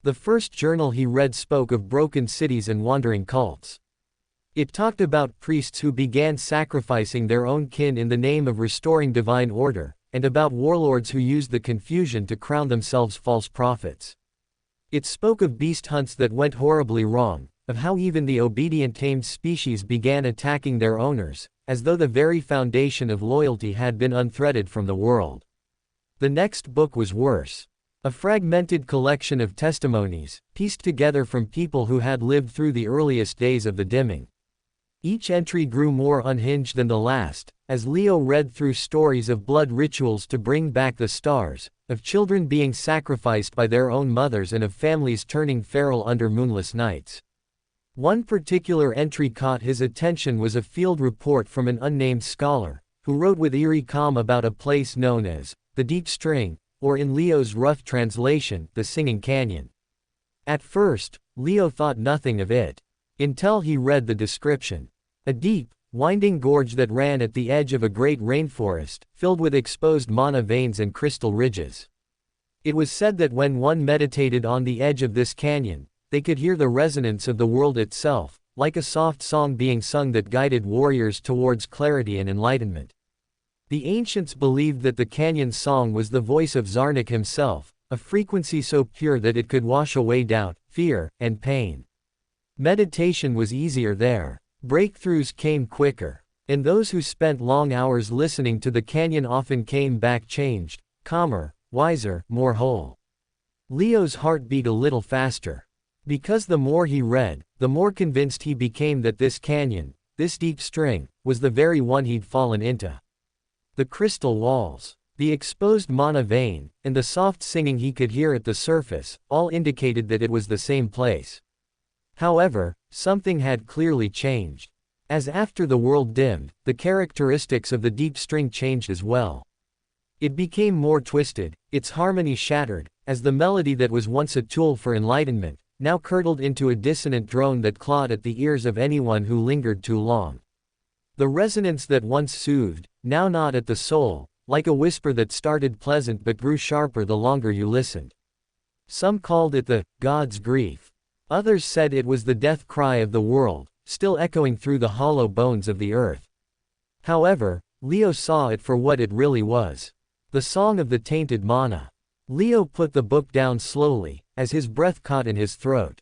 The first journal he read spoke of broken cities and wandering cults. It talked about priests who began sacrificing their own kin in the name of restoring divine order, and about warlords who used the confusion to crown themselves false prophets. It spoke of beast hunts that went horribly wrong, of how even the obedient tamed species began attacking their owners, as though the very foundation of loyalty had been unthreaded from the world. The next book was worse. A fragmented collection of testimonies, pieced together from people who had lived through the earliest days of the dimming. Each entry grew more unhinged than the last, as Leo read through stories of blood rituals to bring back the stars, of children being sacrificed by their own mothers and of families turning feral under moonless nights. One particular entry caught his attention was a field report from an unnamed scholar, who wrote with eerie calm about a place known as the Deep String, or in Leo's rough translation, the Singing Canyon. At first, Leo thought nothing of it, until he read the description. A deep, winding gorge that ran at the edge of a great rainforest, filled with exposed mana veins and crystal ridges. It was said that when one meditated on the edge of this canyon, they could hear the resonance of the world itself, like a soft song being sung that guided warriors towards clarity and enlightenment. The ancients believed that the canyon's song was the voice of Zarnik himself, a frequency so pure that it could wash away doubt, fear, and pain. Meditation was easier there. Breakthroughs came quicker, and those who spent long hours listening to the canyon often came back changed, calmer, wiser, more whole. Leo's heart beat a little faster. Because the more he read, the more convinced he became that this canyon, this deep string, was the very one he'd fallen into. The crystal walls, the exposed mana vein, and the soft singing he could hear at the surface, all indicated that it was the same place. However, something had clearly changed. As after the world dimmed, the characteristics of the deep string changed as well. It became more twisted, its harmony shattered, as the melody that was once a tool for enlightenment, now curdled into a dissonant drone that clawed at the ears of anyone who lingered too long. The resonance that once soothed, now gnawed at the soul, like a whisper that started pleasant but grew sharper the longer you listened. Some called it the God's grief. Others said it was the death cry of the world, still echoing through the hollow bones of the earth. However, Leo saw it for what it really was. The song of the tainted mana. Leo put the book down slowly, as his breath caught in his throat.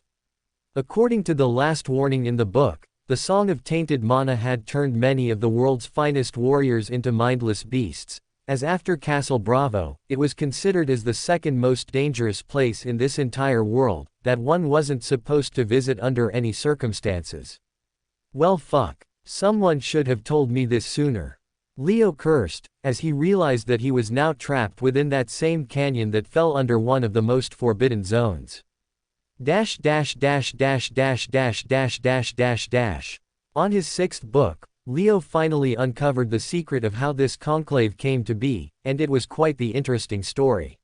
According to the last warning in the book, the song of tainted mana had turned many of the world's finest warriors into mindless beasts, as after Castle Bravo, it was considered as the second most dangerous place in this entire world, that one wasn't supposed to visit under any circumstances. Well fuck. Someone should have told me this sooner. Leo cursed, as he realized that he was now trapped within that same canyon that fell under one of the most forbidden zones. On his sixth book, Leo finally uncovered the secret of how this conclave came to be, and it was quite the interesting story.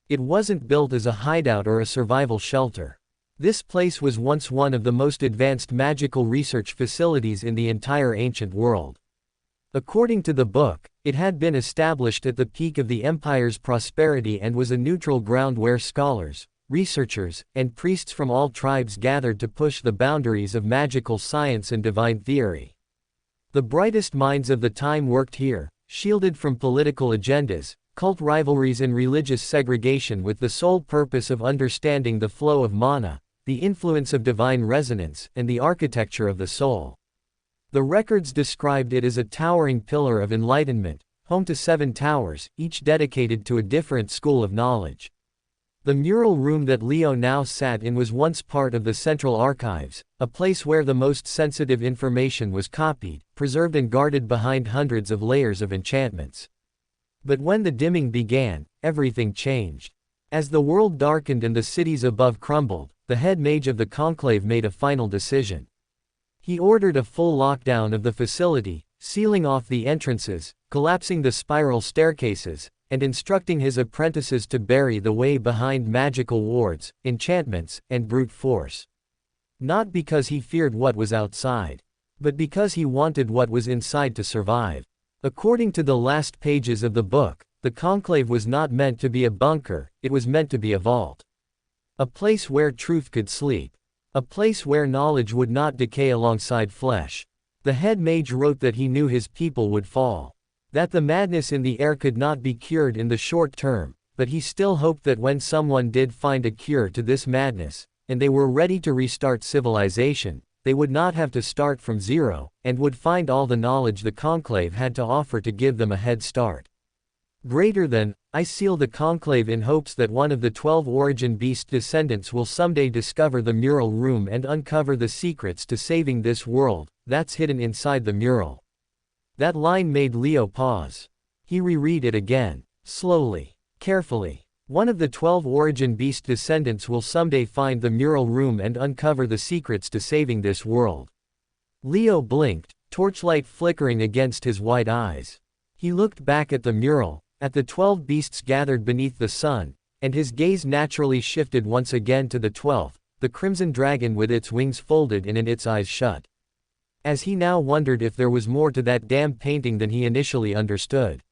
It wasn't built as a hideout or a survival shelter. This place was once one of the most advanced magical research facilities in the entire ancient world. According to the book, it had been established at the peak of the empire's prosperity and was a neutral ground where scholars, researchers, and priests from all tribes gathered to push the boundaries of magical science and divine theory. The brightest minds of the time worked here, shielded from political agendas, cult rivalries and religious segregation, with the sole purpose of understanding the flow of mana, the influence of divine resonance, and the architecture of the soul. The records described it as a towering pillar of enlightenment, home to 7 towers, each dedicated to a different school of knowledge. The mural room that Leo now sat in was once part of the Central Archives, a place where the most sensitive information was copied, preserved and guarded behind hundreds of layers of enchantments. But when the dimming began, everything changed. As the world darkened and the cities above crumbled, the head mage of the conclave made a final decision. He ordered a full lockdown of the facility, sealing off the entrances, collapsing the spiral staircases, and instructing his apprentices to bury the way behind magical wards, enchantments, and brute force. Not because he feared what was outside, but because he wanted what was inside to survive. According to the last pages of the book, the conclave was not meant to be a bunker, it was meant to be a vault. A place where truth could sleep. A place where knowledge would not decay alongside flesh. The head mage wrote that he knew his people would fall. That the madness in the air could not be cured in the short term, but he still hoped that when someone did find a cure to this madness, and they were ready to restart civilization, they would not have to start from zero, and would find all the knowledge the conclave had to offer to give them a head start. Greater than, I seal the conclave in hopes that one of the 12 origin beast descendants will someday discover the mural room and uncover the secrets to saving this world, that's hidden inside the mural. That line made Leo pause. He reread it again, slowly, carefully. One of the 12 origin beast descendants will someday find the mural room and uncover the secrets to saving this world. Leo blinked, torchlight flickering against his wide eyes. He looked back at the mural, at the 12 beasts gathered beneath the sun, and his gaze naturally shifted once again to the 12th, the crimson dragon with its wings folded in and its eyes shut. As he now wondered if there was more to that damned painting than he initially understood.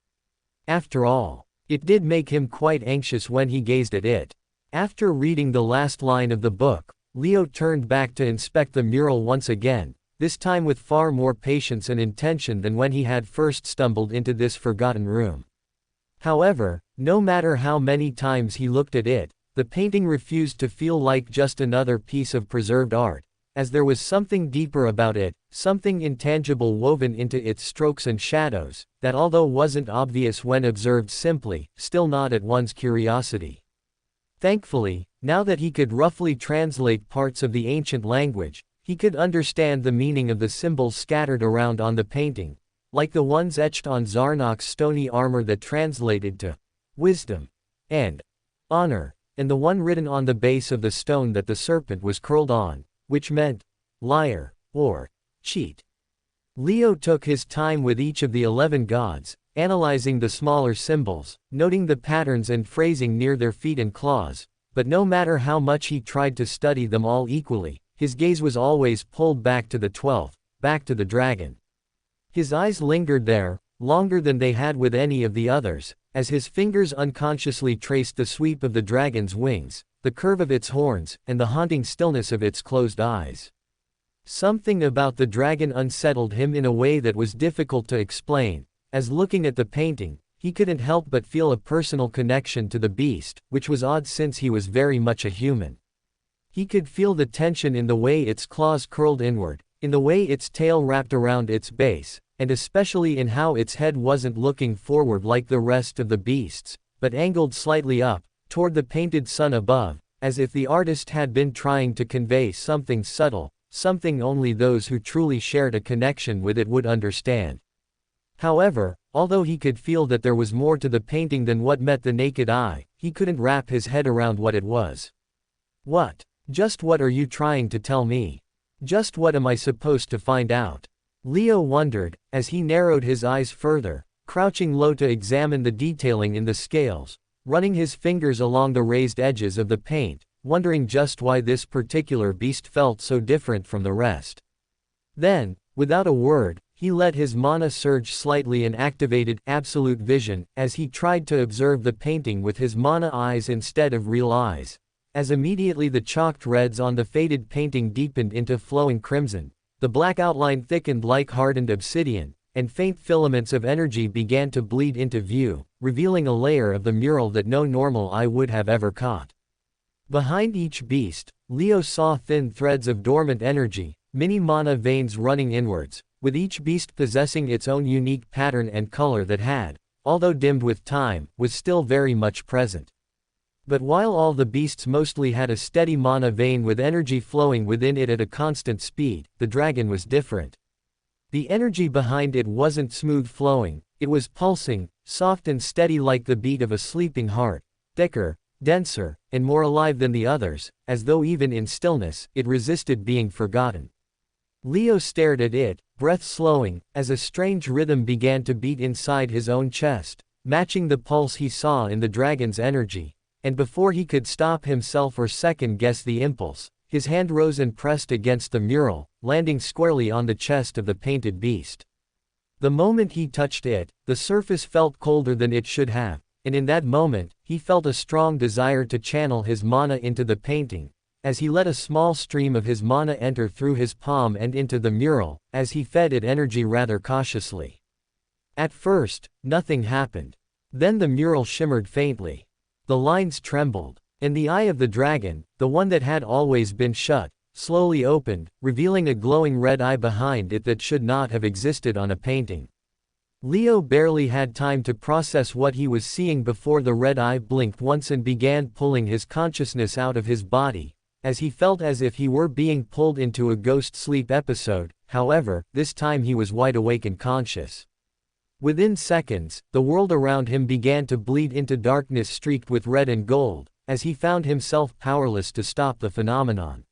After all, it did make him quite anxious when he gazed at it. After reading the last line of the book, Leo turned back to inspect the mural once again, this time with far more patience and intention than when he had first stumbled into this forgotten room. However, no matter how many times he looked at it, the painting refused to feel like just another piece of preserved art, as there was something deeper about it, something intangible woven into its strokes and shadows, that although wasn't obvious when observed simply, still gnawed at one's curiosity. Thankfully, now that he could roughly translate parts of the ancient language, he could understand the meaning of the symbols scattered around on the painting, like the ones etched on Zarnok's stony armor that translated to wisdom and honor, and the one written on the base of the stone that the serpent was curled on, which meant liar or cheat. Leo took his time with each of the 11 gods, analyzing the smaller symbols, noting the patterns and phrasing near their feet and claws, but no matter how much he tried to study them all equally, his gaze was always pulled back to the 12th, back to the dragon. His eyes lingered there, longer than they had with any of the others, as his fingers unconsciously traced the sweep of the dragon's wings, the curve of its horns, and the haunting stillness of its closed eyes. Something about the dragon unsettled him in a way that was difficult to explain, as looking at the painting, he couldn't help but feel a personal connection to the beast, which was odd since he was very much a human. He could feel the tension in the way its claws curled inward, in the way its tail wrapped around its base, and especially in how its head wasn't looking forward like the rest of the beasts, but angled slightly up, toward the painted sun above, as if the artist had been trying to convey something subtle, something only those who truly shared a connection with it would understand. However, although he could feel that there was more to the painting than what met the naked eye, he couldn't wrap his head around what it was. What? Just what are you trying to tell me? Just what am I supposed to find out? Leo wondered, as he narrowed his eyes further, crouching low to examine the detailing in the scales, running his fingers along the raised edges of the paint, wondering just why this particular beast felt so different from the rest. Then, without a word, he let his mana surge slightly and activated absolute vision as he tried to observe the painting with his mana eyes instead of real eyes. As immediately the chalked reds on the faded painting deepened into flowing crimson, the black outline thickened like hardened obsidian, and faint filaments of energy began to bleed into view, revealing a layer of the mural that no normal eye would have ever caught. Behind each beast, Leo saw thin threads of dormant energy, mini mana veins running inwards, with each beast possessing its own unique pattern and color that had, although dimmed with time, was still very much present. But while all the beasts mostly had a steady mana vein with energy flowing within it at a constant speed, the dragon was different. The energy behind it wasn't smooth flowing, it was pulsing, soft and steady like the beat of a sleeping heart, thicker, denser, and more alive than the others, as though even in stillness, it resisted being forgotten. Leo stared at it, breath slowing, as a strange rhythm began to beat inside his own chest, matching the pulse he saw in the dragon's energy, and before he could stop himself or second-guess the impulse, his hand rose and pressed against the mural, landing squarely on the chest of the painted beast. The moment he touched it, the surface felt colder than it should have, and in that moment, he felt a strong desire to channel his mana into the painting, as he let a small stream of his mana enter through his palm and into the mural, as he fed it energy rather cautiously. At first, nothing happened. Then the mural shimmered faintly. The lines trembled, and the eye of the dragon, the one that had always been shut, slowly opened, revealing a glowing red eye behind it that should not have existed on a painting. Leo barely had time to process what he was seeing before the red eye blinked once and began pulling his consciousness out of his body, as he felt as if he were being pulled into a ghost sleep episode. However, this time he was wide awake and conscious. Within seconds, the world around him began to bleed into darkness streaked with red and gold, as he found himself powerless to stop the phenomenon.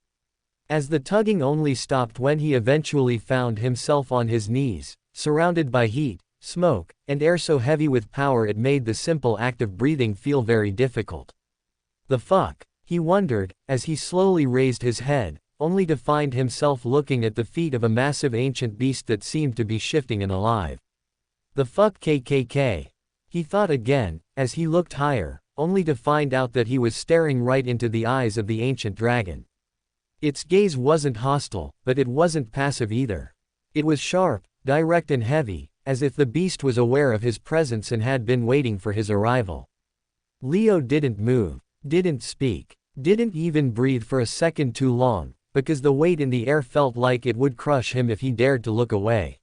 As the tugging only stopped when he eventually found himself on his knees, surrounded by heat, smoke, and air so heavy with power it made the simple act of breathing feel very difficult. The fuck? He wondered, as he slowly raised his head, only to find himself looking at the feet of a massive ancient beast that seemed to be shifting and alive. The fuck KKK? He thought again, as he looked higher, only to find out that he was staring right into the eyes of the ancient dragon. Its gaze wasn't hostile, but it wasn't passive either. It was sharp, direct and heavy, as if the beast was aware of his presence and had been waiting for his arrival. Leo didn't move, didn't speak, didn't even breathe for a second too long, because the weight in the air felt like it would crush him if he dared to look away.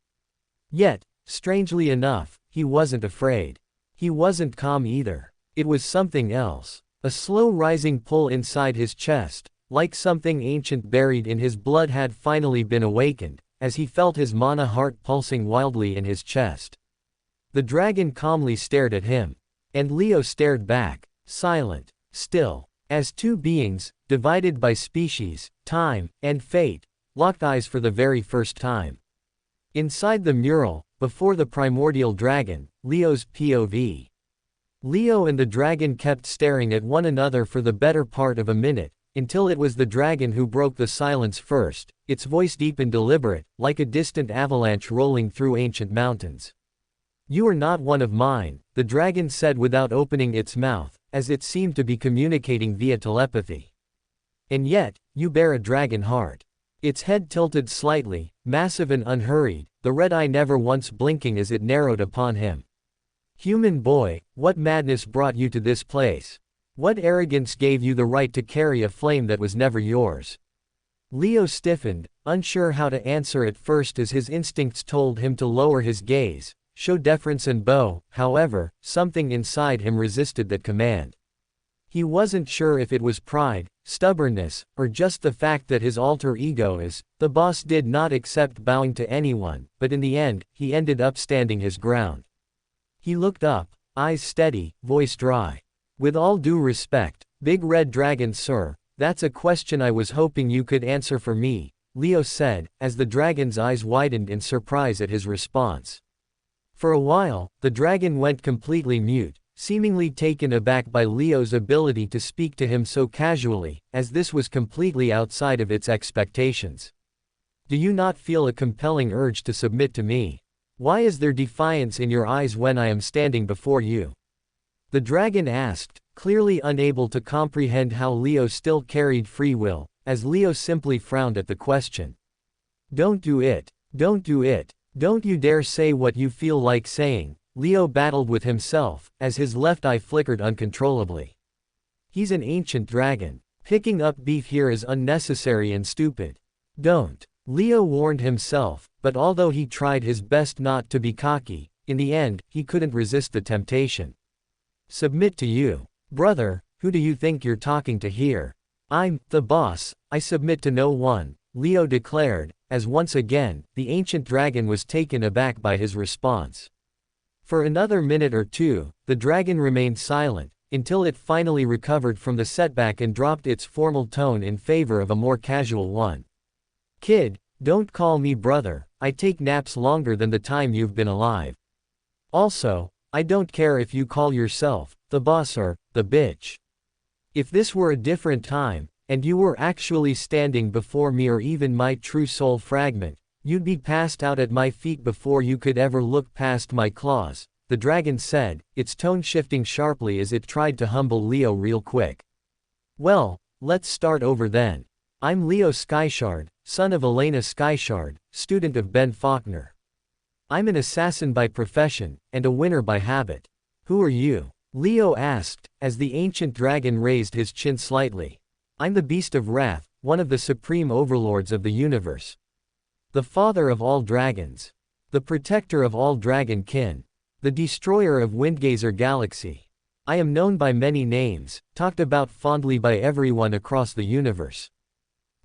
Yet, strangely enough, he wasn't afraid. He wasn't calm either. It was something else. A slow rising pull inside his chest, like something ancient buried in his blood had finally been awakened, as he felt his mana heart pulsing wildly in his chest. The dragon calmly stared at him. And Leo stared back, silent, still, as two beings, divided by species, time, and fate, locked eyes for the very first time. Inside the mural, before the primordial dragon, Leo's POV. Leo and the dragon kept staring at one another for the better part of a minute, until it was the dragon who broke the silence first, its voice deep and deliberate, like a distant avalanche rolling through ancient mountains. "You are not one of mine," the dragon said without opening its mouth, as it seemed to be communicating via telepathy. "And yet, you bear a dragon heart." Its head tilted slightly, massive and unhurried, the red eye never once blinking as it narrowed upon him. "Human boy, what madness brought you to this place? What arrogance gave you the right to carry a flame that was never yours?" Leo stiffened, unsure how to answer at first as his instincts told him to lower his gaze, show deference and bow. However, something inside him resisted that command. He wasn't sure if it was pride, stubbornness, or just the fact that his alter ego the boss did not accept bowing to anyone, but in the end, he ended up standing his ground. He looked up, eyes steady, voice dry. "With all due respect, Big Red Dragon sir, that's a question I was hoping you could answer for me," Leo said, as the dragon's eyes widened in surprise at his response. For a while, the dragon went completely mute, seemingly taken aback by Leo's ability to speak to him so casually, as this was completely outside of its expectations. "Do you not feel a compelling urge to submit to me? Why is there defiance in your eyes when I am standing before you?" The dragon asked, clearly unable to comprehend how Leo still carried free will, as Leo simply frowned at the question. "Don't do it. Don't do it. Don't you dare say what you feel like saying," Leo battled with himself, as his left eye flickered uncontrollably. "He's an ancient dragon. Picking up beef here is unnecessary and stupid. Don't." Leo warned himself, but although he tried his best not to be cocky, in the end, he couldn't resist the temptation. "Submit to you. Brother, Who do you think you're talking to here? I'm the boss, I submit to no one, Leo declared, as once again, the ancient dragon was taken aback by his response. For another minute or two, the dragon remained silent, until it finally recovered from the setback and dropped its formal tone in favor of a more casual one. Kid, don't call me brother, I take naps longer than the time you've been alive. Also, I don't care if you call yourself the boss or the bitch. If this were a different time, and you were actually standing before me or even my true soul fragment, you'd be passed out at my feet before you could ever look past my claws, the dragon said, its tone shifting sharply as it tried to humble Leo real quick. Well, let's start over then. I'm Leo Skyshard, son of Elena Skyshard, student of Ben Faulkner. I'm an assassin by profession, and a winner by habit. Who are you? Leo asked, as the ancient dragon raised his chin slightly. I'm the Beast of Wrath, one of the supreme overlords of the universe. The father of all dragons. The protector of all dragon kin. The destroyer of Windgazer Galaxy. I am known by many names, talked about fondly by everyone across the universe.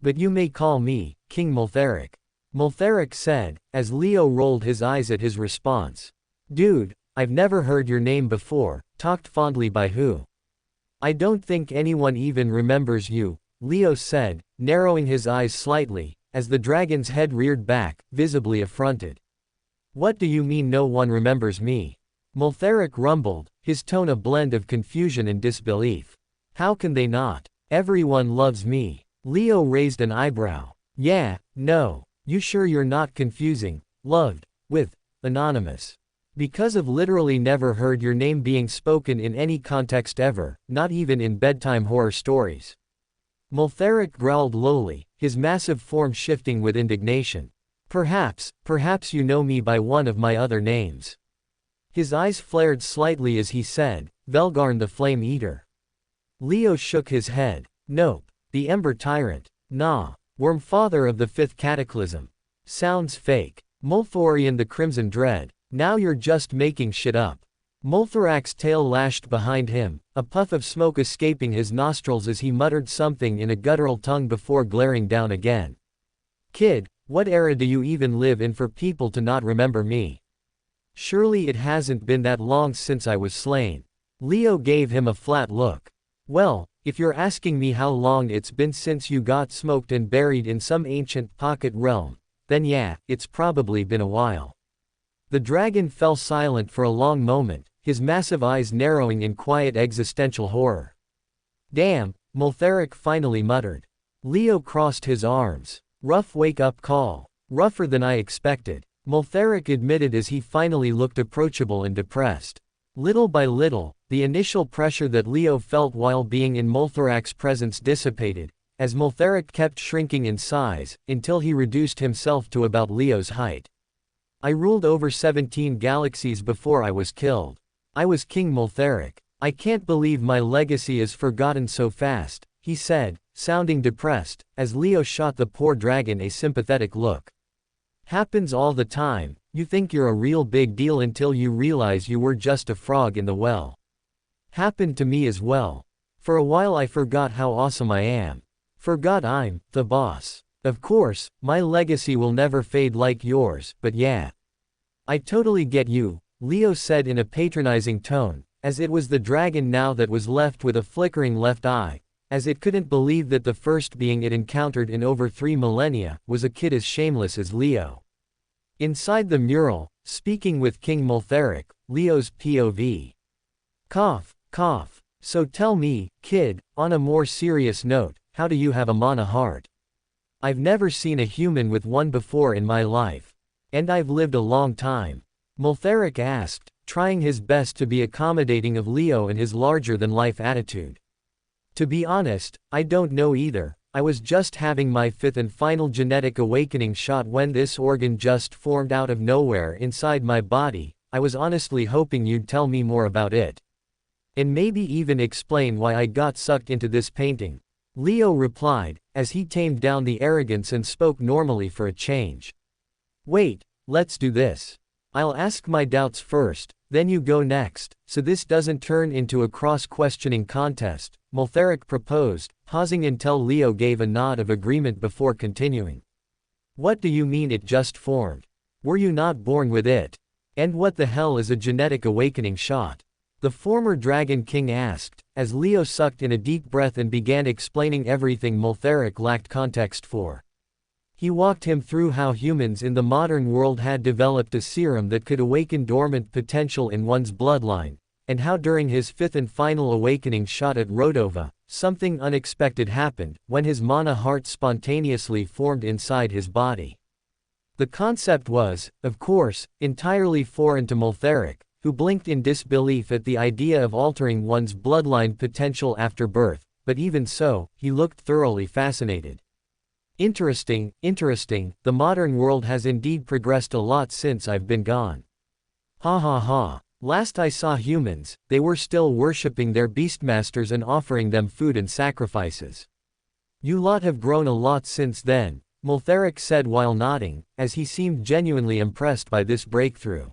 But you may call me King Multharic. Multharic said, as Leo rolled his eyes at his response. Dude, I've never heard your name before, talked fondly by who? I don't think anyone even remembers you, Leo said, narrowing his eyes slightly, as the dragon's head reared back, visibly affronted. What do you mean no one remembers me? Multharic rumbled, his tone a blend of confusion and disbelief. How can they not? Everyone loves me. Leo raised an eyebrow. Yeah, no. You sure you're not confusing loved with anonymous? Because I've literally never heard your name being spoken in any context ever, not even in bedtime horror stories. Multharic growled lowly, his massive form shifting with indignation. Perhaps you know me by one of my other names. His eyes flared slightly as he said, Velgarn the Flame Eater. Leo shook his head. Nope. The Ember Tyrant. Nah. Wormfather of the Fifth Cataclysm. Sounds fake. Multhorian the Crimson Dread. Now you're just making shit up. Multharac's tail lashed behind him, a puff of smoke escaping his nostrils as he muttered something in a guttural tongue before glaring down again. Kid, what era do you even live in for people to not remember me? Surely it hasn't been that long since I was slain. Leo gave him a flat look. Well, if you're asking me how long it's been since you got smoked and buried in some ancient pocket realm, then yeah, it's probably been a while. The dragon fell silent for a long moment, his massive eyes narrowing in quiet existential horror. Damn, Multharic finally muttered. Leo crossed his arms. Rough wake-up call. Rougher than I expected, Multharic admitted as he finally looked approachable and depressed. Little by little, the initial pressure that Leo felt while being in Multharac's presence dissipated, as Multharic kept shrinking in size, until he reduced himself to about Leo's height. I ruled over 17 galaxies before I was killed. I was King Multharic. I can't believe my legacy is forgotten so fast, he said, sounding depressed, as Leo shot the poor dragon a sympathetic look. Happens all the time, you think you're a real big deal until you realize you were just a frog in the well. Happened to me as well. For a while I forgot how awesome I am. Forgot I'm the boss. Of course, my legacy will never fade like yours, but yeah. I totally get you, Leo said in a patronizing tone, as it was the dragon now that was left with a flickering left eye, as it couldn't believe that the first being it encountered in over 3 millennia was a kid as shameless as Leo. Inside the mural, speaking with King Multharic, Leo's POV. Cough, cough. So tell me, kid, on a more serious note, how do you have a mana heart? I've never seen a human with one before in my life. And I've lived a long time. Multharic asked, trying his best to be accommodating of Leo and his larger-than-life attitude. To be honest, I don't know either. I was just having my 5th and final genetic awakening shot when this organ just formed out of nowhere inside my body. I was honestly hoping you'd tell me more about it. And maybe even explain why I got sucked into this painting. Leo replied, as he tamed down the arrogance and spoke normally for a change. Wait, let's do this. I'll ask my doubts first, Then you go next, so this doesn't turn into a cross-questioning contest, Moltheric proposed, pausing until Leo gave a nod of agreement before continuing. What do you mean it just formed? Were you not born with it? And what the hell is a genetic awakening shot? The former Dragon King asked, as Leo sucked in a deep breath and began explaining everything Moltheric lacked context for. He walked him through how humans in the modern world had developed a serum that could awaken dormant potential in one's bloodline, and how during his fifth and final awakening shot at Rodova, something unexpected happened, when his mana heart spontaneously formed inside his body. The concept was, of course, entirely foreign to Moltheric, who blinked in disbelief at the idea of altering one's bloodline potential after birth, but even so, he looked thoroughly fascinated. Interesting, the modern world has indeed progressed a lot since I've been gone. Ha ha ha. Last I saw humans, they were still worshipping their beastmasters and offering them food and sacrifices. You lot have grown a lot since then, Moltheric said while nodding, as he seemed genuinely impressed by this breakthrough.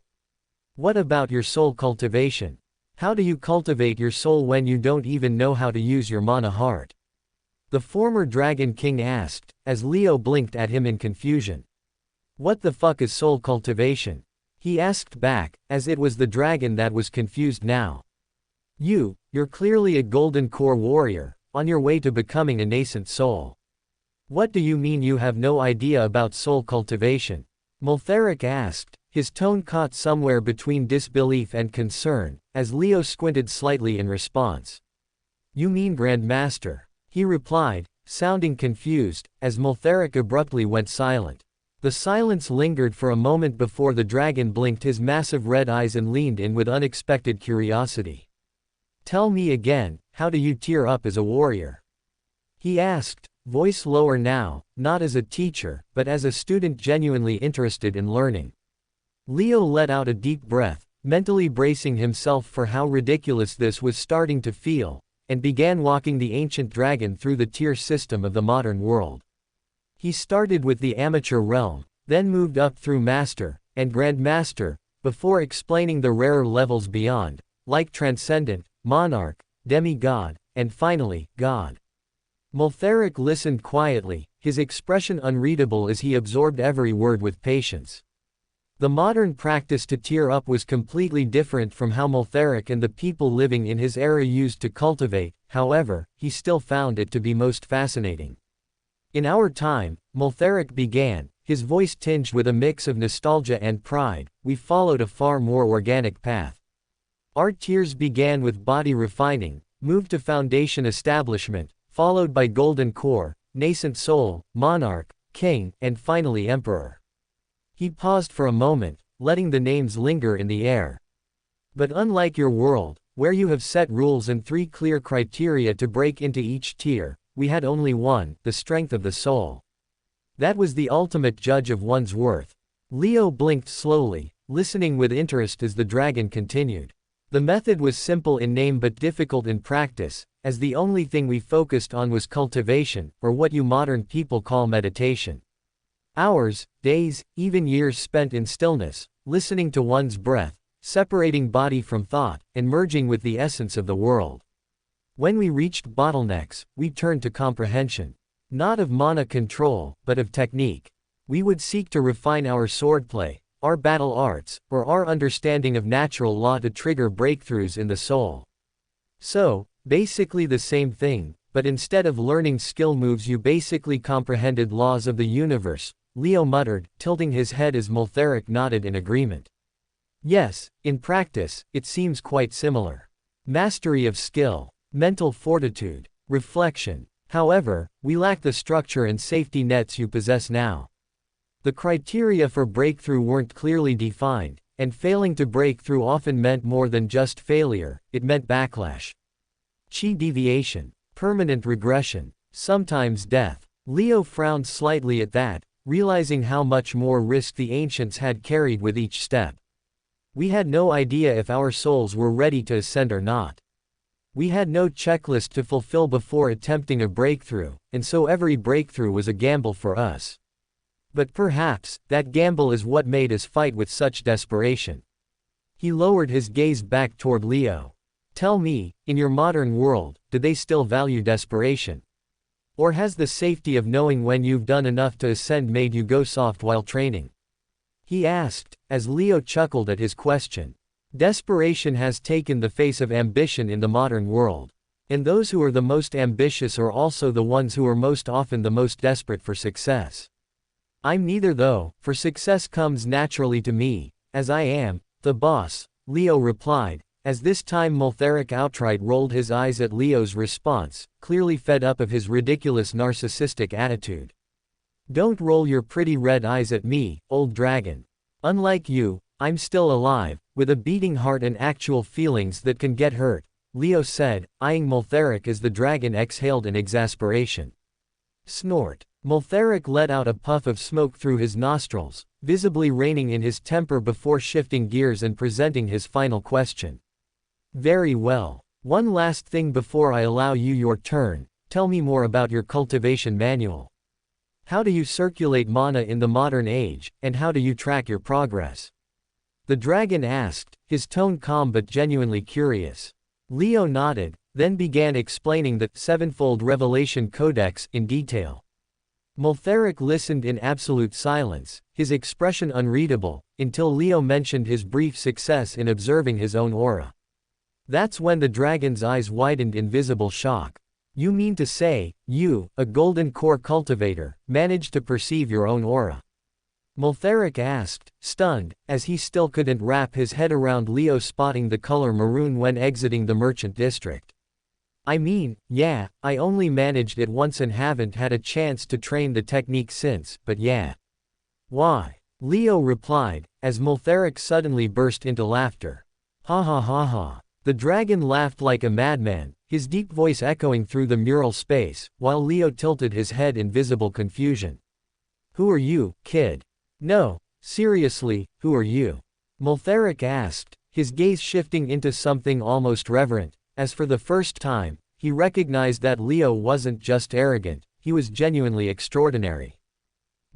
What about your soul cultivation? How do you cultivate your soul when you don't even know how to use your mana heart? The former Dragon King asked, as Leo blinked at him in confusion. What the fuck is soul cultivation? He asked back, as it was the dragon that was confused now. You're clearly a golden core warrior, on your way to becoming a nascent soul. What do you mean you have no idea about soul cultivation? Moltheric asked, his tone caught somewhere between disbelief and concern, as Leo squinted slightly in response. You mean Grandmaster? He replied, sounding confused, as Moltheric abruptly went silent. The silence lingered for a moment before the dragon blinked his massive red eyes and leaned in with unexpected curiosity. Tell me again, how do you tier up as a warrior? He asked, voice lower now, not as a teacher, but as a student genuinely interested in learning. Leo let out a deep breath, mentally bracing himself for how ridiculous this was starting to feel, and began walking the ancient dragon through the tier system of the modern world. He started with the amateur realm, then moved up through master, and grandmaster, before explaining the rarer levels beyond, like transcendent, monarch, demigod, and finally, god. Moltheric listened quietly, his expression unreadable as he absorbed every word with patience. The modern practice to tier up was completely different from how Moltheric and the people living in his era used to cultivate, however, he still found it to be most fascinating. In our time, Moltheric began, his voice tinged with a mix of nostalgia and pride, we followed a far more organic path. Our tiers began with body refining, moved to foundation establishment, followed by golden core, nascent soul, monarch, king, and finally emperor. He paused for a moment, letting the names linger in the air. But unlike your world, where you have set rules and 3 clear criteria to break into each tier, we had only one, the strength of the soul. That was the ultimate judge of one's worth. Leo blinked slowly, listening with interest as the dragon continued. The method was simple in name but difficult in practice, as the only thing we focused on was cultivation, or what you modern people call meditation. Hours, days, even years spent in stillness, listening to one's breath, separating body from thought, and merging with the essence of the world. When we reached bottlenecks, we turned to comprehension. Not of mana control, but of technique. We would seek to refine our swordplay, our battle arts, or our understanding of natural law to trigger breakthroughs in the soul. So, basically the same thing, but instead of learning skill moves you basically comprehended laws of the universe, Leo muttered, tilting his head as Moltheric nodded in agreement. Yes, in practice, it seems quite similar. Mastery of skill, mental fortitude, reflection. However, we lack the structure and safety nets you possess now. The criteria for breakthrough weren't clearly defined, and failing to break through often meant more than just failure, it meant backlash. Chi deviation, permanent regression, sometimes death. Leo frowned slightly at that, realizing how much more risk the ancients had carried with each step. We had no idea if our souls were ready to ascend or not. We had no checklist to fulfill before attempting a breakthrough, and so every breakthrough was a gamble for us. But perhaps, that gamble is what made us fight with such desperation. He lowered his gaze back toward Leo. Tell me, in your modern world, do they still value desperation? Or has the safety of knowing when you've done enough to ascend made you go soft while training? He asked, as Leo chuckled at his question. Desperation has taken the face of ambition in the modern world. And those who are the most ambitious are also the ones who are most often the most desperate for success. I'm neither though, for success comes naturally to me, as I am the boss, Leo replied, as this time Multheric outright rolled his eyes at Leo's response, clearly fed up of his ridiculous narcissistic attitude. Don't roll your pretty red eyes at me, old dragon. Unlike you, I'm still alive, with a beating heart and actual feelings that can get hurt, Leo said, eyeing Multheric as the dragon exhaled in exasperation. Snort. Multheric let out a puff of smoke through his nostrils, visibly reining in his temper before shifting gears and presenting his final question. Very well. One last thing before I allow you your turn, tell me more about your cultivation manual. How do you circulate mana in the modern age, and how do you track your progress? The dragon asked, his tone calm but genuinely curious. Leo nodded, then began explaining the Sevenfold Revelation Codex in detail. Multheric listened in absolute silence, his expression unreadable, until Leo mentioned his brief success in observing his own aura. That's when the dragon's eyes widened in visible shock. You mean to say, you, a golden core cultivator, managed to perceive your own aura? Multheric asked, stunned, as he still couldn't wrap his head around Leo spotting the color maroon when exiting the merchant district. I mean, yeah, I only managed it once and haven't had a chance to train the technique since, but yeah. Why? Leo replied, as Multheric suddenly burst into laughter. Ha ha ha ha. The dragon laughed like a madman, his deep voice echoing through the mural space, while Leo tilted his head in visible confusion. Who are you, kid? No, seriously, who are you? Multheric asked, his gaze shifting into something almost reverent, as for the first time, he recognized that Leo wasn't just arrogant, he was genuinely extraordinary.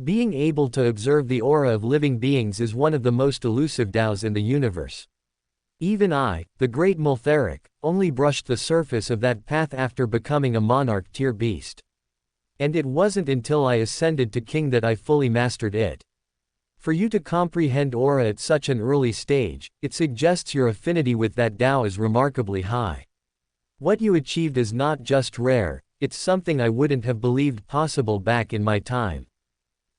Being able to observe the aura of living beings is one of the most elusive Daos in the universe. Even I, the great Multheric, only brushed the surface of that path after becoming a monarch-tier beast. And it wasn't until I ascended to king that I fully mastered it. For you to comprehend aura at such an early stage, it suggests your affinity with that Dao is remarkably high. What you achieved is not just rare, it's something I wouldn't have believed possible back in my time.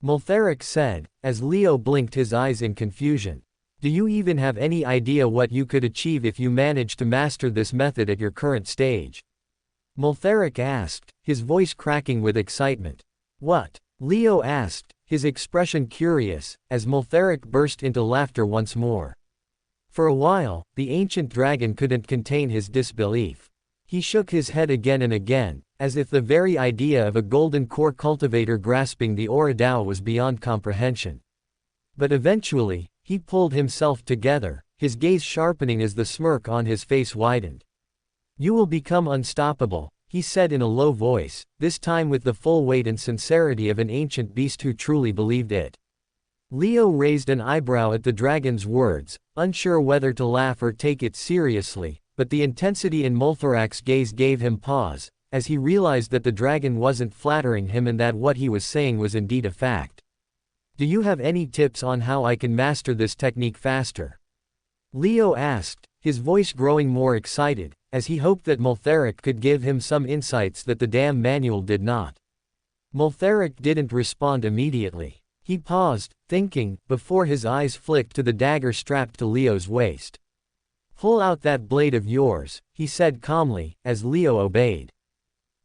Multheric said, as Leo blinked his eyes in confusion. Do you even have any idea what you could achieve if you managed to master this method at your current stage? Multheric asked, his voice cracking with excitement. What? Leo asked, his expression curious, as Multheric burst into laughter once more. For a while, the ancient dragon couldn't contain his disbelief. He shook his head again and again, as if the very idea of a golden core cultivator grasping the Aura Dao was beyond comprehension. But eventually, he pulled himself together, his gaze sharpening as the smirk on his face widened. You will become unstoppable, he said in a low voice, this time with the full weight and sincerity of an ancient beast who truly believed it. Leo raised an eyebrow at the dragon's words, unsure whether to laugh or take it seriously, but the intensity in Multherac's gaze gave him pause, as he realized that the dragon wasn't flattering him and that what he was saying was indeed a fact. Do you have any tips on how I can master this technique faster? Leo asked, his voice growing more excited, as he hoped that Multheric could give him some insights that the damn manual did not. Multheric didn't respond immediately. He paused, thinking, before his eyes flicked to the dagger strapped to Leo's waist. Pull out that blade of yours, he said calmly, as Leo obeyed.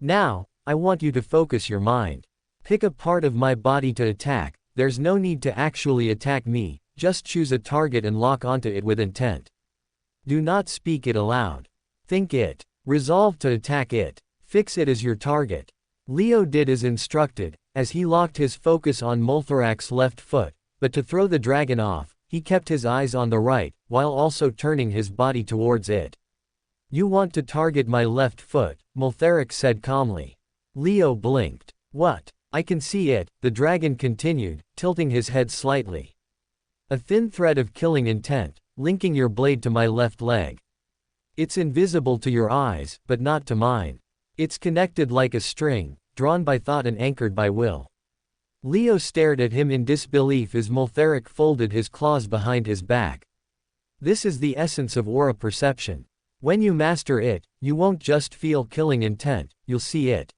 Now, I want you to focus your mind. Pick a part of my body to attack. There's no need to actually attack me, just choose a target and lock onto it with intent. Do not speak it aloud. Think it. Resolve to attack it. Fix it as your target. Leo did as instructed, as he locked his focus on Multherac's left foot, but to throw the dragon off, he kept his eyes on the right, while also turning his body towards it. You want to target my left foot, Multheric said calmly. Leo blinked. What? I can see it, the dragon continued, tilting his head slightly. A thin thread of killing intent, linking your blade to my left leg. It's invisible to your eyes, but not to mine. It's connected like a string, drawn by thought and anchored by will. Leo stared at him in disbelief as Moltheric folded his claws behind his back. This is the essence of aura perception. When you master it, you won't just feel killing intent, you'll see it.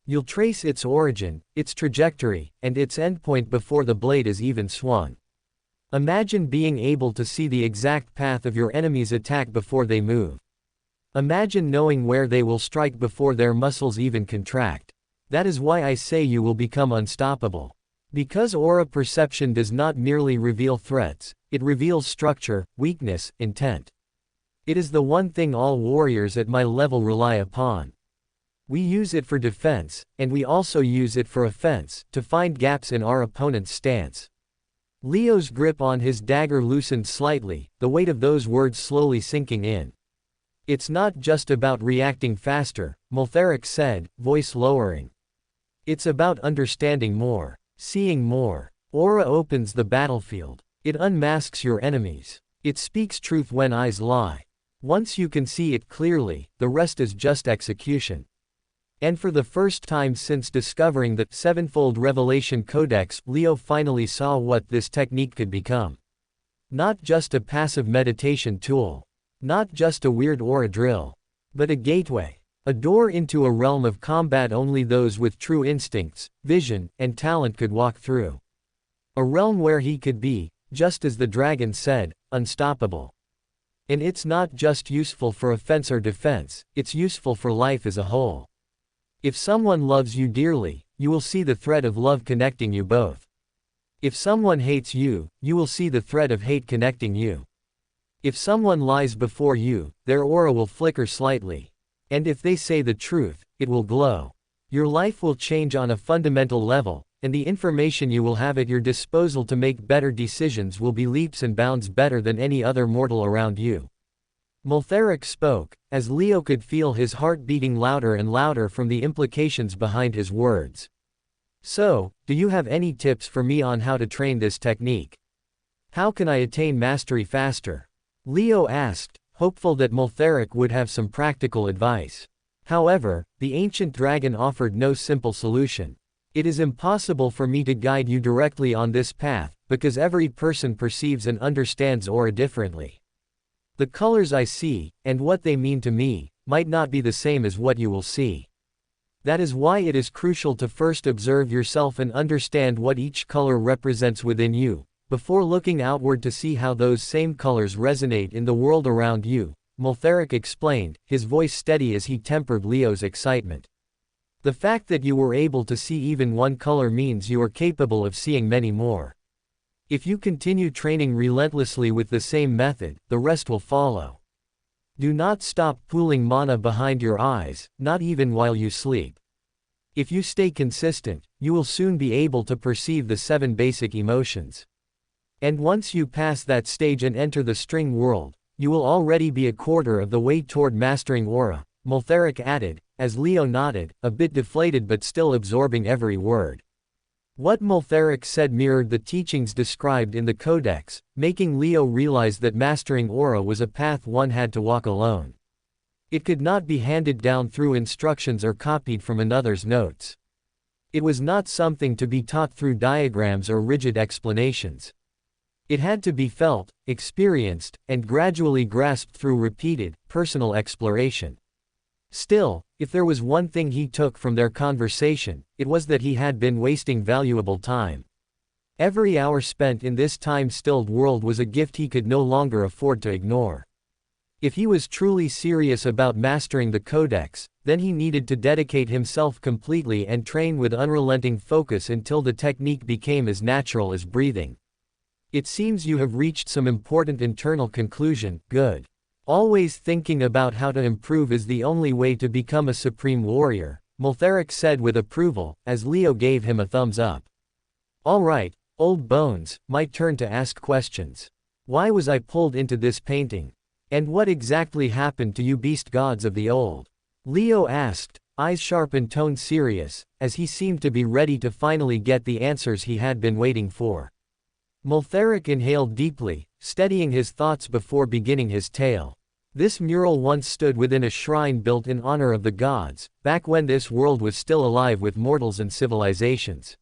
You'll trace its origin, its trajectory, and its endpoint before the blade is even swung. Imagine being able to see the exact path of your enemy's attack before they move. Imagine knowing where they will strike before their muscles even contract. That is why I say you will become unstoppable. Because aura perception does not merely reveal threats, it reveals structure, weakness, intent. It is the one thing all warriors at my level rely upon. We use it for defense, and we also use it for offense, to find gaps in our opponent's stance. Leo's grip on his dagger loosened slightly, the weight of those words slowly sinking in. It's not just about reacting faster, Moltheric said, voice lowering. It's about understanding more, seeing more. Aura opens the battlefield. It unmasks your enemies. It speaks truth when eyes lie. Once you can see it clearly, the rest is just execution. And for the first time since discovering the Sevenfold Revelation Codex, Leo finally saw what this technique could become. Not just a passive meditation tool. Not just a weird aura drill. But a gateway. A door into a realm of combat only those with true instincts, vision, and talent could walk through. A realm where he could be, just as the dragon said, unstoppable. And it's not just useful for offense or defense, it's useful for life as a whole. If someone loves you dearly, you will see the thread of love connecting you both. If someone hates you, you will see the thread of hate connecting you. If someone lies before you, their aura will flicker slightly. And if they say the truth, it will glow. Your life will change on a fundamental level, and the information you will have at your disposal to make better decisions will be leaps and bounds better than any other mortal around you. Moltheric spoke, as Leo could feel his heart beating louder and louder from the implications behind his words. So, do you have any tips for me on how to train this technique? How can I attain mastery faster? Leo asked, hopeful that Moltheric would have some practical advice. However, the ancient dragon offered no simple solution. It is impossible for me to guide you directly on this path, because every person perceives and understands aura differently. The colors I see, and what they mean to me, might not be the same as what you will see. That is why it is crucial to first observe yourself and understand what each color represents within you, before looking outward to see how those same colors resonate in the world around you, Moltheric explained, his voice steady as he tempered Leo's excitement. The fact that you were able to see even one color means you are capable of seeing many more. If you continue training relentlessly with the same method, the rest will follow. Do not stop pooling mana behind your eyes, not even while you sleep. If you stay consistent, you will soon be able to perceive the 7 basic emotions. And once you pass that stage and enter the string world, you will already be a quarter of the way toward mastering aura, Moltheric added, as Leo nodded, a bit deflated but still absorbing every word. What Moltheric said mirrored the teachings described in the Codex, making Leo realize that mastering aura was a path one had to walk alone. It could not be handed down through instructions or copied from another's notes. It was not something to be taught through diagrams or rigid explanations. It had to be felt, experienced, and gradually grasped through repeated, personal exploration. Still, if there was one thing he took from their conversation, it was that he had been wasting valuable time. Every hour spent in this time-stilled world was a gift he could no longer afford to ignore. If he was truly serious about mastering the Codex, then he needed to dedicate himself completely and train with unrelenting focus until the technique became as natural as breathing. It seems you have reached some important internal conclusion, good. Always thinking about how to improve is the only way to become a supreme warrior, Moltheric said with approval, as Leo gave him a thumbs up. All right, old bones, my turn to ask questions. Why was I pulled into this painting? And what exactly happened to you beast gods of the old? Leo asked, eyes sharp and tone serious, as he seemed to be ready to finally get the answers he had been waiting for. Multheric inhaled deeply, steadying his thoughts before beginning his tale. This mural once stood within a shrine built in honor of the gods, back when this world was still alive with mortals and civilizations.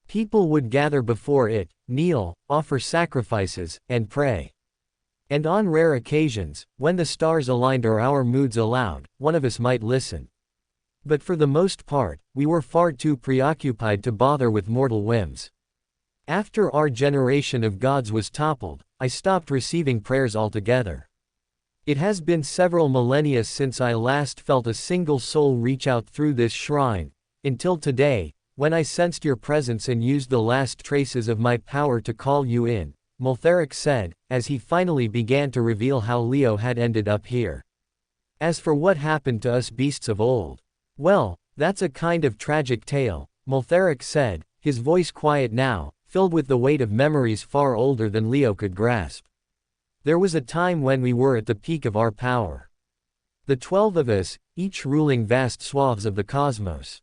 People would gather before it, kneel, offer sacrifices, and pray. And on rare occasions, when the stars aligned or our moods allowed, one of us might listen. But for the most part, we were far too preoccupied to bother with mortal whims. After our generation of gods was toppled, I stopped receiving prayers altogether. It has been several millennia since I last felt a single soul reach out through this shrine, until today, when I sensed your presence and used the last traces of my power to call you in, Multheric said, as he finally began to reveal how Leo had ended up here. As for what happened to us beasts of old, well, that's a kind of tragic tale, Multheric said, his voice quiet now, filled with the weight of memories far older than Leo could grasp. There was a time when we were at the peak of our power. The 12 of us, each ruling vast swaths of the cosmos.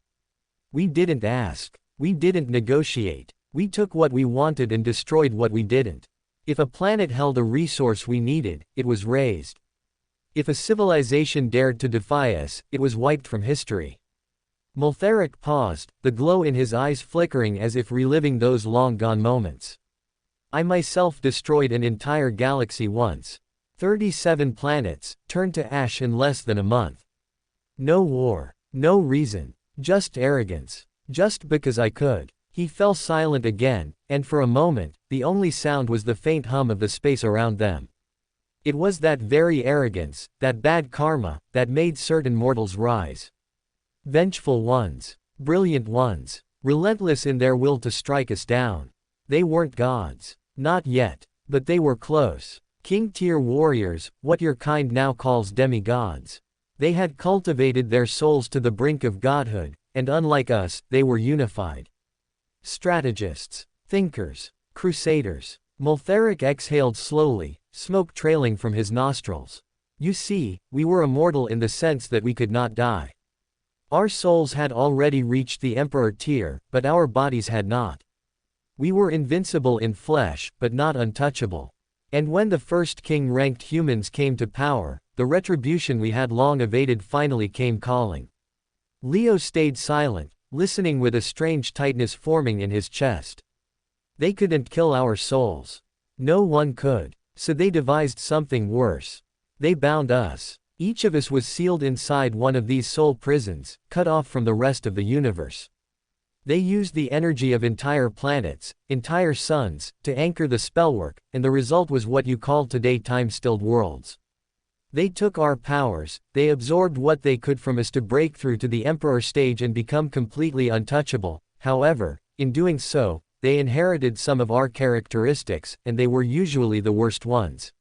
We didn't ask. We didn't negotiate. We took what we wanted and destroyed what we didn't. If a planet held a resource we needed, it was razed. If a civilization dared to defy us, it was wiped from history. Multheric paused, the glow in his eyes flickering as if reliving those long-gone moments. I myself destroyed an entire galaxy once. 37 planets, turned to ash in less than a month. No war. No reason. Just arrogance. Just because I could. He fell silent again, and for a moment, the only sound was the faint hum of the space around them. It was that very arrogance, that bad karma, that made certain mortals rise. Vengeful ones. Brilliant ones. Relentless in their will to strike us down. They weren't gods. Not yet. But they were close. King-tier warriors, what your kind now calls demigods. They had cultivated their souls to the brink of godhood, and unlike us, they were unified. Strategists. Thinkers. Crusaders. Multheric exhaled slowly, smoke trailing from his nostrils. You see, we were immortal in the sense that we could not die. Our souls had already reached the Emperor tier, but our bodies had not. We were invincible in flesh, but not untouchable. And when the first king-ranked humans came to power, the retribution we had long evaded finally came calling. Leo stayed silent, listening with a strange tightness forming in his chest. They couldn't kill our souls. No one could. So they devised something worse. They bound us. Each of us was sealed inside one of these soul prisons, cut off from the rest of the universe. They used the energy of entire planets, entire suns, to anchor the spellwork, and the result was what you call today time-stilled worlds. They took our powers, they absorbed what they could from us to break through to the Emperor stage and become completely untouchable. However, in doing so, they inherited some of our characteristics, and they were usually the worst ones.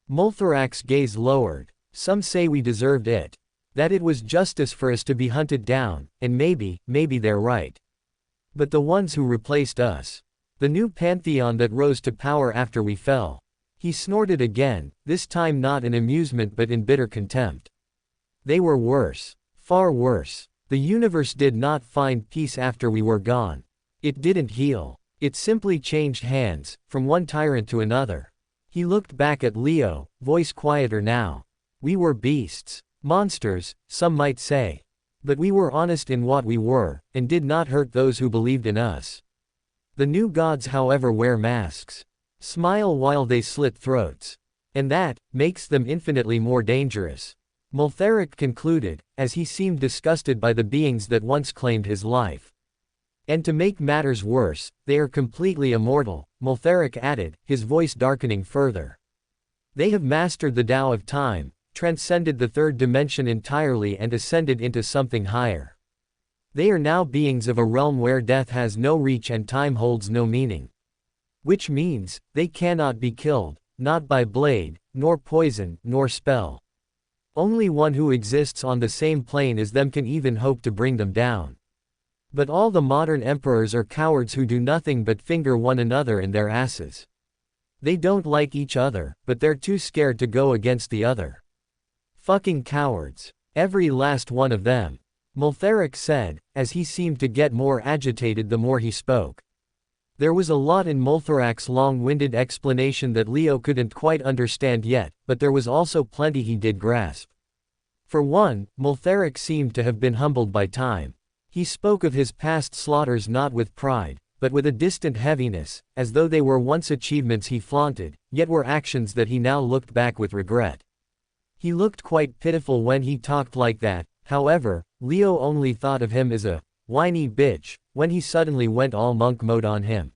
Multherac's gaze lowered. Some say we deserved it. That it was justice for us to be hunted down, and maybe they're right. But the ones who replaced us. The new pantheon that rose to power after we fell. He snorted again, this time not in amusement but in bitter contempt. They were worse. Far worse. The universe did not find peace after we were gone. It didn't heal. It simply changed hands, from one tyrant to another. He looked back at Leo, voice quieter now. We were beasts. Monsters, some might say. But we were honest in what we were, and did not hurt those who believed in us. The new gods however wear masks. Smile while they slit throats. And that makes them infinitely more dangerous. Multheric concluded, as he seemed disgusted by the beings that once claimed his life. And to make matters worse, they are completely immortal, Multheric added, his voice darkening further. They have mastered the Tao of time, transcended the third dimension entirely and ascended into something higher. They are now beings of a realm where death has no reach and time holds no meaning. Which means, they cannot be killed, not by blade, nor poison, nor spell. Only one who exists on the same plane as them can even hope to bring them down. But all the modern emperors are cowards who do nothing but finger one another in their asses. They don't like each other, but they're too scared to go against the other. Fucking cowards. Every last one of them. Multheric said, as he seemed to get more agitated the more he spoke. There was a lot in Multhorak's long-winded explanation that Leo couldn't quite understand yet, but there was also plenty he did grasp. For one, Multhorak seemed to have been humbled by time. He spoke of his past slaughters not with pride, but with a distant heaviness, as though they were once achievements he flaunted, yet were actions that he now looked back with regret. He looked quite pitiful when he talked like that. However, Leo only thought of him as a whiny bitch when he suddenly went all monk mode on him.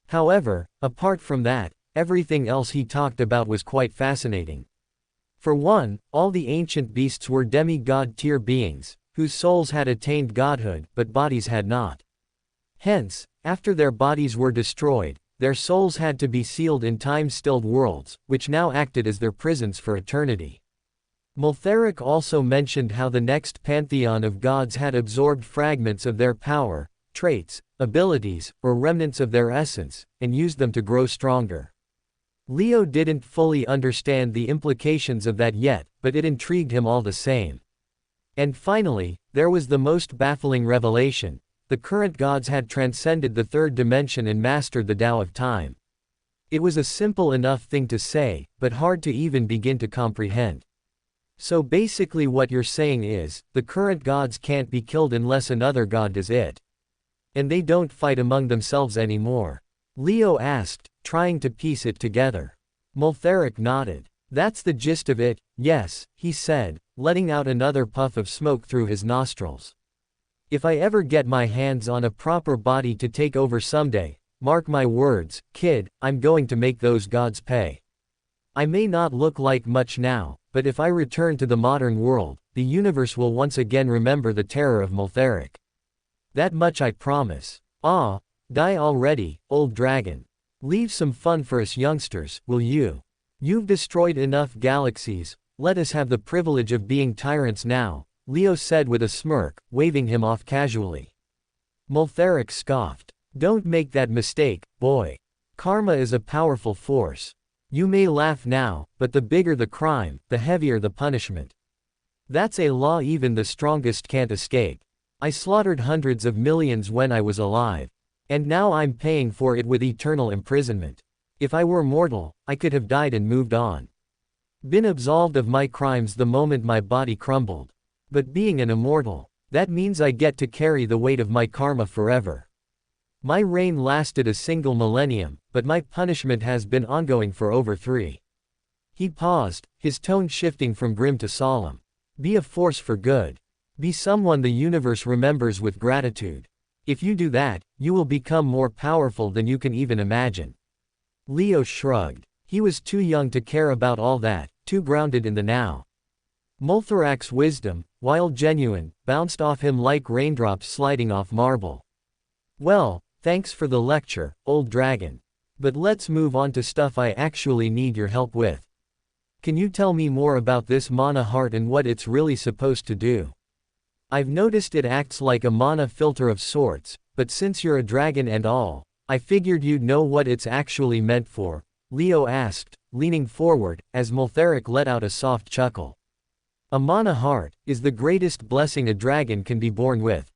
However, apart from that, everything else he talked about was quite fascinating. For one, all the ancient beasts were demigod-tier beings, whose souls had attained godhood but bodies had not. Hence, after their bodies were destroyed, their souls had to be sealed in time-stilled worlds, which now acted as their prisons for eternity. Multhorak also mentioned how the next pantheon of gods had absorbed fragments of their power, traits, abilities, or remnants of their essence, and used them to grow stronger. Leo didn't fully understand the implications of that yet, but it intrigued him all the same. And finally, there was the most baffling revelation: the current gods had transcended the third dimension and mastered the Tao of time. It was a simple enough thing to say, but hard to even begin to comprehend. So basically what you're saying is, the current gods can't be killed unless another god does it. And they don't fight among themselves anymore? Leo asked, trying to piece it together. Multhorak nodded. That's the gist of it, yes, he said, letting out another puff of smoke through his nostrils. If I ever get my hands on a proper body to take over someday, mark my words, kid, I'm going to make those gods pay. I may not look like much now, but if I return to the modern world, the universe will once again remember the terror of Multhorak. That much I promise. Ah, die already, old dragon. Leave some fun for us youngsters, will you? You've destroyed enough galaxies, let us have the privilege of being tyrants now, Leo said with a smirk, waving him off casually. Multhorak scoffed. Don't make that mistake, boy. Karma is a powerful force. You may laugh now, but the bigger the crime, the heavier the punishment. That's a law even the strongest can't escape. I slaughtered hundreds of millions when I was alive. And now I'm paying for it with eternal imprisonment. If I were mortal, I could have died and moved on. Been absolved of my crimes the moment my body crumbled. But being an immortal, that means I get to carry the weight of my karma forever. My reign lasted a single millennium, but my punishment has been ongoing for over 3. He paused, his tone shifting from grim to solemn. Be a force for good. Be someone the universe remembers with gratitude. If you do that, you will become more powerful than you can even imagine. Leo shrugged. He was too young to care about all that, too grounded in the now. Multhorak's wisdom, while genuine, bounced off him like raindrops sliding off marble. Well, thanks for the lecture, old dragon. But let's move on to stuff I actually need your help with. Can you tell me more about this mana heart and what it's really supposed to do? I've noticed it acts like a mana filter of sorts, but since you're a dragon and all, I figured you'd know what it's actually meant for, Leo asked, leaning forward, as Multhorak let out a soft chuckle. A mana heart is the greatest blessing a dragon can be born with.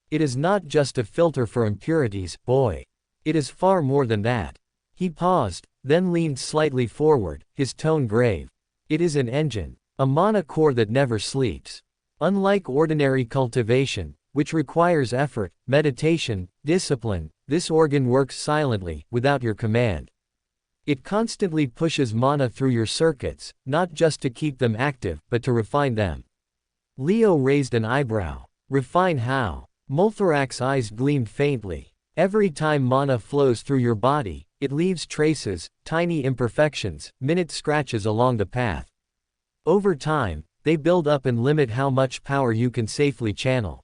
It is not just a filter for impurities, boy. It is far more than that. He paused, then leaned slightly forward, his tone grave. It is an engine, a mana core that never sleeps. Unlike ordinary cultivation, which requires effort, meditation, discipline, this organ works silently, without your command. It constantly pushes mana through your circuits, not just to keep them active, but to refine them. Leo raised an eyebrow. Refine how? Multhorak's eyes gleamed faintly. Every time mana flows through your body, it leaves traces, tiny imperfections, minute scratches along the path. Over time, they build up and limit how much power you can safely channel.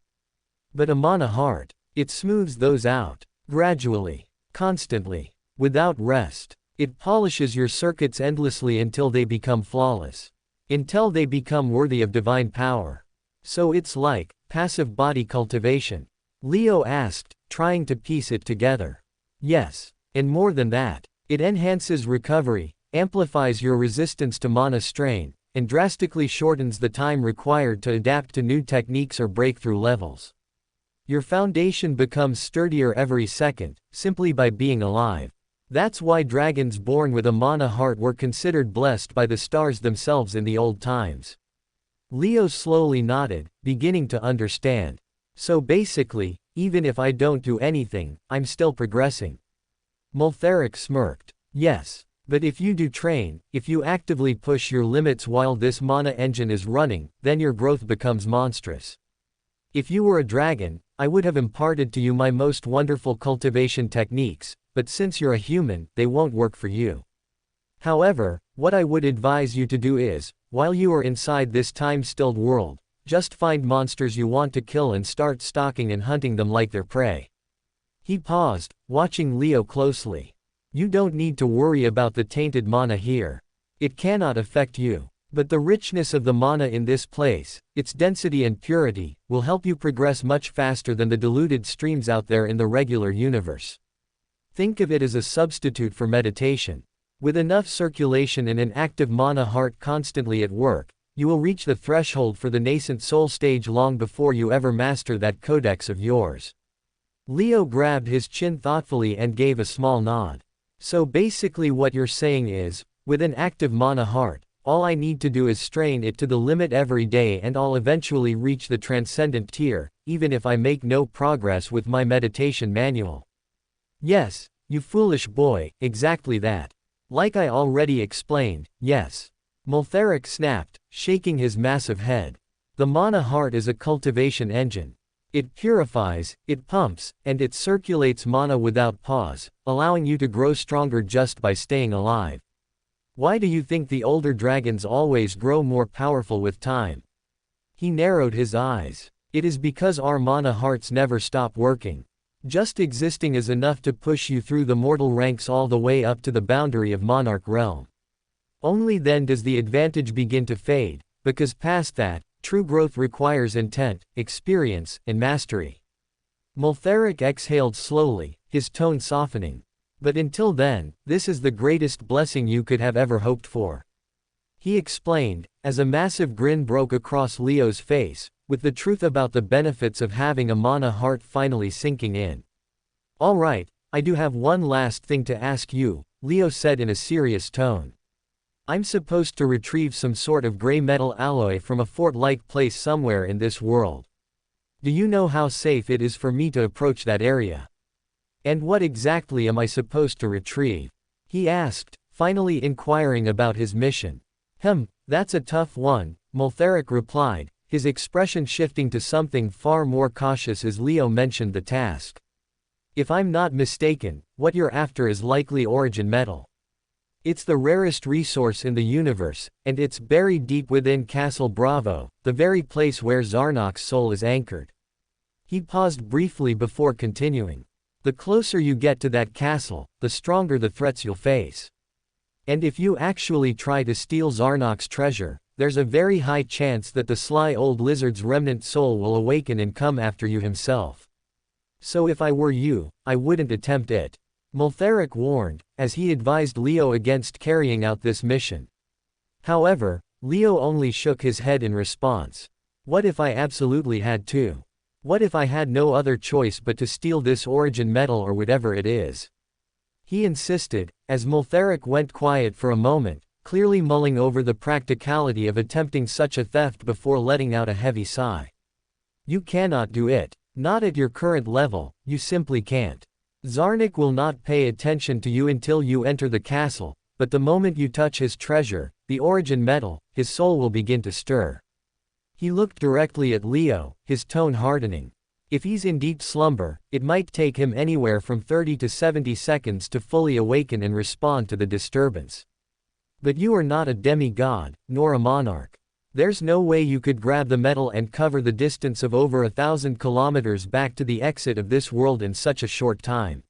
But a mana heart, it smooths those out, gradually, constantly, without rest. It polishes your circuits endlessly until they become flawless. Until they become worthy of divine power. So it's like passive body cultivation. Leo asked, trying to piece it together. Yes, and more than that. It enhances recovery, amplifies your resistance to mana strain, and drastically shortens the time required to adapt to new techniques or breakthrough levels. Your foundation becomes sturdier every second, simply by being alive. That's why dragons born with a mana heart were considered blessed by the stars themselves in the old times. Leo slowly nodded, beginning to understand. So basically, even if I don't do anything, I'm still progressing. Multheric smirked. Yes. But if you do train, if you actively push your limits while this mana engine is running, then your growth becomes monstrous. If you were a dragon, I would have imparted to you my most wonderful cultivation techniques, but since you're a human, they won't work for you. However, what I would advise you to do is, while you are inside this time-stilled world, just find monsters you want to kill and start stalking and hunting them like their prey. He paused, watching Leo closely. You don't need to worry about the tainted mana here. It cannot affect you. But the richness of the mana in this place, its density and purity, will help you progress much faster than the diluted streams out there in the regular universe. Think of it as a substitute for meditation. With enough circulation and an active mana heart constantly at work, you will reach the threshold for the nascent soul stage long before you ever master that codex of yours. Leo grabbed his chin thoughtfully and gave a small nod. So basically what you're saying is, with an active mana heart, all I need to do is strain it to the limit every day and I'll eventually reach the transcendent tier, even if I make no progress with my meditation manual. Yes, you foolish boy, exactly that. Like I already explained, yes. Multheric snapped, shaking his massive head. The mana heart is a cultivation engine. It purifies, it pumps, and it circulates mana without pause, allowing you to grow stronger just by staying alive. Why do you think the older dragons always grow more powerful with time? He narrowed his eyes. It is because our mana hearts never stop working. Just existing is enough to push you through the mortal ranks all the way up to the boundary of Monarch Realm. Only then does the advantage begin to fade, because past that, true growth requires intent, experience, and mastery. Multheric exhaled slowly, his tone softening. But until then, this is the greatest blessing you could have ever hoped for. He explained, as a massive grin broke across Leo's face, with the truth about the benefits of having a mana heart finally sinking in. All right, I do have one last thing to ask you, Leo said in a serious tone. I'm supposed to retrieve some sort of gray metal alloy from a fort-like place somewhere in this world. Do you know how safe it is for me to approach that area? And what exactly am I supposed to retrieve? He asked, finally inquiring about his mission. That's a tough one, Multheric replied, his expression shifting to something far more cautious as Leo mentioned the task. If I'm not mistaken, what you're after is likely origin metal. It's the rarest resource in the universe, and it's buried deep within Castle Bravo, the very place where Zarnok's soul is anchored. He paused briefly before continuing. The closer you get to that castle, the stronger the threats you'll face. And if you actually try to steal Zarnok's treasure, there's a very high chance that the sly old lizard's remnant soul will awaken and come after you himself. So if I were you, I wouldn't attempt it. Multheric warned, as he advised Leo against carrying out this mission. However, Leo only shook his head in response. What if I absolutely had to? What if I had no other choice but to steal this origin metal or whatever it is? He insisted, as Multheric went quiet for a moment, clearly mulling over the practicality of attempting such a theft before letting out a heavy sigh. You cannot do it. Not at your current level, you simply can't. Zarnik will not pay attention to you until you enter the castle, but the moment you touch his treasure, the origin metal, his soul will begin to stir. He looked directly at Leo, his tone hardening. If he's in deep slumber, it might take him anywhere from 30 to 70 seconds to fully awaken and respond to the disturbance. But you are not a demigod, nor a monarch. There's no way you could grab the metal and cover the distance of over 1,000 kilometers back to the exit of this world in such a short time.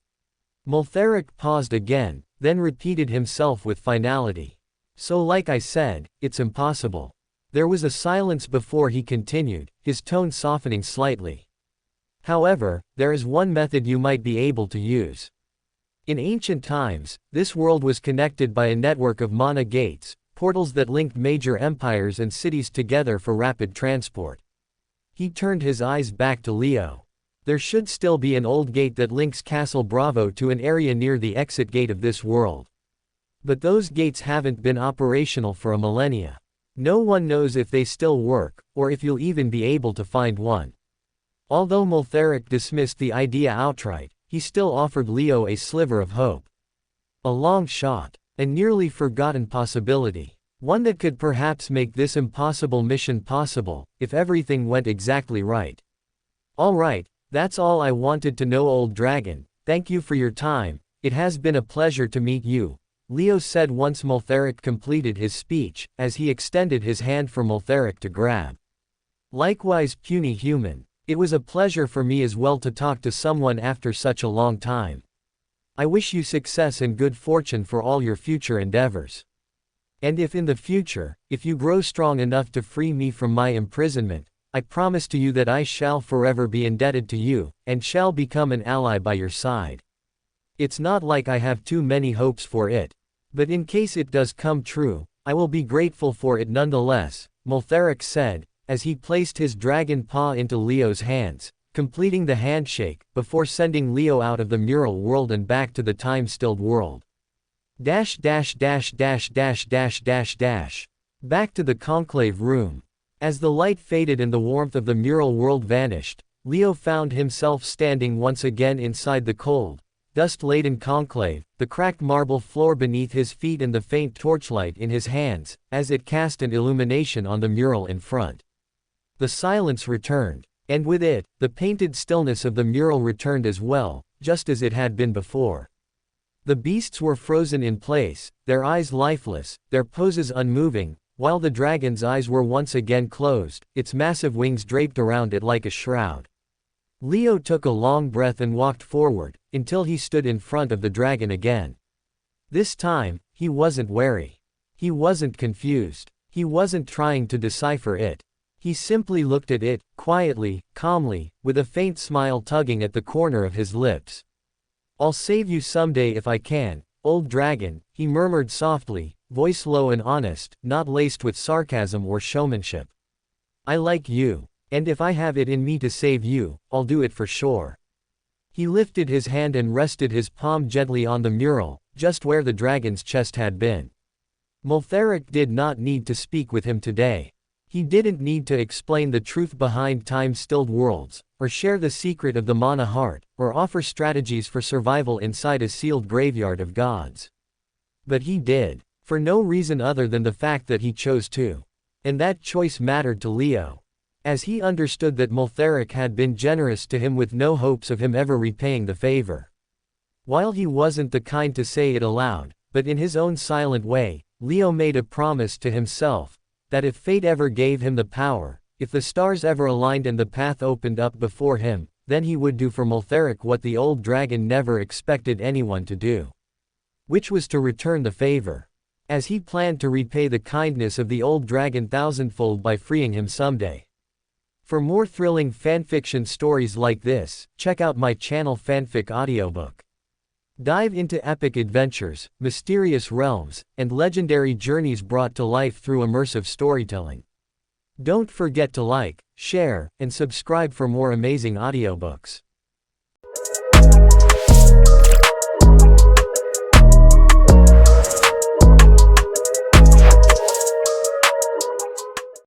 Multheric paused again, then repeated himself with finality. So like I said, it's impossible. There was a silence before he continued, his tone softening slightly. However, there is one method you might be able to use. In ancient times, this world was connected by a network of mana gates, portals that linked major empires and cities together for rapid transport. He turned his eyes back to Leo. There should still be an old gate that links Castle Bravo to an area near the exit gate of this world. But those gates haven't been operational for a millennia. No one knows if they still work, or if you'll even be able to find one. Although Multheric dismissed the idea outright, he still offered Leo a sliver of hope. A long shot. A nearly forgotten possibility. One that could perhaps make this impossible mission possible, if everything went exactly right. Alright, that's all I wanted to know, old dragon. Thank you for your time. It has been a pleasure to meet you, Leo said once Multheric completed his speech, as he extended his hand for Multheric to grab. Likewise, puny human. It was a pleasure for me as well to talk to someone after such a long time. I wish you success and good fortune for all your future endeavors. And if in the future, if you grow strong enough to free me from my imprisonment, I promise to you that I shall forever be indebted to you, and shall become an ally by your side. It's not like I have too many hopes for it. But in case it does come true, I will be grateful for it nonetheless, Multheric said, as he placed his dragon paw into Leo's hands, completing the handshake, before sending Leo out of the mural world and back to the time-stilled world. Back to the conclave room. As the light faded and the warmth of the mural world vanished, Leo found himself standing once again inside the cold, dust-laden conclave, the cracked marble floor beneath his feet and the faint torchlight in his hands, as it cast an illumination on the mural in front. The silence returned. And with it, the painted stillness of the mural returned as well, just as it had been before. The beasts were frozen in place, their eyes lifeless, their poses unmoving, while the dragon's eyes were once again closed, its massive wings draped around it like a shroud. Leo took a long breath and walked forward, until he stood in front of the dragon again. This time, he wasn't wary. He wasn't confused. He wasn't trying to decipher it. He simply looked at it, quietly, calmly, with a faint smile tugging at the corner of his lips. I'll save you someday if I can, old dragon, he murmured softly, voice low and honest, not laced with sarcasm or showmanship. I like you. And if I have it in me to save you, I'll do it for sure. He lifted his hand and rested his palm gently on the mural, just where the dragon's chest had been. Multheric did not need to speak with him today. He didn't need to explain the truth behind time-stilled worlds, or share the secret of the mana heart, or offer strategies for survival inside a sealed graveyard of gods. But he did, for no reason other than the fact that he chose to. And that choice mattered to Leo. As he understood that Multheric had been generous to him with no hopes of him ever repaying the favor. While he wasn't the kind to say it aloud, but in his own silent way, Leo made a promise to himself, that if fate ever gave him the power, if the stars ever aligned and the path opened up before him, then he would do for Multheric what the old dragon never expected anyone to do. Which was to return the favor. As he planned to repay the kindness of the old dragon thousandfold by freeing him someday. For more thrilling fanfiction stories like this, check out my channel Fanfic Audiobook. Dive into epic adventures, mysterious realms, and legendary journeys brought to life through immersive storytelling. Don't forget to like, share, and subscribe for more amazing audiobooks.